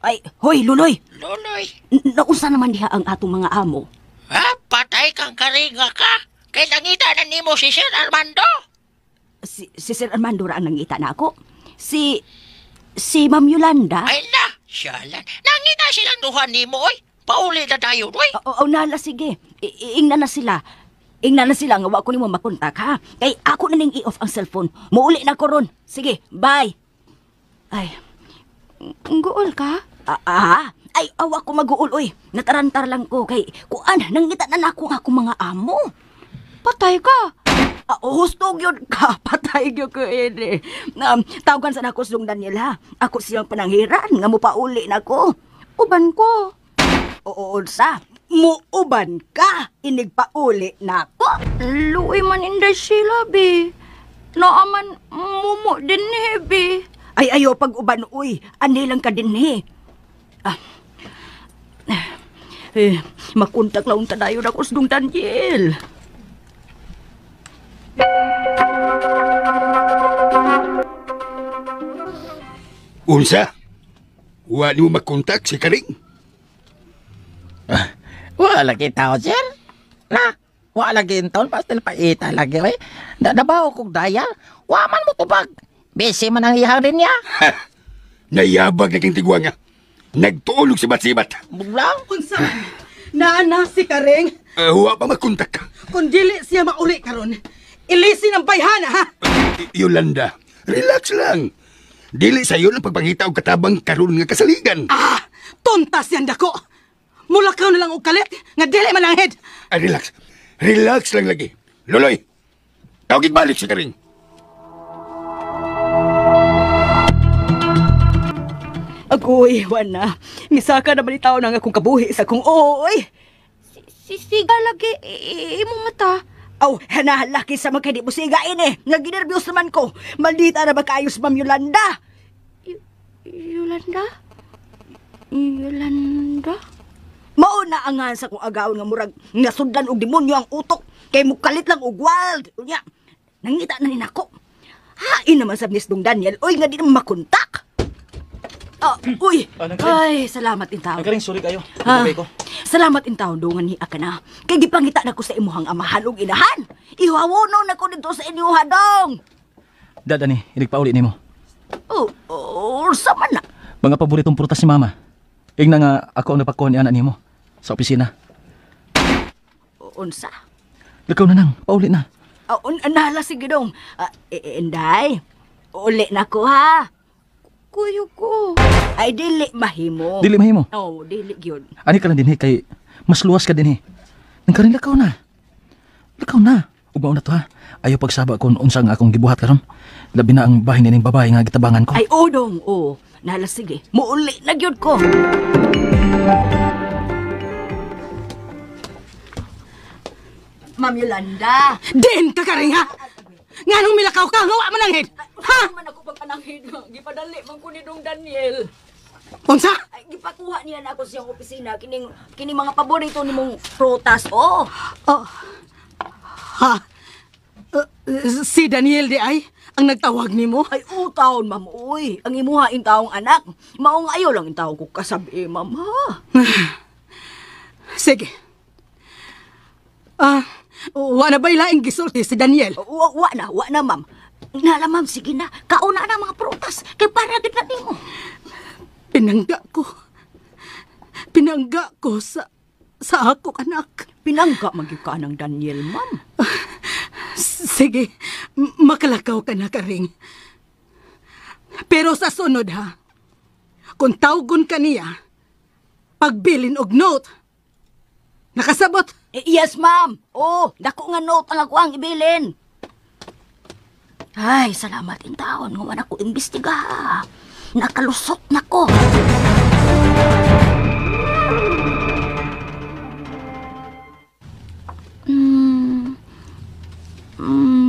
S8: Ay, hoy, Luloy!
S11: Luloy?
S8: Naunsa naman diha ang atong mga amo?
S11: Ha? Patay kang Karinga ka? Kay nangita na nimo si Sir Armando?
S8: Si Sir Armando ra ang nangita na ako. Si Ma'am Yolanda?
S11: Ay na, siyalan. Nangita silang duhan nimo, oy. Pauli na tayo, oy.
S8: Nala, sige. Ingna na sila. Nga wa ko nimo makontak, ha? Kay ako na ning i-off ang cellphone. Muuli na ko ron. Sige, bye. Ay, guol ka? Ay, awa ko mag-uul, oy. Natarantar lang ko kay kuan, nangita na ako nga akong mga amo. Patay ka? Hustog yun ka. Patay yun ko, ere. Tawagan sa nako Dong Daniel, ha? Ako siyang pananghiran, nga mo pauli na ko. Uban ko. Oo, sa. Muuban ka. Inigpauli na ko.
S6: Luoy man inday sila, be. Naaman mumo din he, be.
S8: Ay, ayo pag-uban, uy. Anilang ka din, he. Makuntak lang tadayo na ko sa Dong Daniel.
S3: Unsa? Wa ni mo makontak si Karing?
S11: Wala kita, sir. Na, wala gintaon, pastel paita lagi, oy. Dabaw kong dayal. Waman mo tubag. Busy man ang ihang rin niya.
S3: Nayabag na king tigwa nga. Nagtuulog si Bat-sibat.
S11: Buglang?
S4: Unsa? Naana si Karing.
S3: Wa pa makontak ka.
S4: Kung dili siya mauli karon, ilisin ang bayhana, ha?
S3: Yolanda, relax lang. Dili sa'yo ang pagpangita og katabang karon nga kasaligan.
S4: Tuntas yan dako. Mulakaw na lang og kalit, nga dili mananghid.
S3: Relax. Relax lang lagi. Loloy, tawagin balik si Karing.
S8: Agoy, Juana. Misaka naman itaw na nga akong kabuhi sa kong oy.
S6: Siga lagi, imong mata.
S8: Aw, hanahalaki sa mga hindi mo sigain eh. Naginervyos naman ko. Maldita na ba kaayos, Ma'am Yolanda?
S6: Yolanda? Yolanda?
S8: Mauna ang nga sa kong agawon nga murag nasudlan og demonyo ang utok. Kay mukalit lang og wild. Unya, nangita na nin ako. Hain naman sa Dong Daniel. Oy, nga di naman makontak. Uy! Ay, salamat in taon.
S5: Karing, sorry kayo. Ko.
S8: Salamat in taon, dungan ni Akana. Kay gipangita na ko sa imuhang amahan og inahan. Ihawono na ko dito sa inyo, hadong.
S5: Dad, ani, iligpauli ni mo.
S8: Sama na.
S5: Mga paboritong prutas ni Mama. Ingna nga ako ang napakuha ni anak ni mo sa opisina.
S8: Unsa?
S5: Lakaw na nang, pauli na.
S8: Nala, sige dong. Inday, Uli na ko ha.
S6: Kuyo ko.
S8: Ay, dili mahimo.
S5: Dili mahimo.
S8: Oo, dili yun.
S5: Ani ka lang dinhi kay mas luwas ka dinhi. Nangkaring lakaw na. Lakaw na. Ugma na to ha. Ayaw pagsaba kung unsa nga akong gibuhat karon. Labi na ang bahay ning babae nga gitabangan ko.
S8: Ay, odong, oo. Nala, sige. Muuli na yun ko. Ma'am Yolanda.
S4: Din ka karing ha! Nga nung milakaw ka, ngawa mananghid! Ha?
S8: Ay, man ako pagpananghid. Gipadali man ko ni Dong Daniel.
S4: Unsa?
S8: Ay, gipakuha niya na ako sa iyang opisina. Kining mga paborito ni mong prutas. Oh.
S4: Oh. Ha? Si Daniel di ay ang nagtawag nimo?
S8: Ay, taon, ma'am. Uy, ang imuhaing taong anak. Maong ayaw lang yung taong ko kasabi, ma'am, ha?
S4: Sige. Wa na ba ilaing gisulti si Daniel?
S8: Wa na, ma'am. Nala, ma'am, sige na. Kauna na mga prutas. Kaya para din na mo.
S4: Pinangga ko sa ako, anak.
S8: Pinangga magyud ka ng Daniel, ma'am.
S4: Sige, makalakaw ka na, Karing. Pero sa sunod, ha, kung tawgon ka niya, pagbilin og note, nakasabot?
S8: Yes, ma'am. Oh, dako nga note lang ko ang ibilin. Ay, salamat in taon. Nguman ako imbestiga. Nakalusot na ko.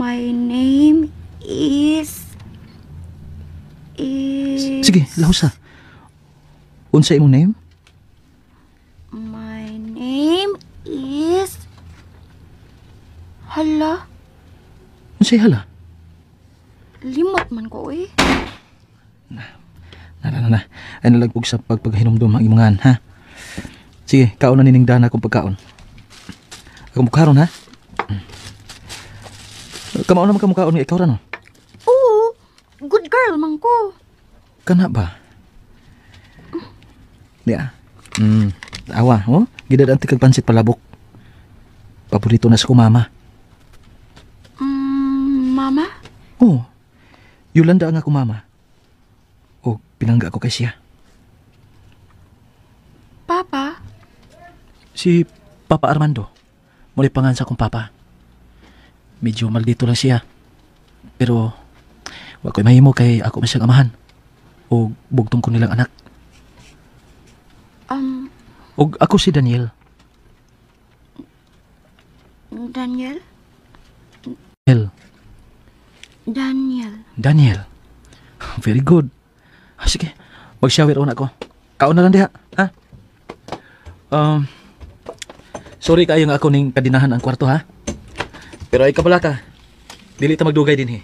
S6: My name is...
S5: Sige, lahusa. Unsa imong name?
S6: My name is... Hala,
S5: Unsay hala?
S6: limot man ko eh.
S5: Na. Ay nalagpog sa pagpaghinumdum ang imangan, ha? Sige, kaon na nining dana akong pagkaon. Ako mukharon, ha? Kamao naman ka mukhaon nga ikaw ra, no?
S6: Oo, good girl man ko.
S5: Kana ba? Diya. Awa, oh? Gidadanti kag pansit palabok. Paborito na sa ko, mama.
S6: Mama?
S5: Oh, Yolanda ang ako, mama. O, pinangga ko kay siya.
S6: Papa?
S5: Si Papa Armando. Muli pangan sa akong papa. Medyo maldito lang siya. Pero, wa ko'y mahimo kay ako man siyang amahan. O, bugtong ko nilang anak. O, ako si Daniel.
S6: Daniel?
S5: Daniel. Very good. Sige, mag-shower on ako. Kaon na lang diha, ha? Sorry kayo nga ako ning kadinahan ang kwarto, ha? Pero ay kabala ka. Dili ta magdugay din, he.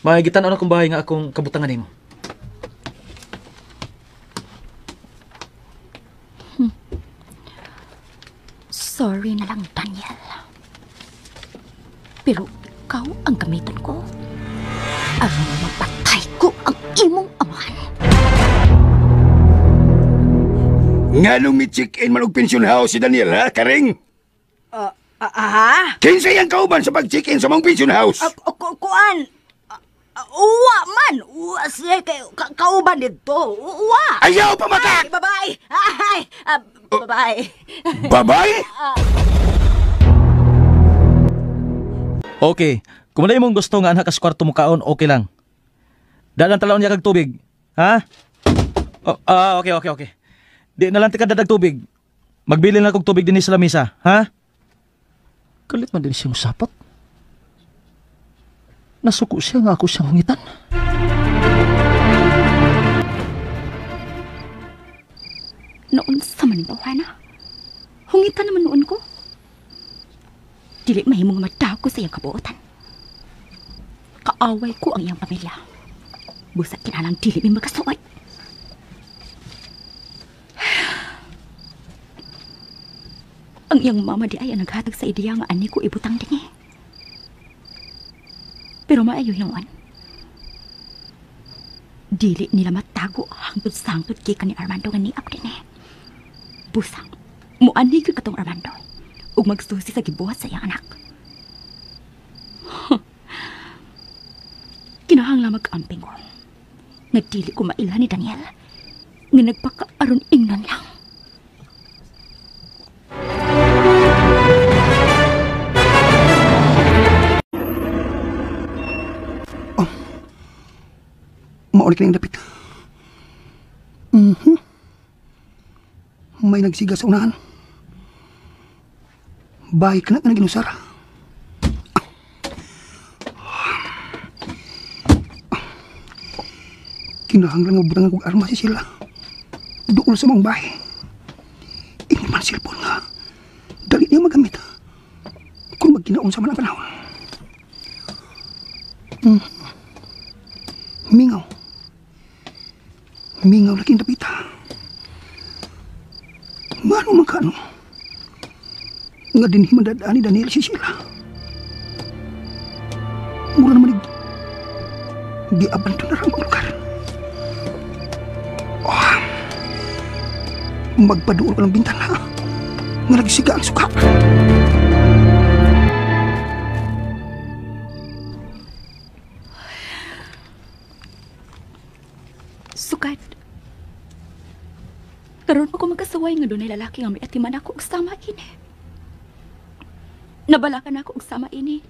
S5: Magitan akong bahay nga akong kabutangan nimo.
S6: Sorry na lang, Daniel. Pero ikaw ang gamiton ko. Aron mapatay ko ang imong amahan.
S3: Nga nung mi-check-in man og pension house si Daniel, ha, Karing?
S8: Ha?
S3: Kinsa yang kauban sa pag-check-in sa mong pension house?
S8: Kuan. Uwa man. Uwa siya kay kauban dito. Uwa.
S3: Ayaw pamatak!
S8: Babae. Ay. Babae.
S3: Babae?
S5: Okay. Kung wala imong gusto nga anak kas kwarto mo kaon, okay lang. Dalan talon niya kag tubig. Ha? Okay. Di na lang tika dadag tubig. Magbili na kog tubig din sa lamisa, ha? Kalit man din siyang sapat. Nasuko siya nga ako siyang hungitan.
S6: Noon sa manintawhana. Hungitan naman noon ko. Dili mahimong madaw ko sa iyang kabuotan. Kaaway ko ang iyang pamilya. Busa kinalang dili may magkasuot. Ang iyang mama di ay naghatag sa ideya nga ani ko ibutang din eh. Pero maayo yawan. Dili nila matago hangtod-sangtod kay ka ni Armando nga niap din eh. Busang, muani ka katong Armando ug magsusi sa gibuhat sa iyang anak. Kinahanglan mag-amping ko. Nagdili ko mailhan ni Daniel. Nga nagpaka-aron ingnan lang.
S10: Maulit na yung dapit. May nagsiga sa unahan. Bahay ka na ka naginusara. Kinahanglan nga butang kong arma si sila. Doon sa mong bahay. Ingin man silpon nga. Dali niya magamit. Kung magkinaon sa manang panahon. Mingaw. Mingaw lagi dapita. Ngano man ka, nga dinhi madadaan ni Daniel si Sheila. Mura naman giabanto na rin ang lugar. Magpaduol ka ng bintana nga nagsiga ang suka.
S6: Sukat. Karoon pa ko magkasaway nga doon ay lalaki nga may atiman ako og sama ini. Nabalakan ako og sama ini.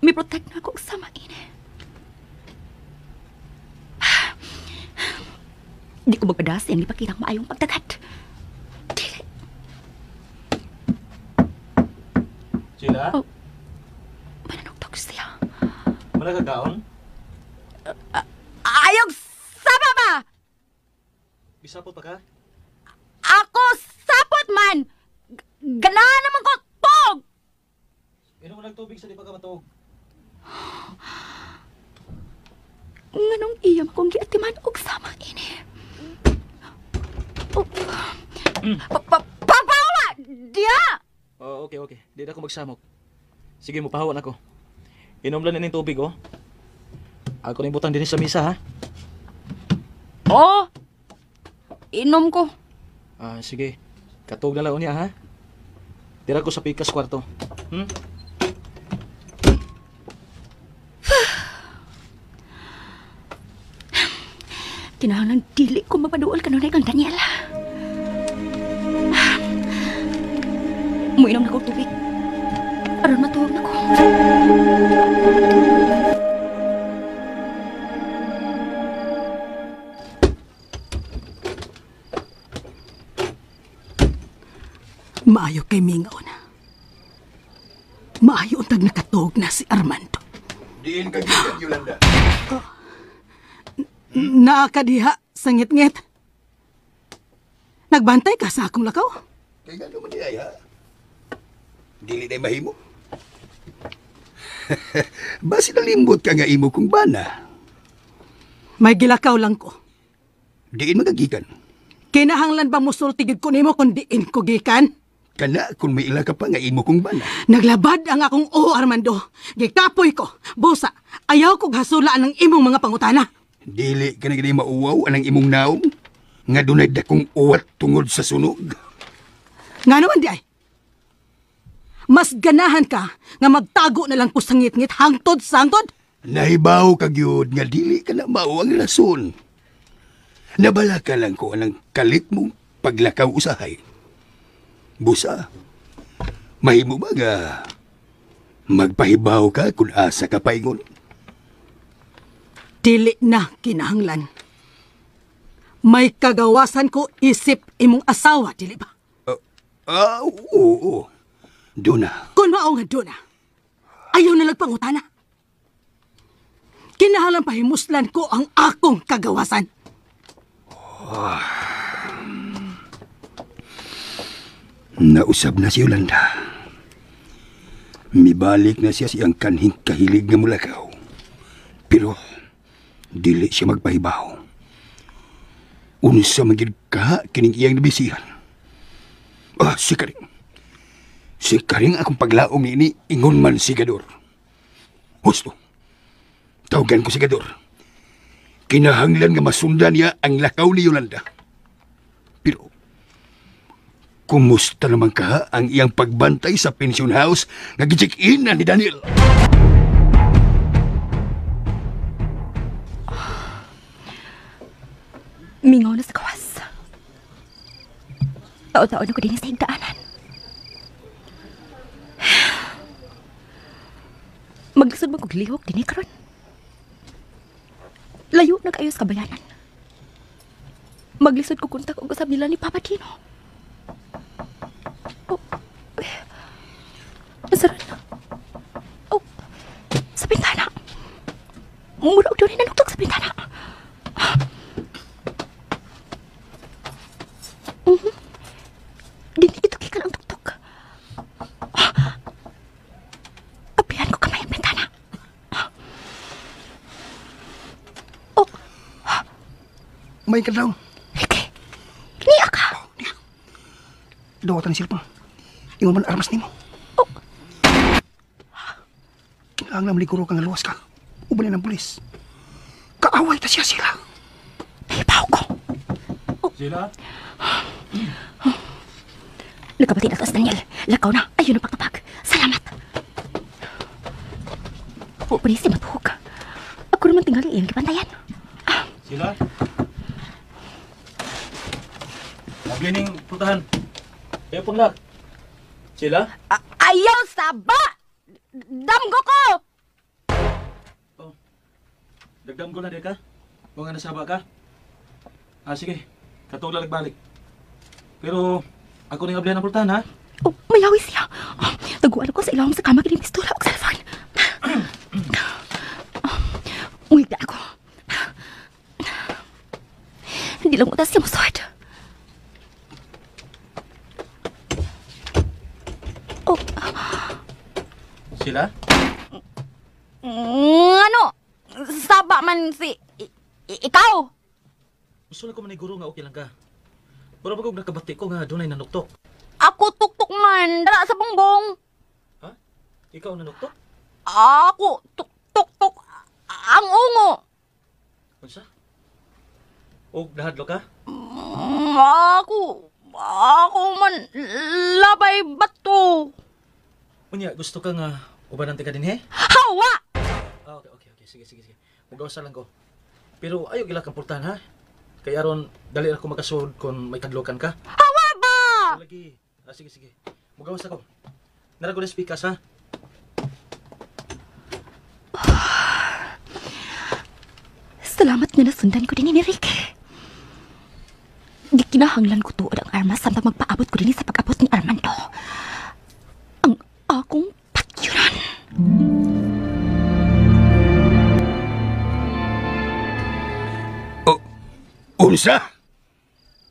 S6: May protect na ako og sama ini. Di ko magpadas yung ipakitang maayong pagdagat. Dili.
S5: Sheila?
S6: Oh. Mananugtog siya.
S5: Managagaon?
S8: Ayog sama ba?
S5: Bisapot pa ka?
S8: Ako sapot man! Ganahan naman ko tog!
S5: Inom mo nagtubig sa di pa ka matog.
S6: Nganong iyam kong giatiman og sama ini.
S8: Papawa! Diya!
S5: Oh, okay. Di na ako magsamok. Sige, mupahawan ako. Inom lang ng tubig, oh. Ako na yung butang din sa misa, ha?
S8: Oh! Inom ko.
S5: Sige. Katog na lang niya, ha? Tira ko sa pikas kwarto.
S6: Kinahanglan dili ko mapaduol kanunay kang Daniel. Muinom na ko tubig. Aron matuog na ko.
S4: Maayo kay Mingaw na. Maayo untag nakatog na si Armando.
S3: Diin ka gigan, Yolanda.
S4: Nakadiha sa ngit-ngit. Nagbantay ka sa akong lakaw?
S3: Kaya gano'n man di ay, ha? Dili na mahimo. Basi nalimbot ka nga imo kong bana.
S4: May gilakaw lang ko.
S3: Diin magagikan.
S4: Kinahanglan ba musultigid ko nimo kung diin ko gikan?
S3: Kana kung may ila ka pa nga imo kong bana.
S4: Naglabad ang akong Armando. Gikapoy ko. Busa, ayaw kong hasulaan ng imong mga pangutana.
S3: Dili ka na gani mauwaw anang imong naong nga dunay dakong uwat tungod sa sunog.
S4: Nga naman di ay. Mas ganahan ka nga magtago na lang ko sa ngit-ngit hangtod-sangtod?
S3: Nahibaw ka gyud nga dili ka na mao ang rason. Nabala ka lang ko anang kalit mong paglakaw usahay. Busa, mahimo ba nga magpahibaw ka kung asa ka paingon?
S4: Dili na kinahanglan. May kagawasan ko isip imong asawa, dili ba?
S3: Oo. Duna.
S4: Kung mao nga duna, ayaw na lagpangutana. Kinahanglan pahimuslan ko ang akong kagawasan.
S3: Nausab na si Yolanda. Mibalik na siya siyang kanhing kahilig nga mulakaw. Pero, dili siya magpahibaw. Unsa magid ka kining iyang nabisihan. Si Karing. Si Karing akong paglaom ni ingon man si Gador. Husto. Tawagan ko si Gador. Kinahanglan nga masundan niya ang lakaw ni Yolanda. Pero, kumusta naman ka ang iyang pagbantay sa pension house nga gi-check-in na ni Daniel?
S6: Mingaw na sa kawas. Taon-taon ako din sa higdaanan. Maglisod mo kong lihok din karon. Layo na kayo sa kabayanan. Maglisod ko kuntak og usab nila ni Papa Dino. Oh. Nasaran na. Oh. Sa bintana. Mura og doon nanuktok sa bintana. Dini ito kika ng tuktok. Apihan ko kamay ang bintana. Oh.
S10: May ka daw.
S6: Rike. Niya ka.
S10: Dawatan ni Silpa. Ingon man armas nimo.
S6: Oh.
S10: Kinahanglan maliguro kang luwas ka. Ubalin ng pulis. Kaaway ta siya sila.
S6: Ibaw ko.
S5: Oh. Sila?
S6: Nagkabatid na taas, Daniel. Lakaw na. Ayun ang pagtapag. Salamat. O, panisi matuhog. Ako naman tingali iyang kipantayan.
S5: Sila? Naglining putahan. Kaya punlak. Sila?
S8: Ayaw saba! Damgo ko!
S5: Oh. Dagdam ko na di ka? Kung nga nasaba ka? Sige. Katula nagbalik. Pero, ako ning ablihan ng pultahan, ha?
S6: Oh, mayawi siya. Taguan ako sa ilawang sa kama kining pistola o cellphone. Uy, na ako. Hindi lang utas siya masword. Oh.
S5: Sila?
S8: Ano? Saba man si... ikaw?
S5: Gusto na ko maniguro nga okay lang ka. Pero pag nakabati ko nga, doon ay nanuktok.
S8: Ako tuktok man. Dara sa bongbong.
S5: Ha? Ikaw nanuktok?
S8: Ako tuktok ang ungo.
S5: Unsa? O nahadlo ka?
S8: Ako man labay bato.
S5: Unya, gusto ka nga ubanan ka din, he?
S8: Hawa!
S5: Okay. Sige. Magawasan lang ko. Pero ayaw gila kang pultahan, ha? Kaya aron, dali ako makasud kung may kadlokan ka.
S8: Hawa ba?
S5: Lagi. Sige. Magawas ako. Narago na speakers, ha?
S6: Salamat nga nasundan ko din ni Rick. Di kinahanglan ko tuod ang armas samtang magpaabot ko din sa pag-abot ni Armando. Ang akong patyuran.
S3: Unsa?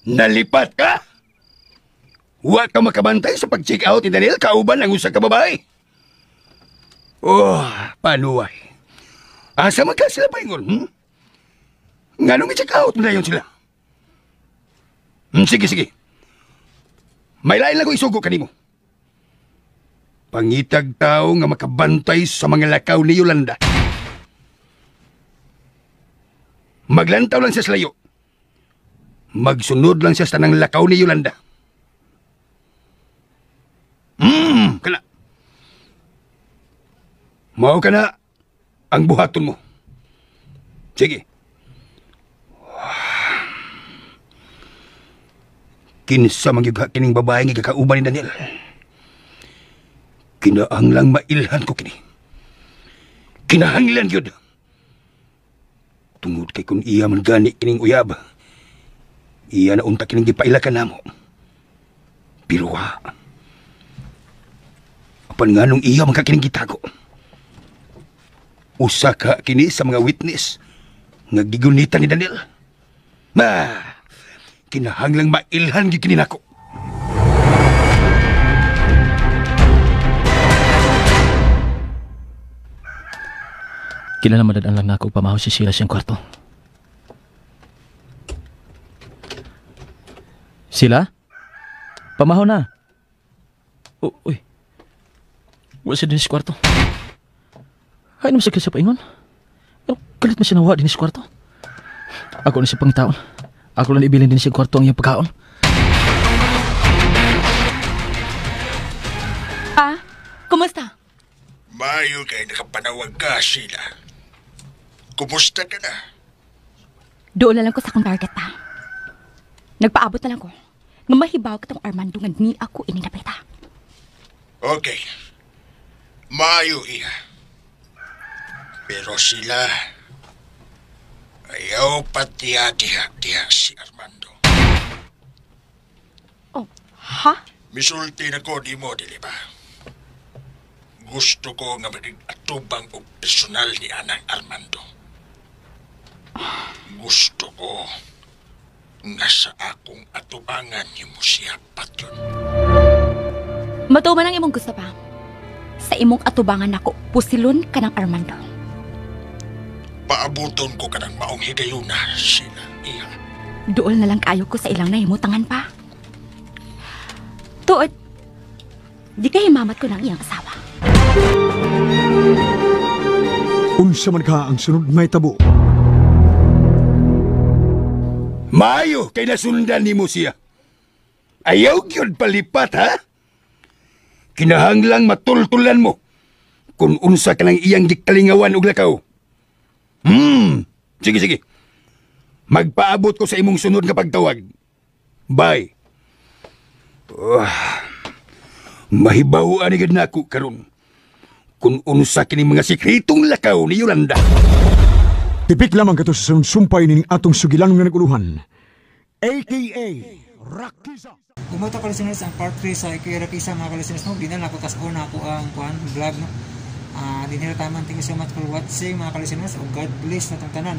S3: Nalipat ka? Wa ka makabantay sa pag-check out ni Daniel kauban ang usa ka babae. Oh, panuway. Asa man ka sila paingon, Nganong i-check out na yun sila? Sige. May lain lang ko isugo kanimo. Pangitag tao nga makabantay sa mga lakaw ni Yolanda. Maglantaw lang siya sa layo. Magsunod lang siya sa tanang lakaw ni Yolanda. Kana. Mao ka na ang buhaton mo. Sige. Kinsa mangyugha kining babae nga kakauban ni Daniel. Kinahanglang mailhan ko kini. Kinahanglan yun. Tungod kay kung iya man gani kining uyab. Iya na unta kining gipailakan namo. Pero apan nganong iya man ka kining gitago. Usa ka kini sa mga witness nga gigunitan ni Daniel. Kinahanglang mailhan gyud kini nako.
S5: Kinalamadaan lang na ako pamahaw si Sila siyang kwarto. Sila? Pamahaw na. Uy. Wala siya din sa kwarto. Ay naman siya paingon. Kalit mo siya nawa din sa kwarto. Ako na siya pang taon. Ako lang ibilin din siya kwarto ang iyang pagkaon.
S6: Kumusta?
S7: Mayo kay nakapanawag ka, Sheila. Kumusta ka na?
S6: Doon na lang ko sa akong target pa. Nagpaabot na lang ko. Nga mahibaw katong Armando nga ni ako ininapita.
S7: Okay. Maayo iya. Pero sila ayaw patiya diha si Armando.
S6: Oh, ha?
S7: Misulti na ko di mo, dili ba? Gusto ko nga maging atubang o personal ni Anang Armando. Gusto ko nga sa akong atubangan ni mo siya patron.
S6: Matuman ang imong gusto pa. Sa imong atubangan ako, pusilon ka ng Armando.
S7: Paabuton ko ka ng maong higayuna sila, iya.
S6: Dool na lang kayo ko sa ilang nahimutangan pa. Tuod, di ka himamat ko ng iyang asawa.
S10: Unsa man ka ang sunod may tabo?
S3: Maayo kay nasundan ni mo siya. Ayaw gyud palipat, ha? Kinahanglang matultulan mo kung unsa ka ng iyang gikalingawan og lakaw. Sige. Magpaabot ko sa imong sunod nga pagtawag. Bye. Mahibaw-an ni gid nako karon kung unsa kini mga sikretong lakaw ni Yolanda.
S10: Tipik lamang kato sa sumpay ning atong sugilan nga naguluhan. AKA Rakisa.
S1: Umuto ka listeners ang part 3 sa AKA Rakisa mga ka-listeners mo. Di na nakukas-on na ako ang vlog, no? Di nila taman. Thank you so much for watching mga ka-listeners. O God bless na itong tanan.